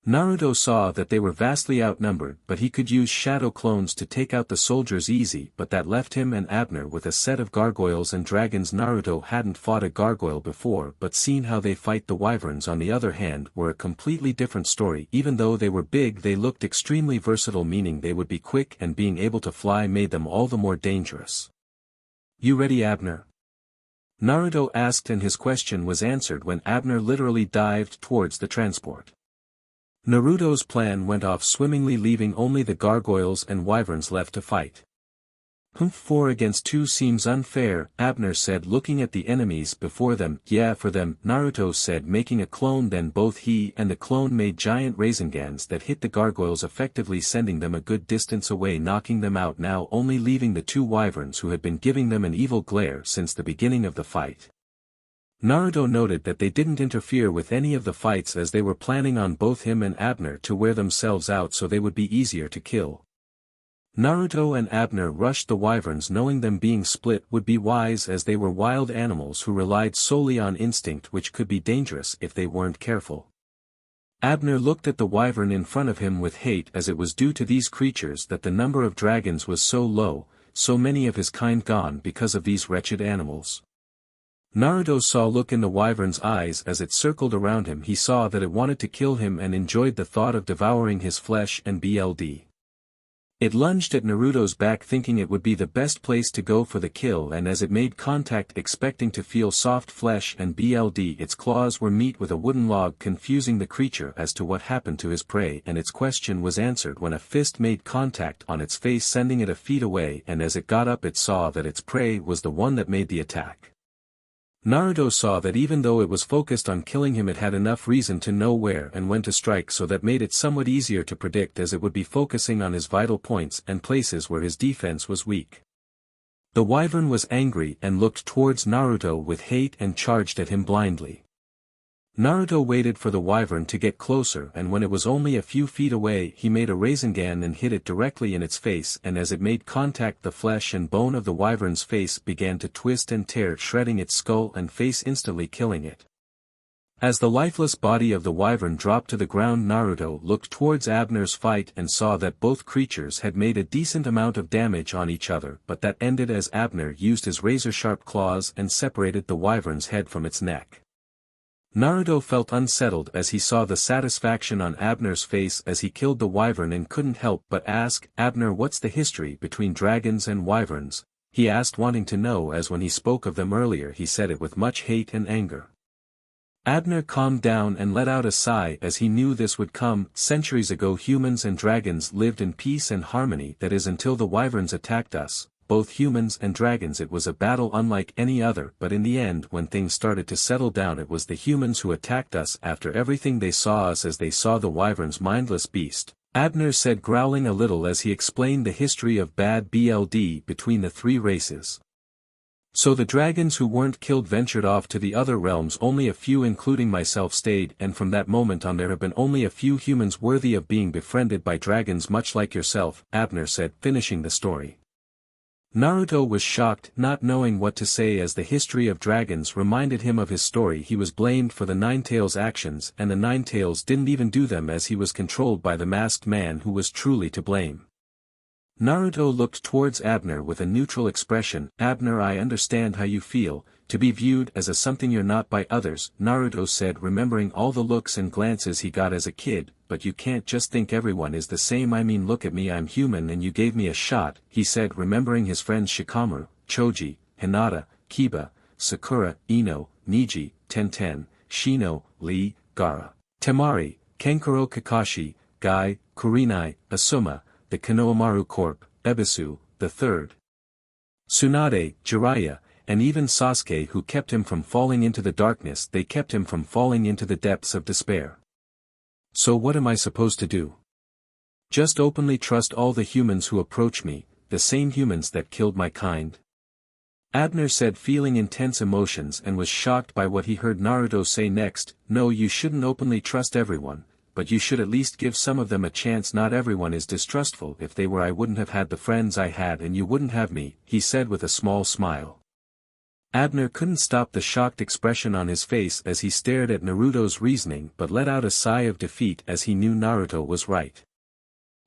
Speaker 2: Naruto saw that they were vastly outnumbered, but he could use shadow clones to take out the soldiers easy, but that left him and Abner with a set of gargoyles and dragons. Naruto hadn't fought a gargoyle before, but seen how they fight the wyverns on the other hand were a completely different story. Even though they were big, they looked extremely versatile, meaning they would be quick, and being able to fly made them all the more dangerous. "You ready, Abner?" Naruto asked, and his question was answered when Abner literally dived towards the transport. Naruto's plan went off swimmingly, leaving only the gargoyles and wyverns left to fight. 4 against 2 seems unfair," Abner said, looking at the enemies before them. "Yeah, for them," Naruto said, making a clone. Then both he and the clone made giant rasengans that hit the gargoyles, effectively sending them a good distance away, knocking them out, now only leaving the 2 wyverns who had been giving them an evil glare since the beginning of the fight. Naruto noted that they didn't interfere with any of the fights as they were planning on both him and Abner to wear themselves out so they would be easier to kill. Naruto and Abner rushed the wyverns, knowing them being split would be wise as they were wild animals who relied solely on instinct, which could be dangerous if they weren't careful. Abner looked at the wyvern in front of him with hate, as it was due to these creatures that the number of dragons was so low, so many of his kind gone because of these wretched animals. Naruto saw look in the wyvern's eyes as it circled around him. He saw that it wanted to kill him and enjoyed the thought of devouring his flesh and blood. It lunged at Naruto's back, thinking it would be the best place to go for the kill, and as it made contact expecting to feel soft flesh and blood, its claws were meet with a wooden log, confusing the creature as to what happened to his prey, and its question was answered when a fist made contact on its face, sending it a feet away, and as it got up it saw that its prey was the one that made the attack. Naruto saw that even though it was focused on killing him, it had enough reason to know where and when to strike, so that made it somewhat easier to predict, as it would be focusing on his vital points and places where his defense was weak. The wyvern was angry and looked towards Naruto with hate and charged at him blindly. Naruto waited for the wyvern to get closer, and when it was only a few feet away he made a rasengan and hit it directly in its face, and as it made contact the flesh and bone of the wyvern's face began to twist and tear, shredding its skull and face, instantly killing it. As the lifeless body of the wyvern dropped to the ground, Naruto looked towards Abner's fight and saw that both creatures had made a decent amount of damage on each other, but that ended as Abner used his razor-sharp claws and separated the wyvern's head from its neck. Naruto felt unsettled as he saw the satisfaction on Abner's face as he killed the wyvern, and couldn't help but ask, "Abner, what's the history between dragons and wyverns?" he asked, wanting to know, as when he spoke of them earlier he said it with much hate and anger. Abner calmed down and let out a sigh as he knew this would come. Centuries ago humans and dragons lived in peace and harmony, that is until the wyverns attacked us, both humans and dragons. It was a battle unlike any other, but in the end when things started to settle down it was the humans who attacked us after everything they saw us as they saw the wyvern's mindless beast, Abner said, growling a little as he explained the history of bad blood between the 3 races. So the dragons who weren't killed ventured off to the other realms, only a few including myself stayed, and from that moment on there have been only a few humans worthy of being befriended by dragons much like yourself, Abner said, finishing the story. Naruto was shocked, not knowing what to say, as the history of dragons reminded him of his story. He was blamed for the Nine Tails' actions, and the Nine Tails didn't even do them, as he was controlled by the masked man who was truly to blame. Naruto looked towards Abner with a neutral expression. "Abner, I understand how you feel, to be viewed as a something you're not by others," Naruto said, remembering all the looks and glances he got as a kid, "but you can't just think everyone is the same. I mean, look at me, I'm human and you gave me a shot," he said, remembering his friends Shikamaru, Choji, Hinata, Kiba, Sakura, Ino, Niji, Tenten, Shino, Lee, Gaara, Temari, Kankuro, Kakashi, Gai, Kurenai, Asuma, the Konohamaru Corp, Ebisu, the Third, Tsunade, Jiraiya, and even Sasuke, who kept him from falling into the darkness. They kept him from falling into the depths of despair. So what am I supposed to do? Just openly trust all the humans who approach me, the same humans that killed my kind? Abner said, feeling intense emotions, and was shocked by what he heard Naruto say next. No, you shouldn't openly trust everyone, but you should at least give some of them a chance. Not everyone is distrustful. If they were, I wouldn't have had the friends I had and you wouldn't have me, he said with a small smile. Abner couldn't stop the shocked expression on his face as he stared at Naruto's reasoning, but let out a sigh of defeat as he knew Naruto was right.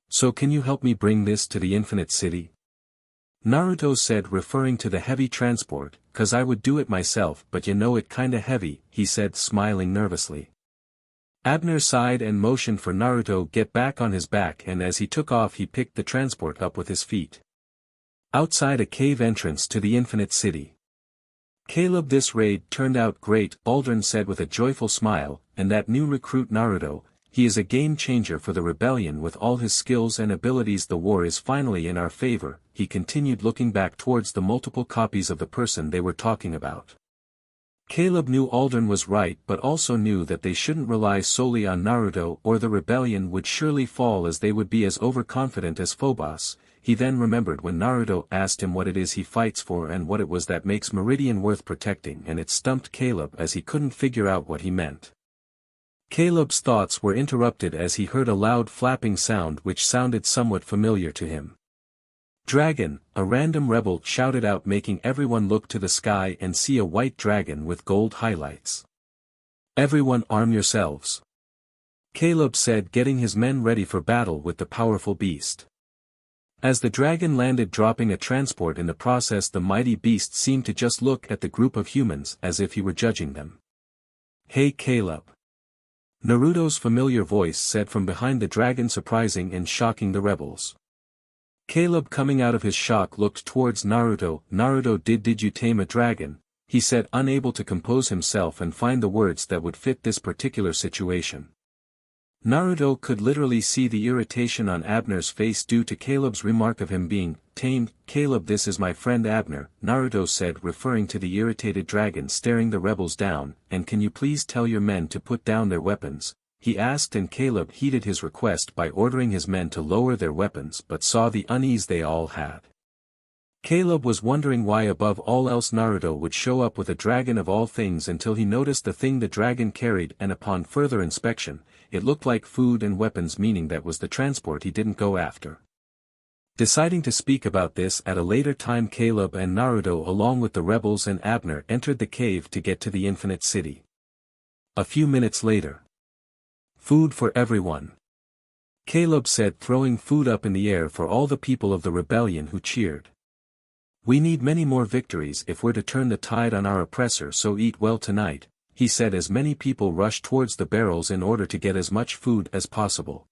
Speaker 2: So can you help me bring this to the Infinite City? Naruto said, referring to the heavy transport. Cause I would do it myself, but you know it kinda heavy, he said, smiling nervously. Abner sighed and motioned for Naruto get back on his back, and as he took off he picked the transport up with his feet. Outside a cave entrance to the Infinite City. Caleb, this raid turned out great, Aldrin said with a joyful smile, and that new recruit Naruto, he is a game changer for the rebellion with all his skills and abilities. The war is finally in our favor, he continued, looking back towards the multiple copies of the person they were talking about. Caleb knew Aldrin was right, but also knew that they shouldn't rely solely on Naruto, or the rebellion would surely fall, as they would be as overconfident as Phobos. He then remembered when Naruto asked him what it is he fights for and what it was that makes Meridian worth protecting, and it stumped Caleb as he couldn't figure out what he meant. Caleb's thoughts were interrupted as he heard a loud flapping sound which sounded somewhat familiar to him. Dragon, a random rebel shouted out, making everyone look to the sky and see a white dragon with gold highlights. Everyone arm yourselves, Caleb said, getting his men ready for battle with the powerful beast. As the dragon landed, dropping a transport in the process, the mighty beast seemed to just look at the group of humans as if he were judging them. Hey Caleb. Naruto's familiar voice said from behind the dragon, surprising and shocking the rebels. Caleb, coming out of his shock, looked towards Naruto. Naruto, did you tame a dragon? He said, unable to compose himself and find the words that would fit this particular situation. Naruto could literally see the irritation on Abner's face due to Caleb's remark of him being tamed. Caleb, this is my friend Abner, Naruto said, referring to the irritated dragon staring the rebels down. And can you please tell your men to put down their weapons? He asked, and Caleb heeded his request by ordering his men to lower their weapons, but saw the unease they all had. Caleb was wondering why above all else Naruto would show up with a dragon of all things, until he noticed the thing the dragon carried, and upon further inspection, it looked like food and weapons, meaning that was the transport he didn't go after. Deciding to speak about this at a later time, Caleb and Naruto along with the rebels and Abner entered the cave to get to the Infinite City. A few minutes later. Food for everyone, Caleb said, throwing food up in the air for all the people of the rebellion who cheered. We need many more victories if we're to turn the tide on our oppressor, so eat well tonight, he said as many people rushed towards the barrels in order to get as much food as possible.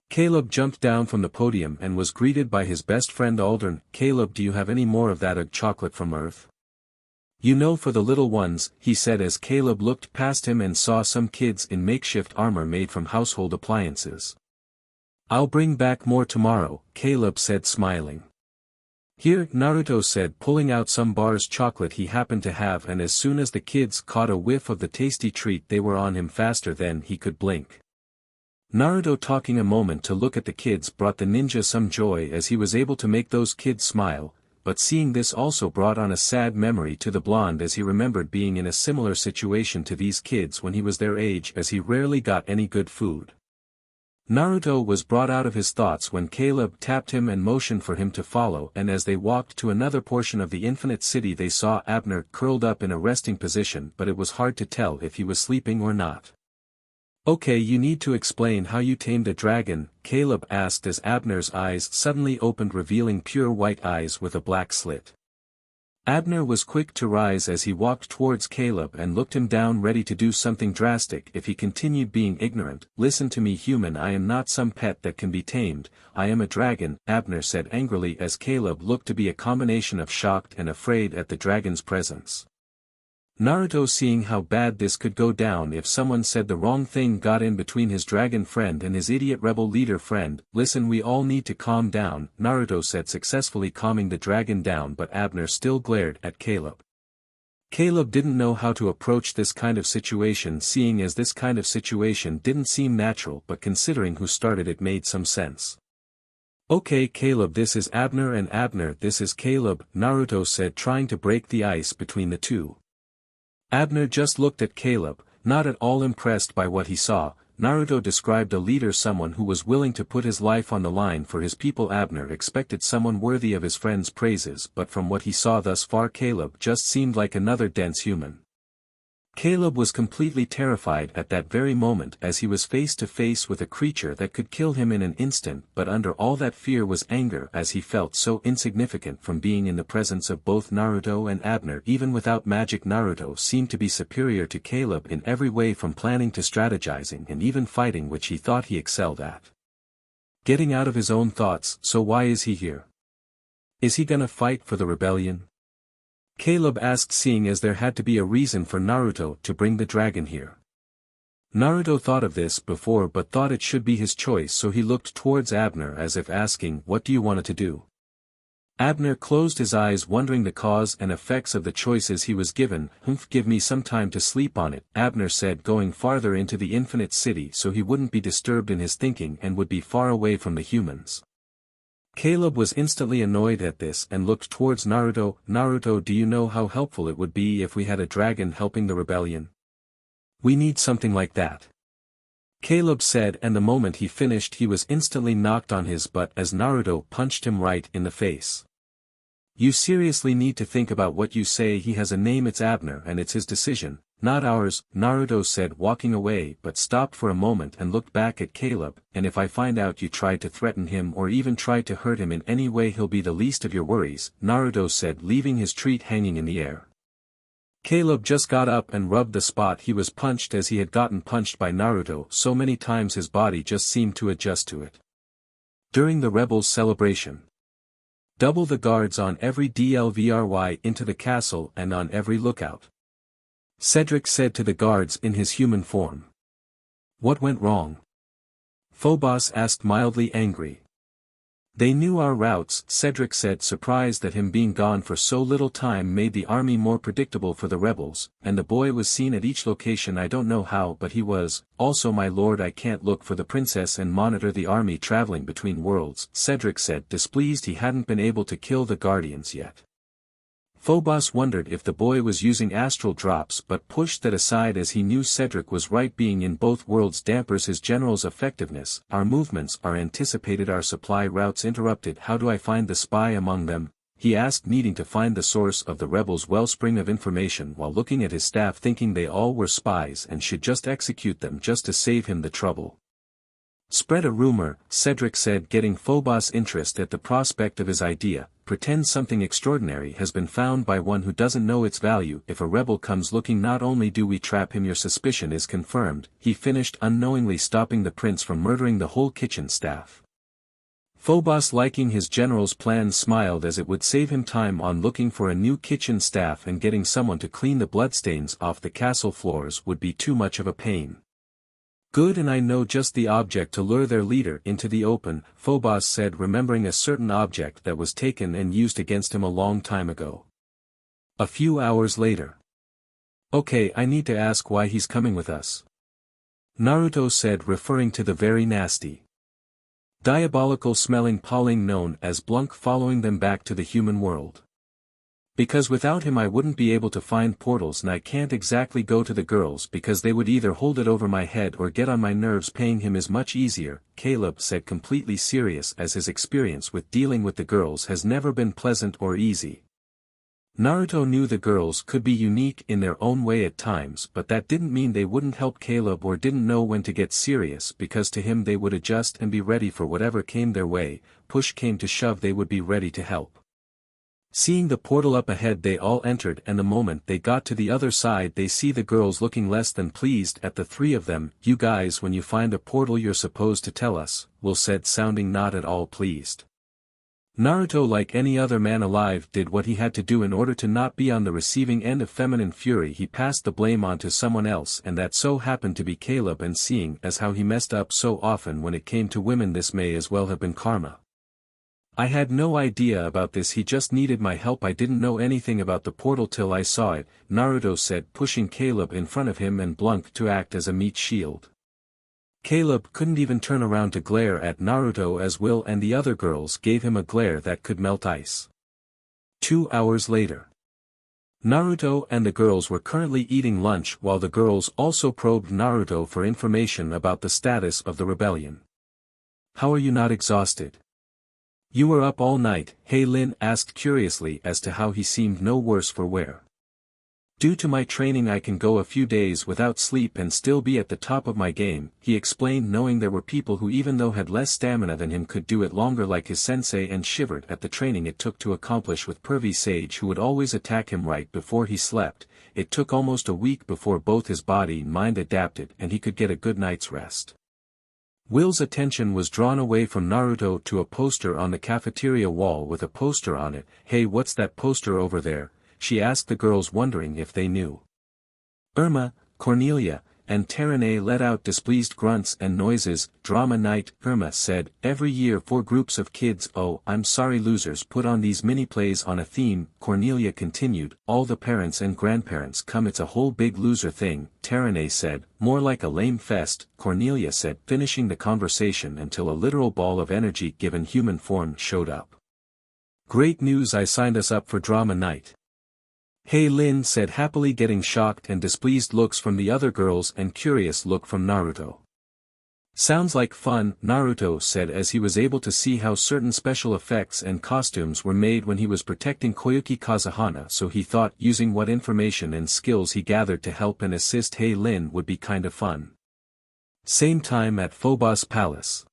Speaker 2: Caleb jumped down from the podium and was greeted by his best friend Aldrin. Caleb, do you have any more of that chocolate from Earth? You know, for the little ones, he said as Caleb looked past him and saw some kids in makeshift armor made from household appliances. I'll bring back more tomorrow, Caleb said, smiling. Here, Naruto said, pulling out some bars chocolate he happened to have, and as soon as the kids caught a whiff of the tasty treat they were on him faster than he could blink. Naruto, talking a moment to look at the kids, brought the ninja some joy as he was able to make those kids smile, but seeing this also brought on a sad memory to the blonde as he remembered being in a similar situation to these kids when he was their age, as he rarely got any good food. Naruto was brought out of his thoughts when Caleb tapped him and motioned for him to follow, and as they walked to another portion of the Infinite City they saw Abner curled up in a resting position, but it was hard to tell if he was sleeping or not. Okay, you need to explain how you tamed a dragon, Caleb asked as Abner's eyes suddenly opened, revealing pure white eyes with a black slit. Abner was quick to rise as he walked towards Caleb and looked him down, ready to do something drastic if he continued being ignorant. Listen to me, human, I am not some pet that can be tamed, I am a dragon, Abner said angrily as Caleb looked to be a combination of shocked and afraid at the dragon's presence. Naruto, seeing how bad this could go down if someone said the wrong thing, got in between his dragon friend and his idiot rebel leader friend. Listen, we all need to calm down, Naruto said, successfully calming the dragon down, but Abner still glared at Caleb. Caleb didn't know how to approach this kind of situation, seeing as this kind of situation didn't seem natural, but considering who started it made some sense. Okay Caleb, this is Abner, and Abner, this is Caleb, Naruto said, trying to break the ice between the two. Abner just looked at Caleb, not at all impressed by what he saw. Naruto described a leader, someone who was willing to put his life on the line for his people. Abner expected someone worthy of his friend's praises, but from what he saw thus far, Caleb just seemed like another dense human. Caleb was completely terrified at that very moment, as he was face to face with a creature that could kill him in an instant, but under all that fear was anger, as he felt so insignificant from being in the presence of both Naruto and Abner. Even without magic, Naruto seemed to be superior to Caleb in every way, from planning to strategizing and even fighting, which he thought he excelled at. Getting out of his own thoughts, so why is he here? Is he gonna fight for the rebellion? Caleb asked, seeing as there had to be a reason for Naruto to bring the dragon here. Naruto thought of this before but thought it should be his choice, so he looked towards Abner as if asking, what do you want it to do? Abner closed his eyes, wondering the cause and effects of the choices he was given. Give me some time to sleep on it, Abner said, going farther into the infinite city so he wouldn't be disturbed in his thinking and would be far away from the humans. Caleb was instantly annoyed at this and looked towards Naruto. Naruto, do you know how helpful it would be if we had a dragon helping the rebellion? We need something like that. Caleb said, and the moment he finished he was instantly knocked on his butt as Naruto punched him right in the face. You seriously need to think about what you say. He has a name, it's Abner, and it's his decision, not ours, Naruto said, walking away, but stopped for a moment and looked back at Caleb. And if I find out you tried to threaten him or even tried to hurt him in any way, he'll be the least of your worries, Naruto said, leaving his treat hanging in the air. Caleb just got up and rubbed the spot he was punched, as he had gotten punched by Naruto so many times his body just seemed to adjust to it. During the rebels' celebration, double the guards on every dlvry into the castle and on every lookout, Cedric said to the guards in his human form. What went wrong? Phobos asked, mildly angry. They knew our routes, Cedric said, surprised that him being gone for so little time made the army more predictable for the rebels, and the boy was seen at each location. I don't know how, but he was. Also, my lord, I can't look for the princess and monitor the army traveling between worlds, Cedric said, displeased he hadn't been able to kill the guardians yet. Phobos wondered if the boy was using astral drops, but pushed that aside as he knew Cedric was right. Being in both worlds dampers his general's effectiveness. Our movements are anticipated, our supply routes interrupted. How do I find the spy among them? He asked, needing to find the source of the rebels' wellspring of information while looking at his staff, thinking they all were spies and should just execute them just to save him the trouble. Spread a rumor, Cedric said, getting Phobos' interest at the prospect of his idea. Pretend something extraordinary has been found by one who doesn't know its value. If a rebel comes looking, not only do we trap him, your suspicion is confirmed, he finished, unknowingly stopping the prince from murdering the whole kitchen staff. Phobos, liking his general's plan, smiled, as it would save him time on looking for a new kitchen staff, and getting someone to clean the bloodstains off the castle floors would be too much of a pain. Good, and I know just the object to lure their leader into the open, Phobos said, remembering a certain object that was taken and used against him a long time ago. A few hours later. Okay, I need to ask why he's coming with us, Naruto said, referring to the very nasty, diabolical smelling Pauling known as Blunk, following them back to the human world. Because without him I wouldn't be able to find portals, and I can't exactly go to the girls because they would either hold it over my head or get on my nerves. Paying him is much easier, Caleb said, completely serious, as his experience with dealing with the girls has never been pleasant or easy. Naruto knew the girls could be unique in their own way at times, but that didn't mean they wouldn't help Caleb or didn't know when to get serious, because to him they would adjust and be ready for whatever came their way. Push came to shove, they would be ready to help. Seeing the portal up ahead, they all entered, and the moment they got to the other side they see the girls looking less than pleased at the three of them. You guys, when you find a portal you're supposed to tell us, Will said, sounding not at all pleased. Naruto, like any other man alive, did what he had to do in order to not be on the receiving end of feminine fury. He passed the blame on to someone else, and that so happened to be Caleb, and seeing as how he messed up so often when it came to women, this may as well have been karma. I had no idea about this, he just needed my help. I didn't know anything about the portal till I saw it, Naruto said, pushing Caleb in front of him and Blunk to act as a meat shield. Caleb couldn't even turn around to glare at Naruto as Will and the other girls gave him a glare that could melt ice. 2 hours later. Naruto and the girls were currently eating lunch while the girls also probed Naruto for information about the status of the rebellion. "How are you not exhausted? You were up all night," Lin asked curiously as to how he seemed no worse for wear. "Due to my training I can go a few days without sleep and still be at the top of my game," he explained, knowing there were people who even though had less stamina than him could do it longer like his sensei, and shivered at the training it took to accomplish with V.O.I.C.E.H, who would always attack him right before he slept. It took almost a week before both his body and mind adapted and he could get a good night's rest. Will's attention was drawn away from Naruto to a poster on the cafeteria wall with a poster on it. "Hey, what's that poster over there?" she asked the girls, wondering if they knew. Irma, Cornelia, and Terene let out displeased grunts and noises. "Drama night," Irma said. "Every year 4 groups of kids, oh, I'm sorry, losers, put on these mini-plays on a theme," Cornelia continued. "All the parents and grandparents come, it's a whole big loser thing," Terene said. "More like a lame fest," Cornelia said, finishing the conversation until a literal ball of energy given human form showed up. "Great news, I signed us up for drama night," Lin said, happily, getting shocked and displeased looks from the other girls and curious look from Naruto. "Sounds like fun," Naruto said as he was able to see how certain special effects and costumes were made when he was protecting Koyuki Kazuhana, so he thought using what information and skills he gathered to help and assist Lin would be kinda fun. Same time at Phobos Palace.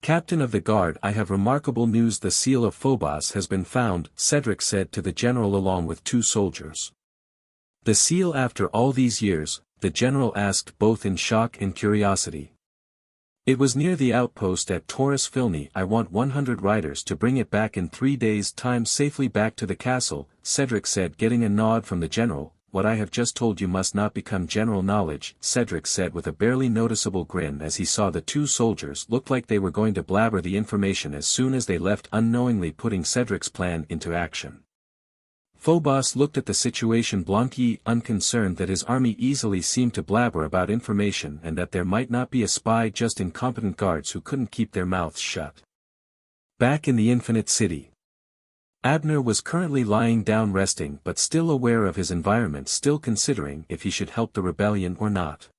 Speaker 2: "Captain of the Guard, I have remarkable news. The seal of Phobos has been found," Cedric said to the general along with 2 soldiers. "The seal after all these years?" the general asked, both in shock and curiosity. "It was near the outpost at Taurus Filni. I want 100 riders to bring it back in 3 days' time safely back to the castle," Cedric said, getting a nod from the general. "What I have just told you must not become general knowledge," Cedric said with a barely noticeable grin as he saw the 2 soldiers looked like they were going to blabber the information as soon as they left, unknowingly putting Cedric's plan into action. Phobos looked at the situation blankly, unconcerned that his army easily seemed to blabber about information and that there might not be a spy, just incompetent guards who couldn't keep their mouths shut. Back in the Infinite City. Abner was currently lying down resting but still aware of his environment, still considering if he should help the rebellion or not.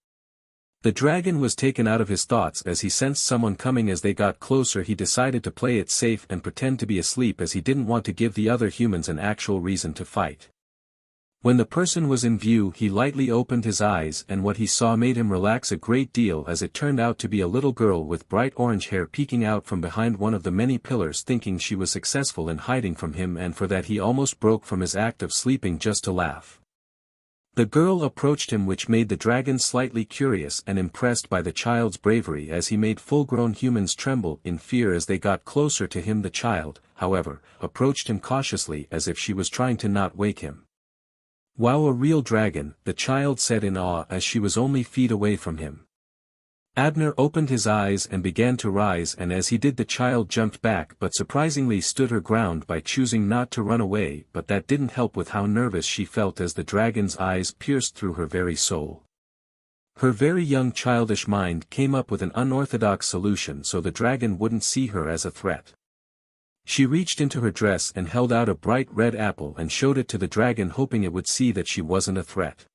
Speaker 2: The dragon was taken out of his thoughts as he sensed someone coming. As they got closer he decided to play it safe and pretend to be asleep as he didn't want to give the other humans an actual reason to fight. When the person was in view he lightly opened his eyes and what he saw made him relax a great deal, as it turned out to be a little girl with bright orange hair peeking out from behind one of the many pillars. Thinking she was successful in hiding from him, and for that he almost broke from his act of sleeping just to laugh. The girl approached him, which made the dragon slightly curious and impressed by the child's bravery as he made full-grown humans tremble in fear as they got closer to him. The child, however, approached him cautiously as if she was trying to not wake him. "Wow, a real dragon," the child said in awe as she was only feet away from him. Abner opened his eyes and began to rise, and as he did the child jumped back but surprisingly stood her ground by choosing not to run away, but that didn't help with how nervous she felt as the dragon's eyes pierced through her very soul. Her very young childish mind came up with an unorthodox solution so the dragon wouldn't see her as a threat. She reached into her dress and held out a bright red apple and showed it to the dragon, hoping it would see that she wasn't a threat.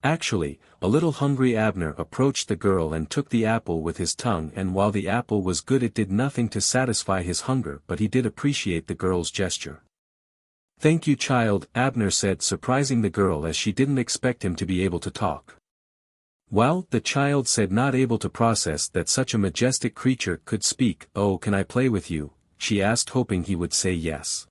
Speaker 2: Actually, a little hungry Abner approached the girl and took the apple with his tongue, and while the apple was good it did nothing to satisfy his hunger, but he did appreciate the girl's gesture. "Thank you, child," Abner said, surprising the girl as she didn't expect him to be able to talk. "Well," the child said, not able to process that such a majestic creature could speak. "Oh, can I play with you?" she asked, hoping he would say yes.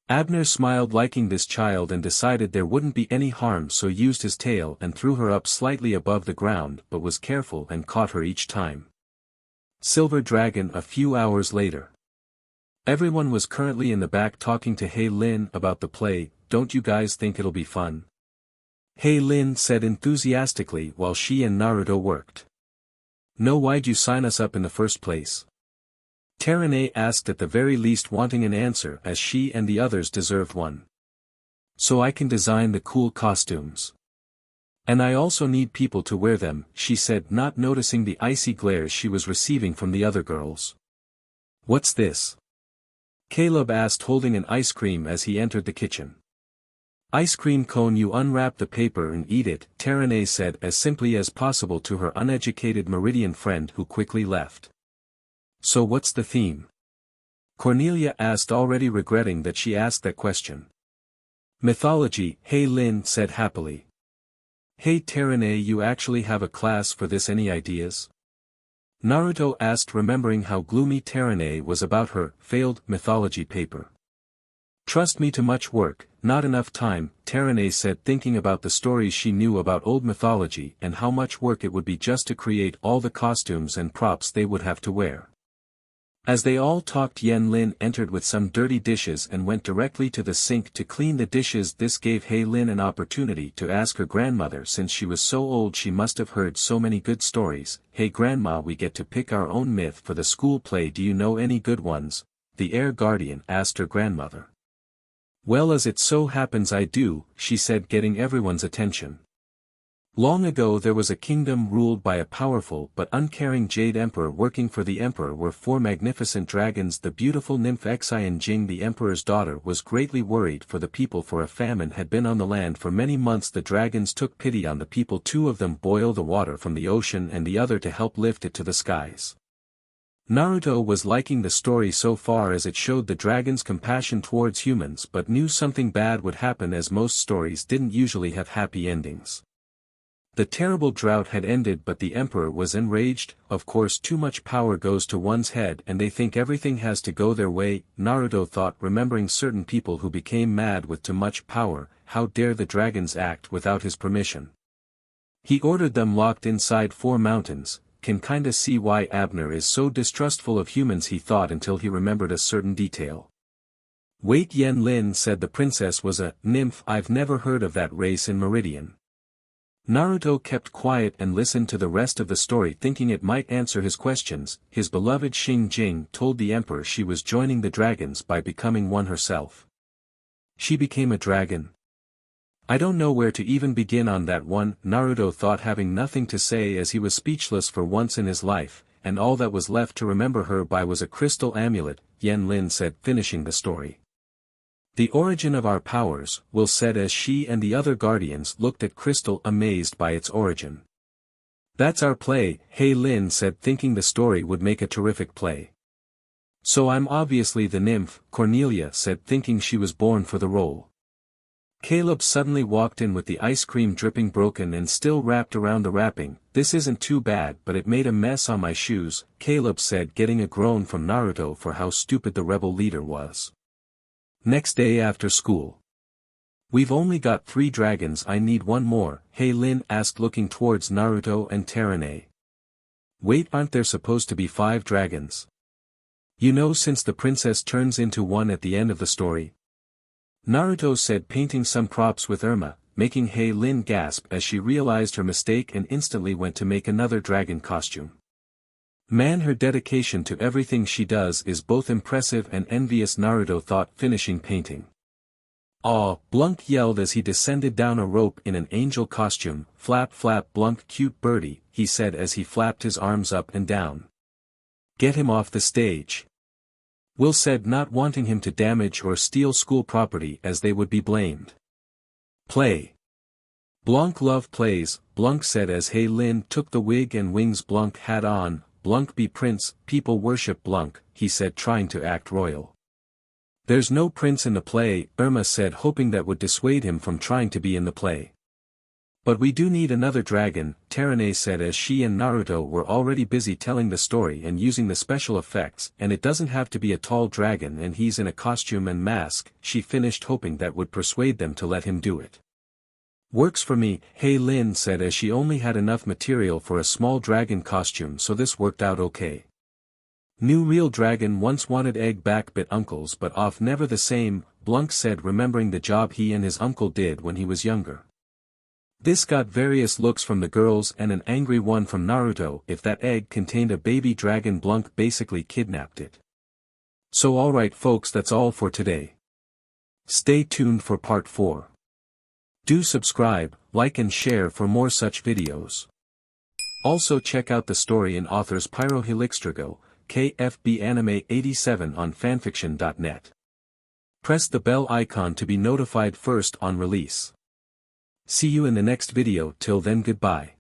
Speaker 2: Abner smiled, liking this child, and decided there wouldn't be any harm, so used his tail and threw her up slightly above the ground, but was careful and caught her each time. Silver Dragon. A few hours later. Everyone was currently in the back talking to Lin about the play. "Don't you guys think it'll be fun?" Lin said enthusiastically while she and Naruto worked. "No, why'd you sign us up in the first place?" Terene asked, at the very least wanting an answer, as she and the others deserved one. "So I can design the cool costumes." And I also need people to wear them, she said, not noticing the icy glares she was receiving from the other girls. What's this? Caleb asked, holding an ice cream as he entered the kitchen. Ice cream cone. You unwrap the paper and eat it, Terene said as simply as possible to her uneducated Meridian friend, who quickly left. So what's the theme? Cornelia asked, already regretting that she asked that question. Mythology, Hey Lin said happily. Hey Terene, you actually have a class for this, any ideas? Naruto asked, remembering how gloomy Terene was about her failed mythology paper. Trust me, too much work, not enough time, Terene said, thinking about the stories she knew about old mythology and how much work it would be just to create all the costumes and props they would have to wear. As they all talked, Yen Lin entered with some dirty dishes and went directly to the sink to clean the dishes. This gave Hey Lin an opportunity to ask her grandmother, since she was so old she must have heard so many good stories. Hey grandma, we get to pick our own myth for the school play. Do you know any good ones? The air guardian asked her grandmother. Well, as it so happens I do, she said, getting everyone's attention. Long ago there was a kingdom ruled by a powerful but uncaring jade emperor. Working for the emperor were 4 magnificent dragons. The beautiful nymph Xian Jing, the emperor's daughter, was greatly worried for the people, for a famine had been on the land for many months. The dragons took pity on the people. 2 of them boil the water from the ocean and the other to help lift it to the skies. Naruto was liking the story so far as it showed the dragons' compassion towards humans, but knew something bad would happen, as most stories didn't usually have happy endings. The terrible drought had ended, but the emperor was enraged. Of course, too much power goes to one's head and they think everything has to go their way, Naruto thought, remembering certain people who became mad with too much power. How dare the dragons act without his permission? He ordered them locked inside 4 mountains. Can kinda see why Abner is so distrustful of humans, he thought, until he remembered a certain detail. Wait, Yen Lin said the princess was a nymph. I've never heard of that race in Meridian. Naruto kept quiet and listened to the rest of the story, thinking it might answer his questions. His beloved Xing Jing told the emperor she was joining the dragons by becoming one herself. She became a dragon? I don't know where to even begin on that one, Naruto thought, having nothing to say as he was speechless for once in his life, and all that was left to remember her by was a crystal amulet, Yen Lin said, finishing the story. The origin of our powers, Will said as she and the other guardians looked at Crystal, amazed by its origin. That's our play, Hey Lin said, thinking the story would make a terrific play. So I'm obviously the nymph, Cornelia said, thinking she was born for the role. Caleb suddenly walked in with the ice cream dripping broken and still wrapped around the wrapping. This isn't too bad, but it made a mess on my shoes, Caleb said, getting a groan from Naruto for how stupid the rebel leader was. Next day after school. We've only got 3 dragons, I need 1 more, Hey Lin asked, looking towards Naruto and Terene. Wait, aren't there supposed to be 5 dragons? You know, since the princess turns into one at the end of the story. Naruto said, painting some props with Irma, making Hey Lin gasp as she realized her mistake and instantly went to make another dragon costume. Man, her dedication to everything she does is both impressive and envious, Naruto thought, finishing painting. Aw, Blunk yelled as he descended down a rope in an angel costume. Flap flap Blunk, cute birdie, he said as he flapped his arms up and down. Get him off the stage. Will said, not wanting him to damage or steal school property as they would be blamed. Play. Blunk love plays, Blunk said as Hey Lin took the wig and wings Blunk had on. Blunk be prince, people worship Blunk, he said, trying to act royal. There's no prince in the play, Irma said, hoping that would dissuade him from trying to be in the play. But we do need another dragon, Terene said as she and Naruto were already busy telling the story and using the special effects, and it doesn't have to be a tall dragon and he's in a costume and mask, she finished, hoping that would persuade them to let him do it. Works for me, Hey Lin said as she only had enough material for a small dragon costume, so this worked out okay. New real dragon once wanted egg back, bit uncles but off never the same, Blunk said, remembering the job he and his uncle did when he was younger. This got various looks from the girls and an angry one from Naruto. If that egg contained a baby dragon, Blunk basically kidnapped it. So alright folks, that's all for today. Stay tuned for part 4. Do subscribe, like and share for more such videos. Also check out the story and author's pyrohelixdrago, KFB Anime 87 on fanfiction.net. Press the bell icon to be notified first on release. See you in the next video. Till then, goodbye.